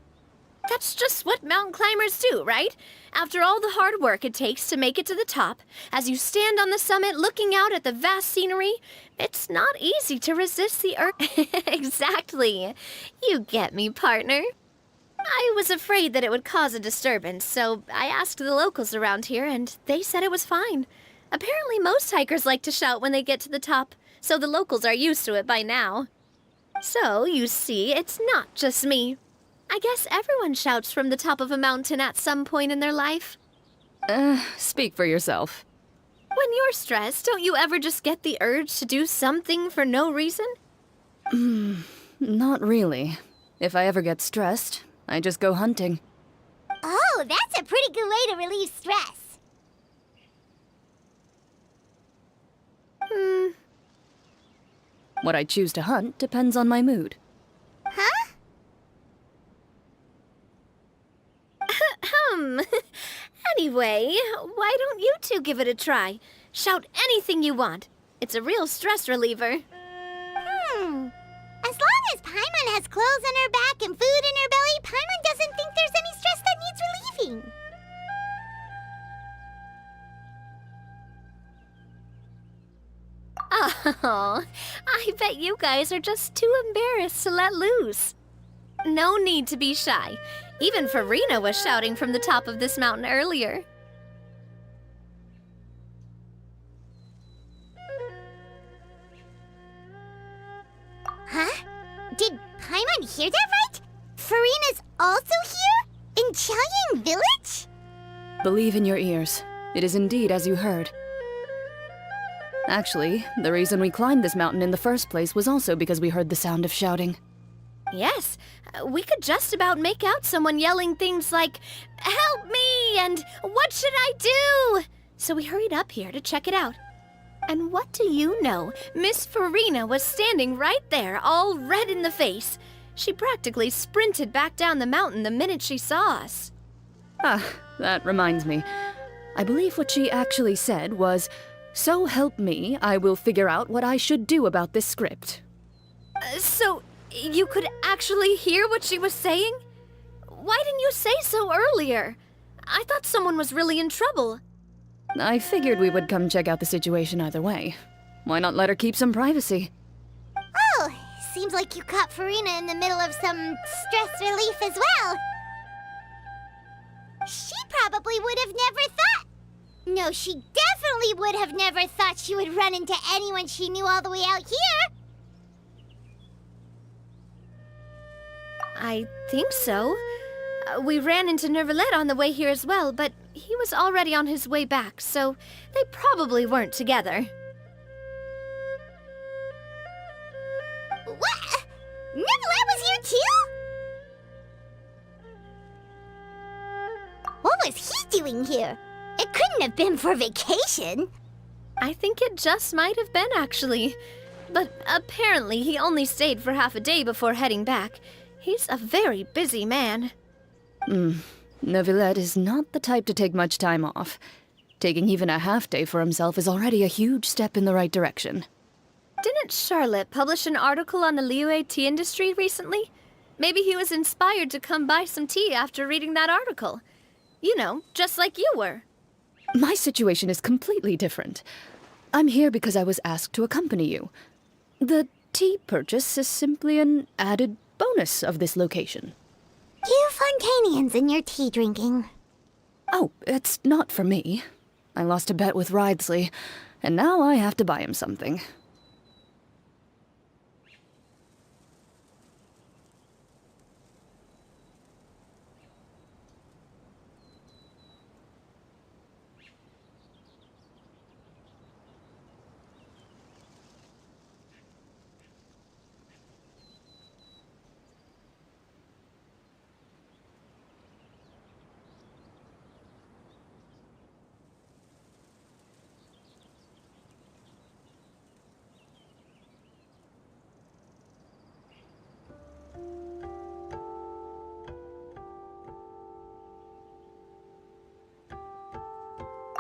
That's just what mountain climbers do, right? After all the hard work it takes to make it to the top, as you stand on the summit looking out at the vast scenery, it's not easy to resist the urge. Exactly. You get me, partner. I was afraid that it would cause a disturbance, so I asked the locals around here, and they said it was fine. Apparently most hikers like to shout when they get to the top, so the locals are used to it by now. So, you see, it's not just me. I guess everyone shouts from the top of a mountain at some point in their life. Speak for yourself. When you're stressed, don't you ever just get the urge to do something for no reason? Not really. If I ever get stressed, I just go hunting. Oh, that's a pretty good way to relieve stress. What I choose to hunt depends on my mood. Huh? Anyway, why don't you two give it a try? Shout anything you want. It's a real stress reliever. As long as Paimon has clothes on her back and food in her belly, Paimon doesn't think there's any stress that needs relieving. Oh, I bet you guys are just too embarrassed to let loose. No need to be shy. Even Farina was shouting from the top of this mountain earlier. Huh? Did Paimon hear that right? Farina's also here? In Qiaoying Village? Believe in your ears. It is indeed as you heard. Actually, the reason we climbed this mountain in the first place was also because we heard the sound of shouting. Yes, we could just about make out someone yelling things like, "Help me!" and "What should I do?" So we hurried up here to check it out. And what do you know? Miss Farina was standing right there, all red in the face. She practically sprinted back down the mountain the minute she saw us. Ah, that reminds me. I believe what she actually said was, "So help me, I will figure out what I should do about this script." So, you could actually hear what she was saying? Why didn't you say so earlier? I thought someone was really in trouble. I figured we would come check out the situation either way. Why not let her keep some privacy? Oh, seems like you caught Farina in the middle of some stress relief as well. She probably would have never thought... No, she definitely would have never thought she would run into anyone she knew all the way out here. I think so. We ran into Nervalet on the way here as well, but he was already on his way back, so they probably weren't together. What? Nervalet was here too? What was he doing here? It couldn't have been for vacation. I think it just might have been, actually. But apparently he only stayed for half a day before heading back. He's a very busy man. Neuvillette is not the type to take much time off. Taking even a half day for himself is already a huge step in the right direction. Didn't Charlotte publish an article on the Liyue tea industry recently? Maybe he was inspired to come buy some tea after reading that article. You know, just like you were. My situation is completely different. I'm here because I was asked to accompany you. The tea purchase is simply an added bonus of this location. You Fontainians and your tea drinking. Oh, it's not for me. I lost a bet with Wriothesley, and now I have to buy him something.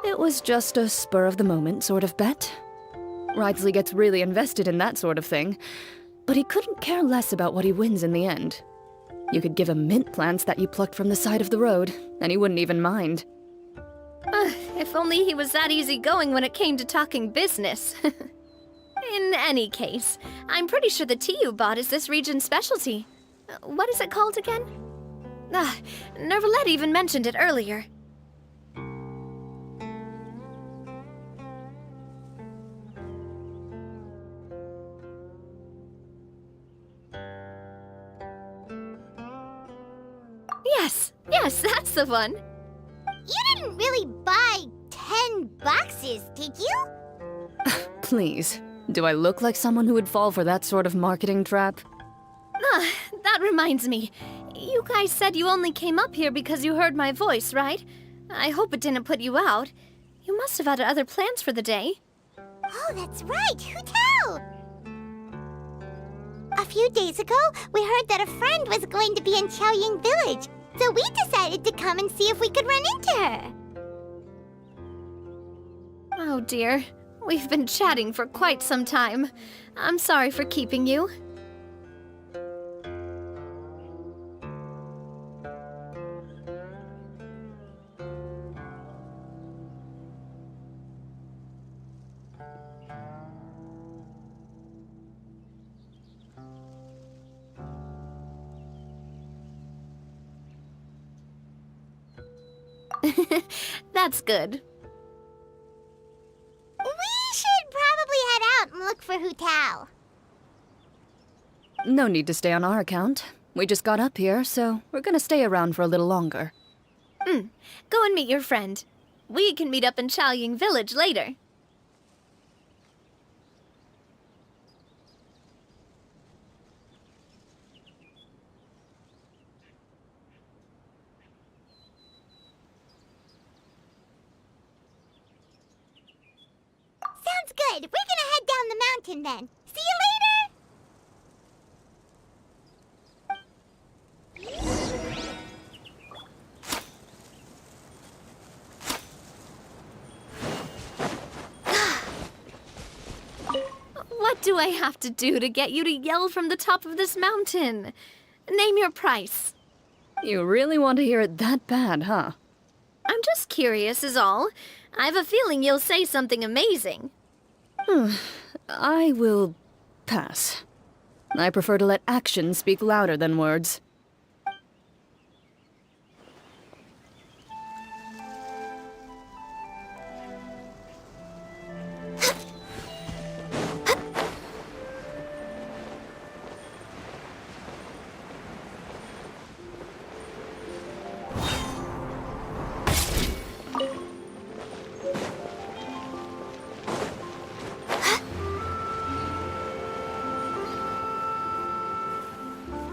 It was just a spur-of-the-moment sort of bet. Wriothesley gets really invested in that sort of thing, but he couldn't care less about what he wins in the end. You could give him mint plants that you plucked from the side of the road, and he wouldn't even mind. If only he was that easygoing when it came to talking business. In any case, I'm pretty sure the tea you bought is this region's specialty. What is it called again? Nervalet even mentioned it earlier. Yes, that's the one. You didn't really buy 10 boxes, did you? Please, do I look like someone who would fall for that sort of marketing trap? That reminds me. You guys said you only came up here because you heard my voice, right? I hope it didn't put you out. You must have had other plans for the day. Oh, that's right. Who tell? A few days ago, we heard that a friend was going to be in Qiaoying Village, so we decided to come and see if we could run into her. Oh dear. We've been chatting for quite some time. I'm sorry for keeping you. That's good. We should probably head out and look for Hu Tao. No need to stay on our account. We just got up here, so we're gonna stay around for a little longer. Go and meet your friend. We can meet up in Qiaoying Village later. good. We're gonna head down the mountain then. See you later! What do I have to do to get you to yell from the top of this mountain? Name your price. You really want to hear it that bad, huh? I'm just curious is all. I have a feeling you'll say something amazing. I will pass. I prefer to let actions speak louder than words.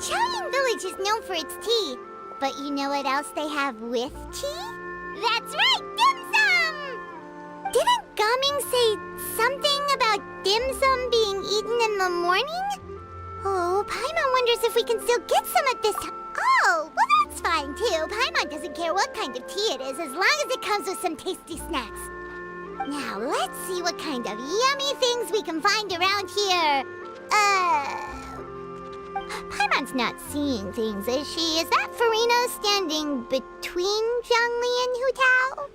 Chaoying Village is known for its tea. But you know what else they have with tea? That's right, dim sum! Didn't Gaming say something about dim sum being eaten in the morning? Oh, Paimon wonders if we can still get some at this time. Oh, well that's fine too. Paimon doesn't care what kind of tea it is as long as it comes with some tasty snacks. Now let's see what kind of yummy things we can find around here. Paimon's not seeing things, is she? Is that Farina standing between Zhongli and Hu Tao?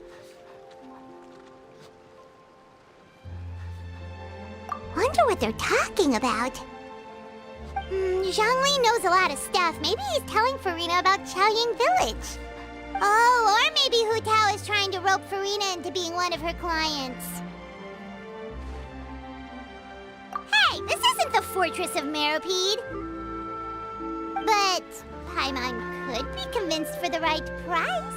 Wonder what they're talking about. Zhongli knows a lot of stuff. Maybe he's telling Farina about Chaoying Village. Oh, or maybe Hu Tao is trying to rope Farina into being one of her clients. Hey, this isn't the Fortress of Meropide. But Paimon could be convinced for the right price.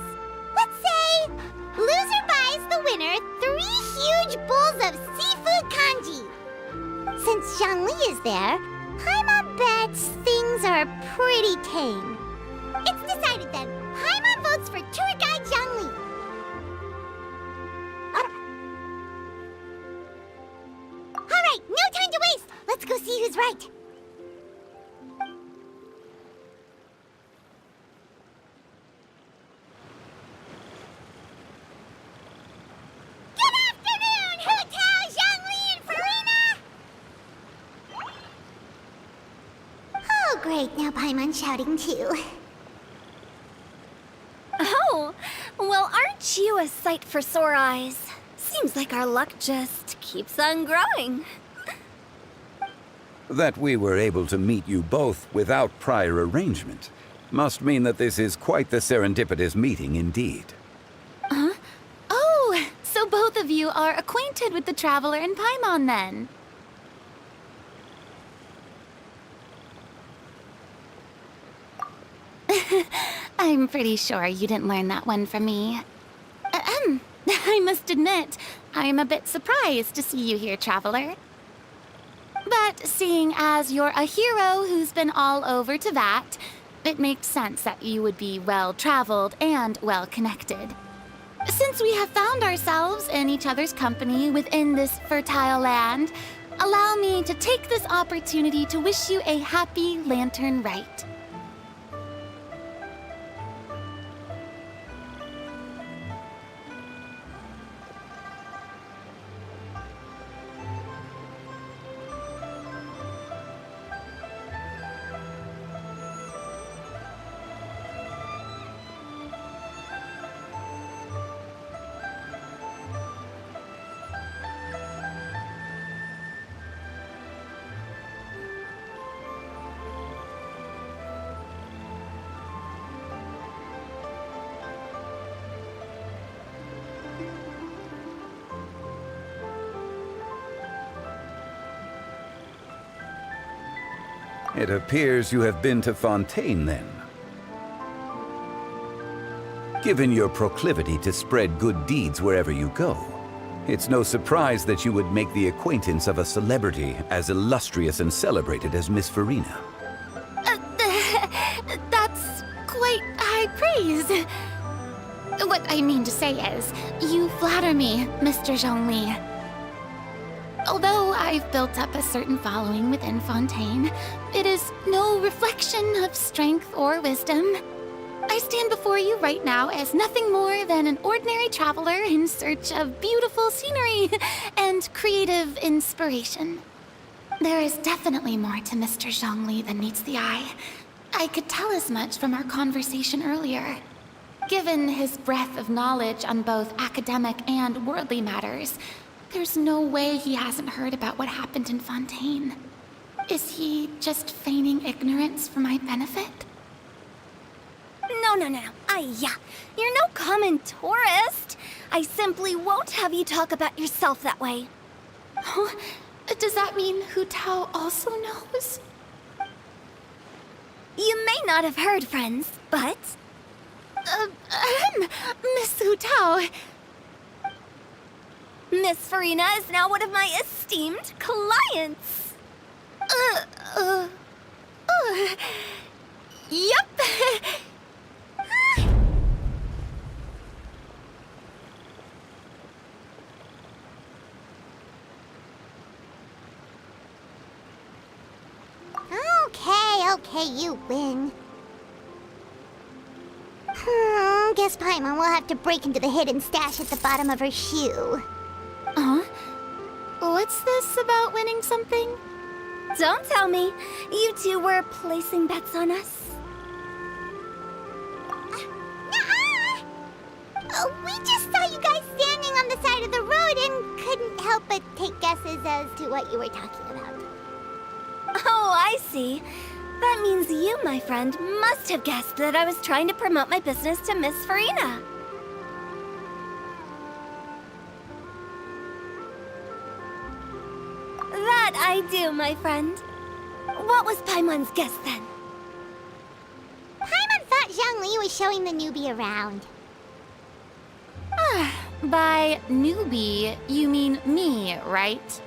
Let's say loser buys the winner 3 huge bowls of seafood kanji. Since Zhongli is there, Paimon bets things are pretty tame. It's decided then. Paimon votes for tour guide Zhongli. All right, no time to waste. Let's go see who's right. Great, now Paimon's shouting too. Oh, well, aren't you a sight for sore eyes? Seems like our luck just keeps on growing. That we were able to meet you both without prior arrangement must mean that this is quite the serendipitous meeting indeed. Huh? Oh, so both of you are acquainted with the Traveler and Paimon then? I'm pretty sure you didn't learn that one from me. I must admit, I'm a bit surprised to see you here, Traveler. But seeing as you're a hero who's been all over Teyvat, it makes sense that you would be well-traveled and well-connected. Since we have found ourselves in each other's company within this fertile land, allow me to take this opportunity to wish you a happy Lantern Rite. It appears you have been to Fontaine, then. Given your proclivity to spread good deeds wherever you go, it's no surprise that you would make the acquaintance of a celebrity as illustrious and celebrated as Miss Farina. That's quite high praise. What I mean to say is, you flatter me, Mr. Zhongli. Although I've built up a certain following within Fontaine, it is no reflection of strength or wisdom. I stand before you right now as nothing more than an ordinary traveler in search of beautiful scenery and creative inspiration. There is definitely more to Mr. Zhongli than meets the eye. I could tell as much from our conversation earlier. Given his breadth of knowledge on both academic and worldly matters, there's no way he hasn't heard about what happened in Fontaine. Is he just feigning ignorance for my benefit? No. You're no common tourist. I simply won't have you talk about yourself that way. Oh, does that mean Hu Tao also knows? You may not have heard, friends, but... Miss Hu Tao. Miss Farina is now one of my esteemed clients. Yep. Okay, you win. Guess Paimon will have to break into the hidden stash at the bottom of her shoe. Huh? What's this about winning something? Don't tell me. You two were placing bets on us. We just saw you guys standing on the side of the road and couldn't help but take guesses as to what you were talking about. Oh, I see. That means you, my friend, must have guessed that I was trying to promote my business to Miss Farina. That I do, my friend. What was Paimon's guess then? Paimon thought Zhongli was showing the newbie around. By newbie, you mean me, right?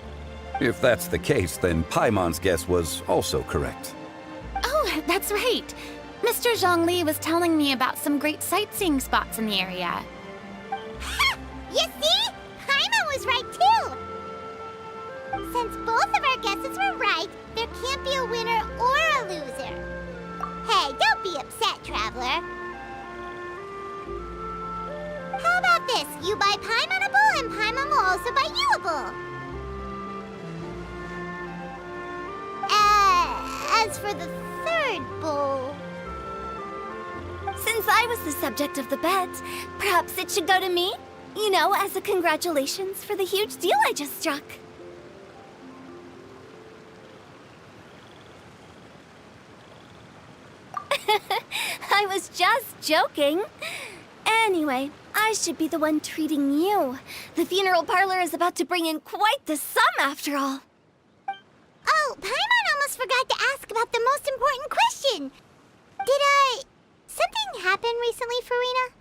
If that's the case, then Paimon's guess was also correct. Oh, that's right. Mr. Zhongli was telling me about some great sightseeing spots in the area. Ha! You see? Paimon was right too! Since both of our guesses were right, there can't be a winner or a loser. Hey, don't be upset, traveler. How about this? You buy Paimonable and Paimon will also buy youable. As for the third bowl... Since I was the subject of the bet, perhaps it should go to me? You know, as a congratulations for the huge deal I just struck. I was just joking. Anyway, I should be the one treating you. The funeral parlor is about to bring in quite the sum after all. Oh, Paimon almost forgot to ask about the most important question. Something happen recently, Farina?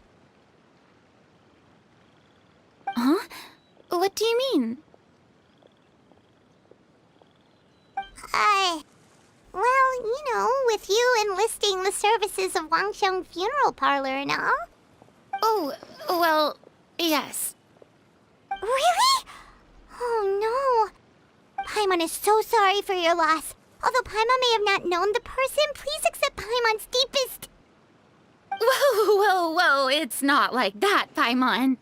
Huh? What do you mean? Well, you know, with you enlisting the services of Wangsheng Funeral Parlor and all. Oh, well, yes. Really? Oh, no. Paimon is so sorry for your loss. Although Paimon may have not known the person, please accept Paimon's deepest... Whoa, it's not like that, Paimon.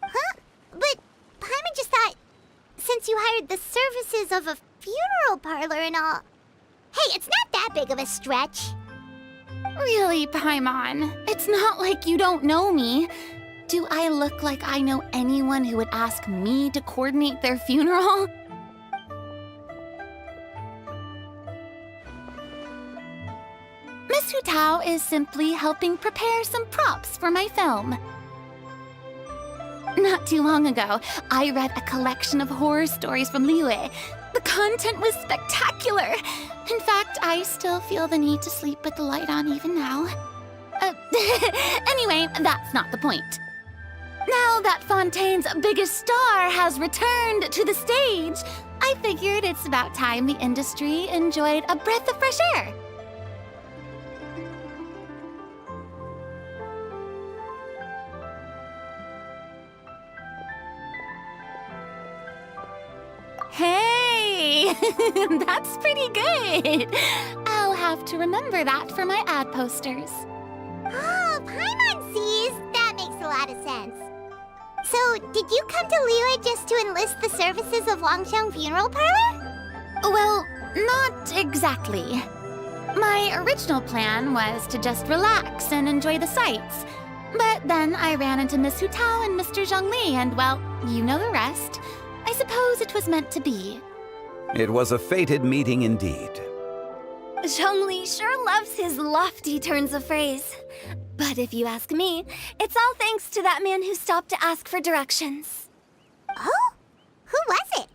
Huh? But Paimon just thought, since you hired the services of a funeral parlor and all... Hey, it's not that big of a stretch. Really, Paimon? It's not like you don't know me. Do I look like I know anyone who would ask me to coordinate their funeral? Miss Hu Tao is simply helping prepare some props for my film. Not too long ago, I read a collection of horror stories from Liyue. The content was spectacular. In fact, I still feel the need to sleep with the light on even now. Anyway, that's not the point. Now that Fontaine's biggest star has returned to the stage, I figured it's about time the industry enjoyed a breath of fresh air. Hey! That's pretty good. I'll have to remember that for my ad posters. Oh, Paimon sees. That makes a lot of sense. So, did you come to Liyue just to enlist the services of Longxiang Funeral Parlor? Well, not exactly. My original plan was to just relax and enjoy the sights. But then I ran into Miss Hutao and Mr. Zhongli, and well, you know the rest. I suppose it was meant to be. It was a fated meeting indeed. Zhongli sure loves his lofty turns of phrase. But if you ask me, it's all thanks to that man who stopped to ask for directions. Oh? Who was it?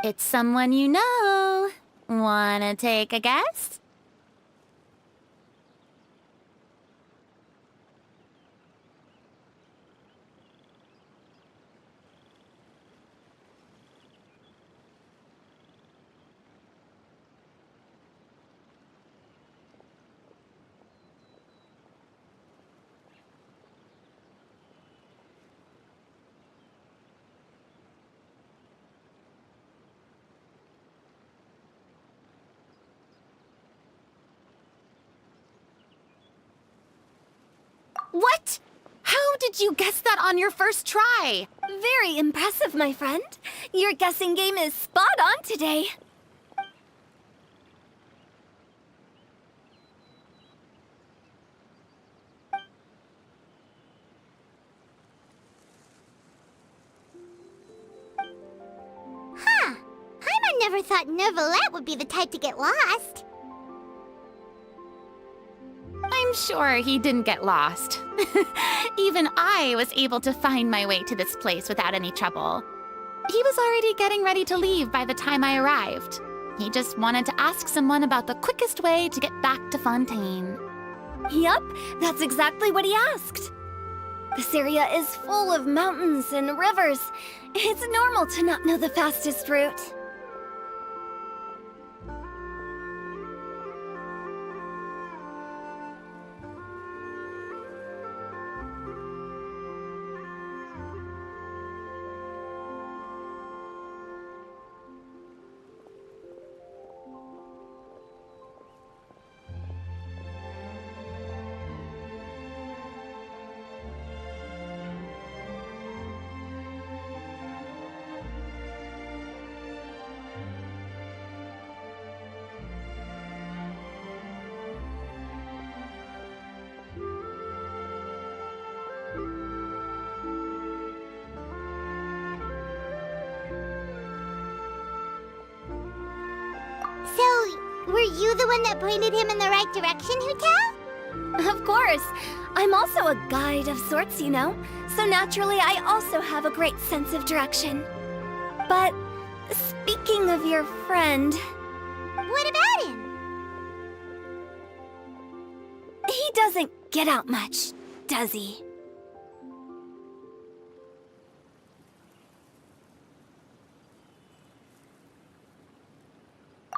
It's someone you know. Wanna take a guess? What? How did you guess that on your first try? Very impressive, my friend. Your guessing game is spot on today. Huh. Paimon never thought Neuvillette would be the type to get lost. I'm sure he didn't get lost. Even I was able to find my way to this place without any trouble. He was already getting ready to leave by the time I arrived. He just wanted to ask someone about the quickest way to get back to Fontaine. Yup, that's exactly what he asked. This area is full of mountains and rivers. It's normal to not know the fastest route. So, were you the one that pointed him in the right direction, Hutao? Of course. I'm also a guide of sorts, you know. So naturally, I also have a great sense of direction. But speaking of your friend... What about him? He doesn't get out much, does he?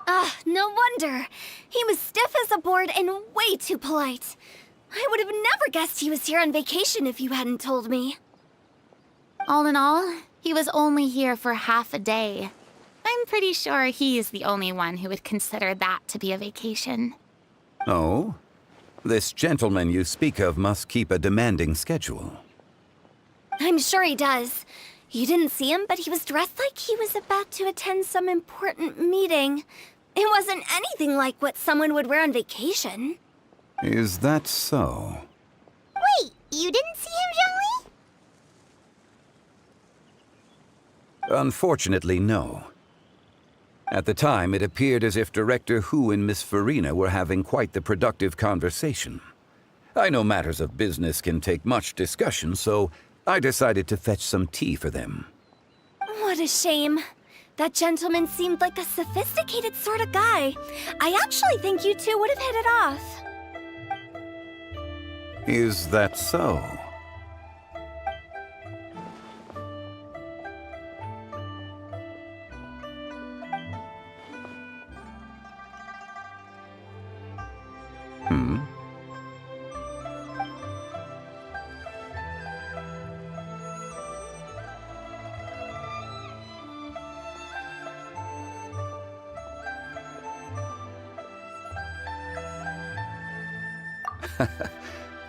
Ah, no wonder. He was stiff as a board and way too polite. I would have never guessed he was here on vacation if you hadn't told me. All in all, he was only here for half a day. I'm pretty sure he's the only one who would consider that to be a vacation. Oh? This gentleman you speak of must keep a demanding schedule. I'm sure he does. You didn't see him, but he was dressed like he was about to attend some important meeting. It wasn't anything like what someone would wear on vacation. Is that so? Wait, you didn't see him, Zhongli? Unfortunately, no. At the time, it appeared as if Director Hu and Miss Farina were having quite the productive conversation. I know matters of business can take much discussion, so I decided to fetch some tea for them. What a shame. That gentleman seemed like a sophisticated sort of guy. I actually think you two would have hit it off. Is that so? Hmm?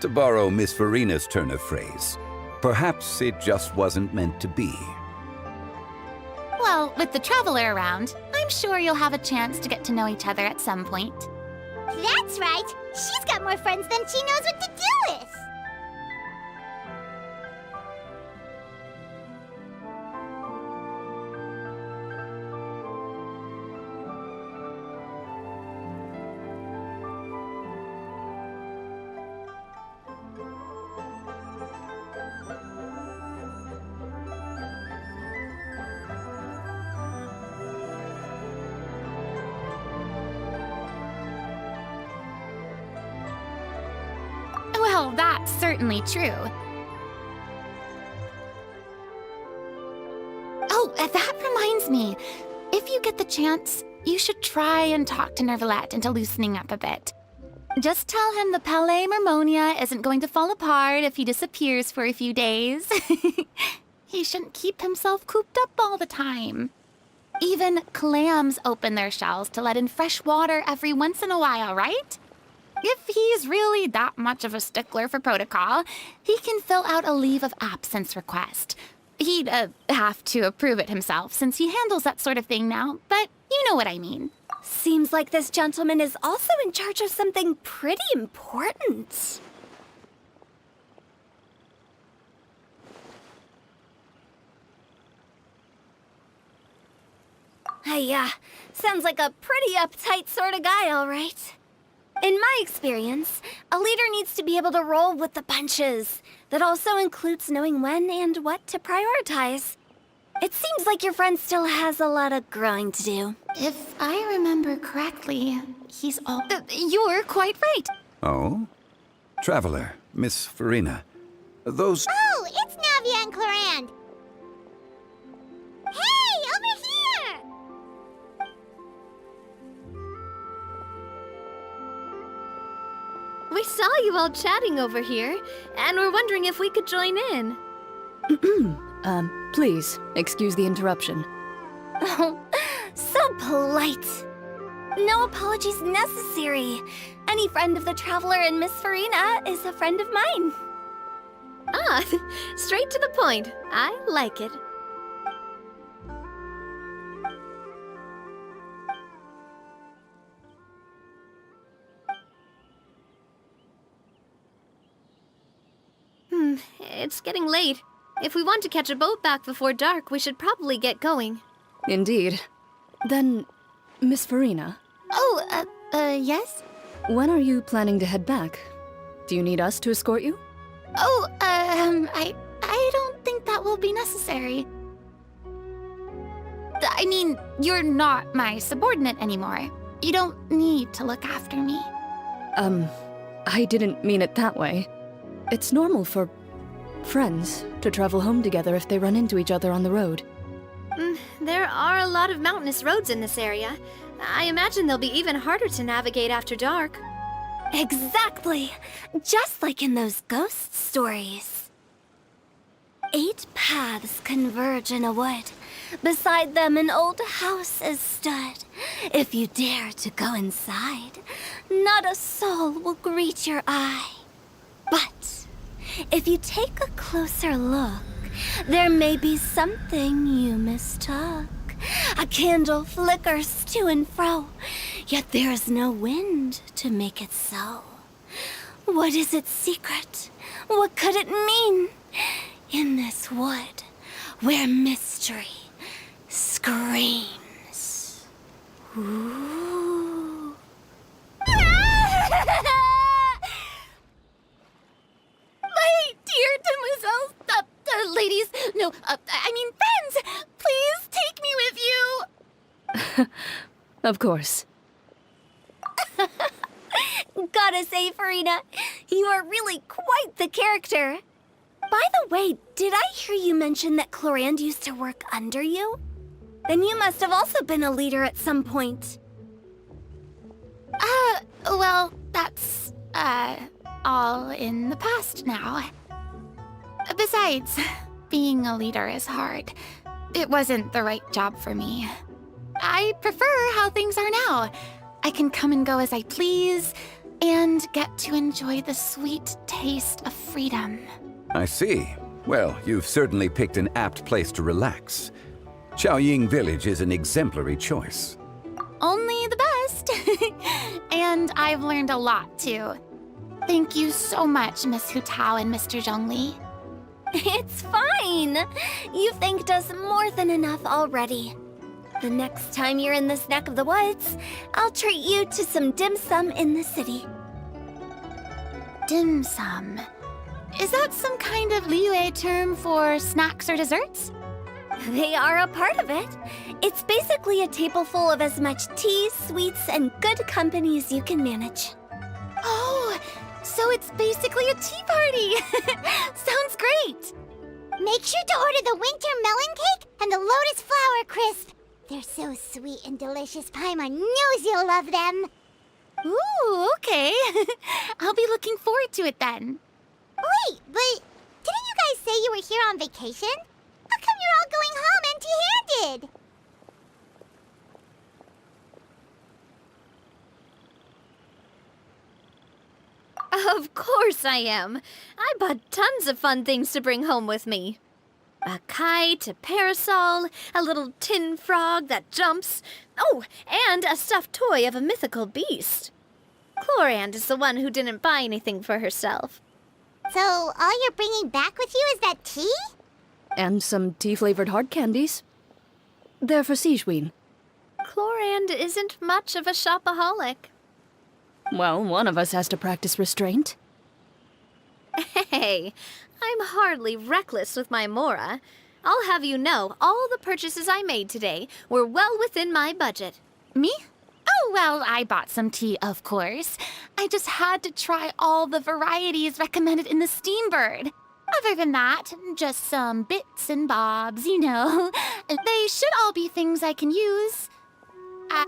To borrow Miss Farina's turn of phrase, perhaps it just wasn't meant to be. Well, with the Traveler around, I'm sure you'll have a chance to get to know each other at some point. That's right. She's got more friends than she knows what to do with. Well, that's certainly true. Oh, that reminds me. If you get the chance, you should try and talk to Nervalette into loosening up a bit. Just tell him the Palais Mermonia isn't going to fall apart if he disappears for a few days. He shouldn't keep himself cooped up all the time. Even clams open their shells to let in fresh water every once in a while, right? If he's really that much of a stickler for protocol, he can fill out a leave of absence request. He'd have to approve it himself since he handles that sort of thing now, but you know what I mean. Seems like this gentleman is also in charge of something pretty important. Sounds like a pretty uptight sort of guy, all right. In my experience, a leader needs to be able to roll with the punches. That also includes knowing when and what to prioritize. It seems like your friend still has a lot of growing to do. If I remember correctly, he's all... you're quite right. Oh? Traveler, Miss Farina. Those... Oh, it's Navia and Clarand. Hey, over here! We saw you all chatting over here, and we're wondering if we could join in. Please, excuse the interruption. Oh, so polite. No apologies necessary. Any friend of the Traveler and Miss Farina is a friend of mine. Ah, straight to the point. I like it. It's getting late. If we want to catch a boat back before dark, we should probably get going. Indeed. Then, Miss Farina. Oh, yes? When are you planning to head back? Do you need us to escort you? Oh, I don't think that will be necessary. I mean, you're not my subordinate anymore. You don't need to look after me. I didn't mean it that way. It's normal for friends to travel home together if they run into each other on the road. There are a lot of mountainous roads in this area. I imagine they'll be even harder to navigate after dark. Exactly! Just like in those ghost stories. 8 paths converge in a wood. Beside them an old house is stood. If you dare to go inside, not a soul will greet your eye. But if you take a closer look, there may be something you mistook. A candle flickers to and fro, yet there is no wind to make it so. What is its secret? What could it mean? In this wood, where mystery screams. Ooh. My dear demoiselles, ladies, no, I mean friends, please take me with you. Of course. Gotta say, Farina, you are really quite the character. By the way, did I hear you mention that Clarand used to work under you? Then you must have also been a leader at some point. Well, that's, all in the past now. Besides, being a leader is hard. It wasn't the right job for me. I prefer how things are now. I can come and go as I please. and get to enjoy the sweet taste of freedom. I see. Well, you've certainly picked an apt place to relax. Xiaoying Village is an exemplary choice. Only the best. And I've learned a lot, too. Thank you so much, Miss Hu Tao and Mr. Zhongli. It's fine. You thanked us more than enough already. The next time you're in this neck of the woods, I'll treat you to some dim sum in the city. Dim sum. Is that some kind of Liyue term for snacks or desserts? They are a part of it. It's basically a table full of as much tea, sweets, and good company as you can manage. Oh, so it's basically a tea party. Sounds great. Make sure to order the winter melon cake and the lotus flower crisp. They're so sweet and delicious, Paimon knows you'll love them. Ooh, okay. I'll be looking forward to it then. Wait, but didn't you guys say you were here on vacation? How come you're all going home empty-handed? Of course I am. I bought tons of fun things to bring home with me. A kite, a parasol, a little tin frog that jumps. Oh, and a stuffed toy of a mythical beast. Chlorand is the one who didn't buy anything for herself. So all you're bringing back with you is that tea? And some tea-flavored hard candies. They're for Sigewin. Chlorand isn't much of a shopaholic. Well, one of us has to practice restraint. Hey, I'm hardly reckless with my Mora. I'll have you know, all the purchases I made today were well within my budget. Me? Oh, well, I bought some tea, of course. I just had to try all the varieties recommended in the Steambird. Other than that, just some bits and bobs, you know. They should all be things I can use. Now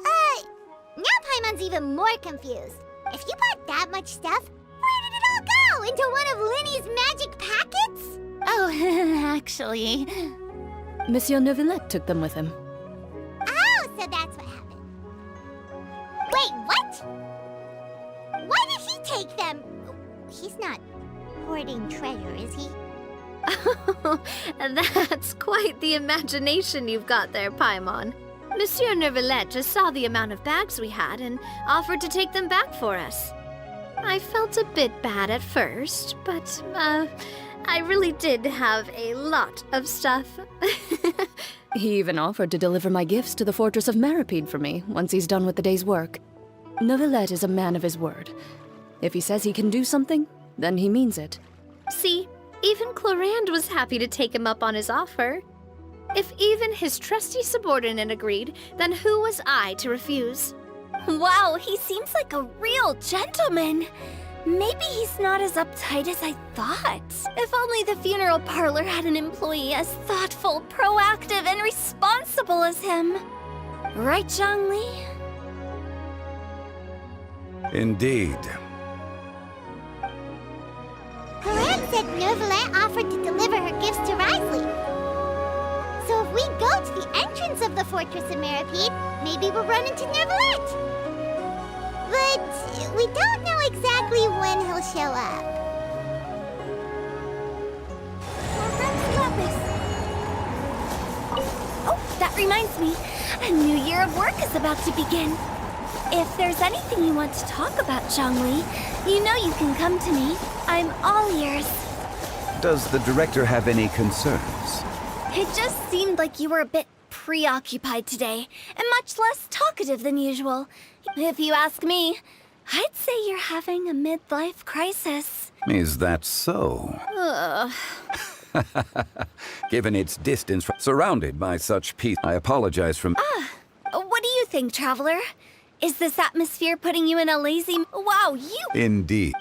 Paimon's even more confused. If you bought that much stuff, where did it all go? Into one of Linny's magic packets? Oh, actually... Monsieur Neuvillette took them with him. Oh, so that's what happened. Wait, what? Why did he take them? He's not hoarding treasure, is he? That's quite the imagination you've got there, Paimon. Monsieur Neuvillette just saw the amount of bags we had and offered to take them back for us. I felt a bit bad at first, but, I really did have a lot of stuff. He even offered to deliver my gifts to the Fortress of Maripede for me once he's done with the day's work. Neuvillette is a man of his word. If he says he can do something, then he means it. See, even Chlorand was happy to take him up on his offer. If even his trusty subordinate agreed, then who was I to refuse? Wow, he seems like a real gentleman. Maybe he's not as uptight as I thought. If only the funeral parlor had an employee as thoughtful, proactive, and responsible as him. Right, Zhongli? Indeed. Chlorand said Neuvillette offered to deliver her gifts to Risley. So if we go to the entrance of the Fortress of Maripede, maybe we'll run into Neuvillette. But we don't know exactly when he'll show up. Oh, that reminds me. A new year of work is about to begin. If there's anything you want to talk about, Zhongli, you know you can come to me. I'm all ears. Does the director have any concerns? It just seemed like you were a bit preoccupied today, and much less talkative than usual. If you ask me, I'd say you're having a midlife crisis. Is that so? Ugh. Given its distance, surrounded by such peace, I apologize from... What do you think, Traveler? Is this atmosphere putting you in a lazy... Wow, you... Indeed.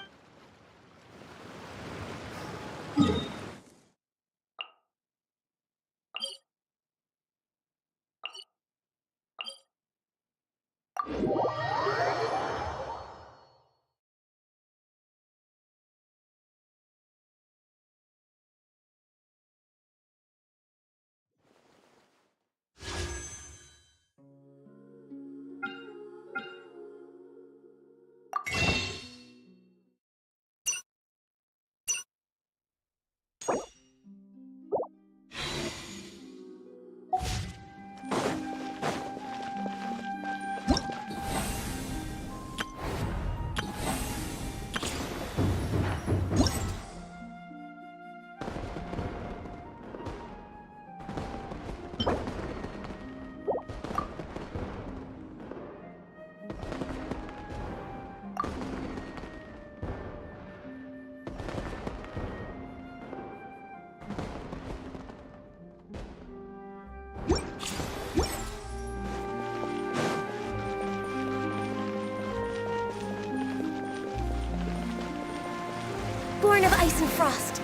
ice and frost.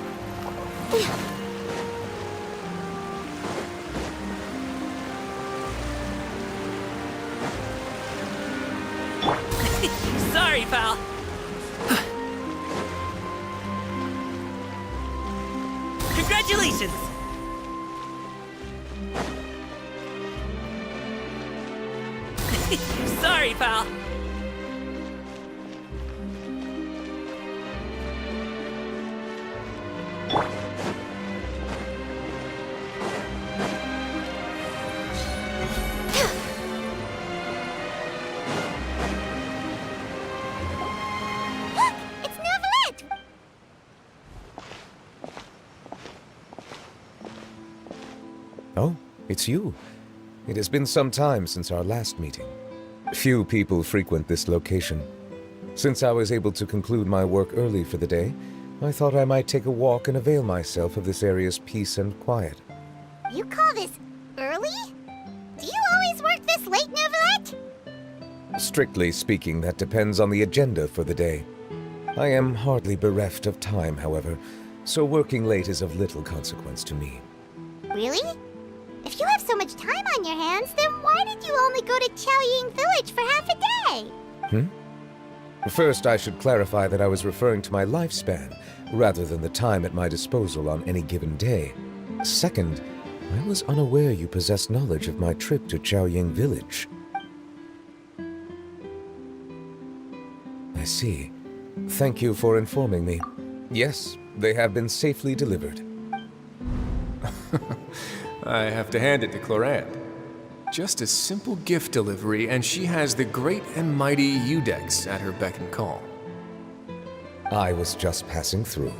Sorry, pal. Congratulations! Sorry, pal. It's Neuvillette! Oh, it's you. It has been some time since our last meeting. Few people frequent this location. Since I was able to conclude my work early for the day, I thought I might take a walk and avail myself of this area's peace and quiet. You call this early? Do you always work this late, Neuvillette? Strictly speaking, that depends on the agenda for the day. I am hardly bereft of time, however, so working late is of little consequence to me. Really? If you have so much time on your hands, then why did you only go to Chaoying Village for half a day? First, I should clarify that I was referring to my lifespan, rather than the time at my disposal on any given day. Second, I was unaware you possessed knowledge of my trip to Chaoying Village. I see. Thank you for informing me. Yes, they have been safely delivered. I have to hand it to Clorande. Just a simple gift delivery, and she has the great and mighty Udex at her beck and call. I was just passing through.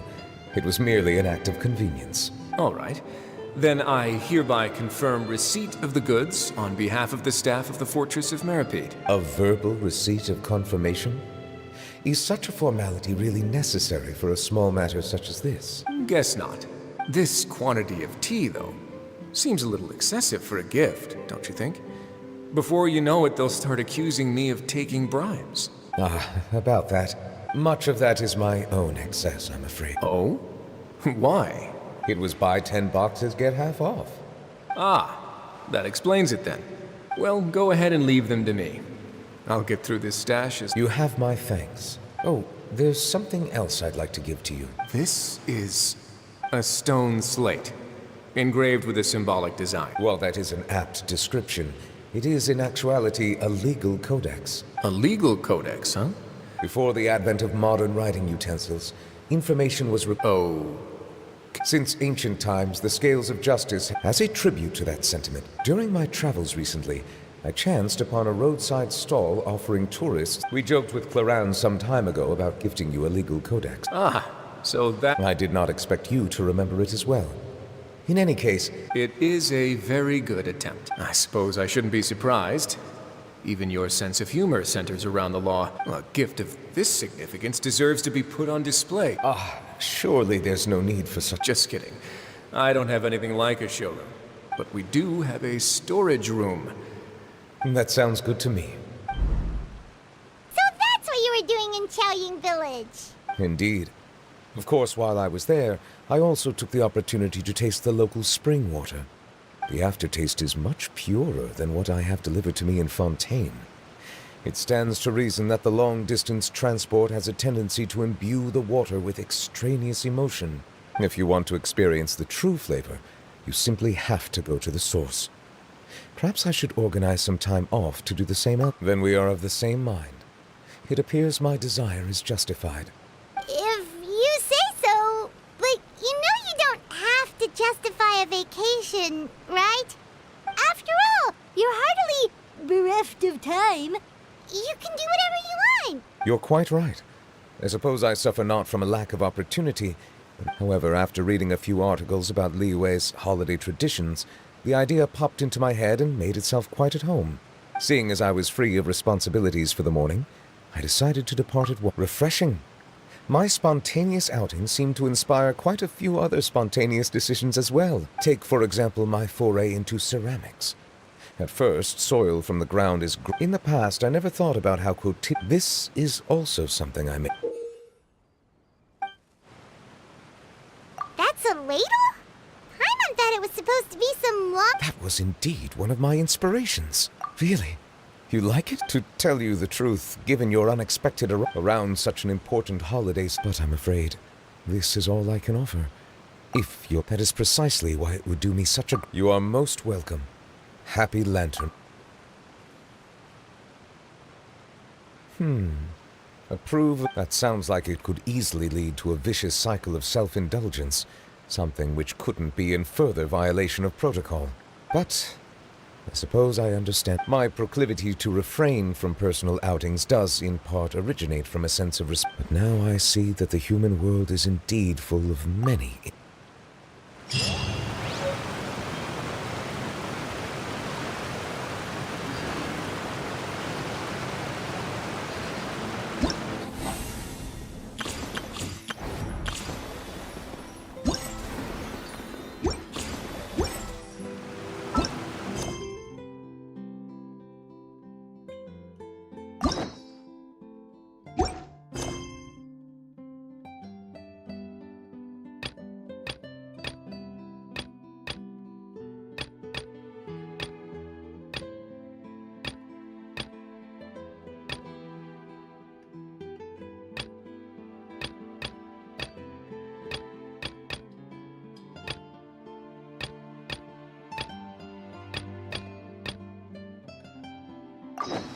It was merely an act of convenience. All right. Then I hereby confirm receipt of the goods on behalf of the staff of the Fortress of Meripede. A verbal receipt of confirmation? Is such a formality really necessary for a small matter such as this? Guess not. This quantity of tea, though, seems a little excessive for a gift, don't you think? Before you know it, they'll start accusing me of taking bribes. About that. Much of that is my own excess, I'm afraid. Oh? Why? It was buy 10 boxes, get half off. That explains it then. Well, go ahead and leave them to me. I'll get through this stash as— You have my thanks. Oh, there's something else I'd like to give to you. This is a stone slate, engraved with a symbolic design. Well, that is an apt description. It is, in actuality, a legal codex. A legal codex, huh? Before the advent of modern writing utensils, information was Since ancient times, the scales of justice, as a tribute to that sentiment, during my travels recently, I chanced upon a roadside stall offering tourists. We joked with Clorande some time ago about gifting you a legal codex. So that— I did not expect you to remember it as well. In any case— It is a very good attempt. I suppose I shouldn't be surprised. Even your sense of humor centers around the law. A gift of this significance deserves to be put on display. Surely there's no need for such— Just kidding. I don't have anything like a showroom. But we do have a storage room. That sounds good to me. So that's what you were doing in Chaoying Village. Indeed. Of course, while I was there, I also took the opportunity to taste the local spring water. The aftertaste is much purer than what I have delivered to me in Fontaine. It stands to reason that the long-distance transport has a tendency to imbue the water with extraneous emotion. If you want to experience the true flavor, you simply have to go to the source. Perhaps I should organize some time off to do the same. Then we are of the same mind. It appears my desire is justified. If you say so, but you know you don't have to justify a vacation, right? After all, you're hardly bereft of time. You can do whatever you want. You're quite right. I suppose I suffer not from a lack of opportunity. However, after reading a few articles about Liyue's holiday traditions, the idea popped into my head and made itself quite at home. Seeing as I was free of responsibilities for the morning, I decided to depart at once. Refreshing. My spontaneous outing seemed to inspire quite a few other spontaneous decisions as well. Take, for example, my foray into ceramics. At first, soil from the ground is in the past, I never thought about how This is also something I was indeed one of my inspirations. Really? You like it? To tell you the truth, given your unexpected around such an important holiday, but I'm afraid this is all I can offer. If you're... That is precisely why it would do me such a... You are most welcome. Happy Lantern. Approve? That sounds like it could easily lead to a vicious cycle of self-indulgence, something which couldn't be in further violation of protocol. But I suppose I understand. My proclivity to refrain from personal outings does, in part, originate from a sense of respect. But now I see that the human world is indeed full of many... you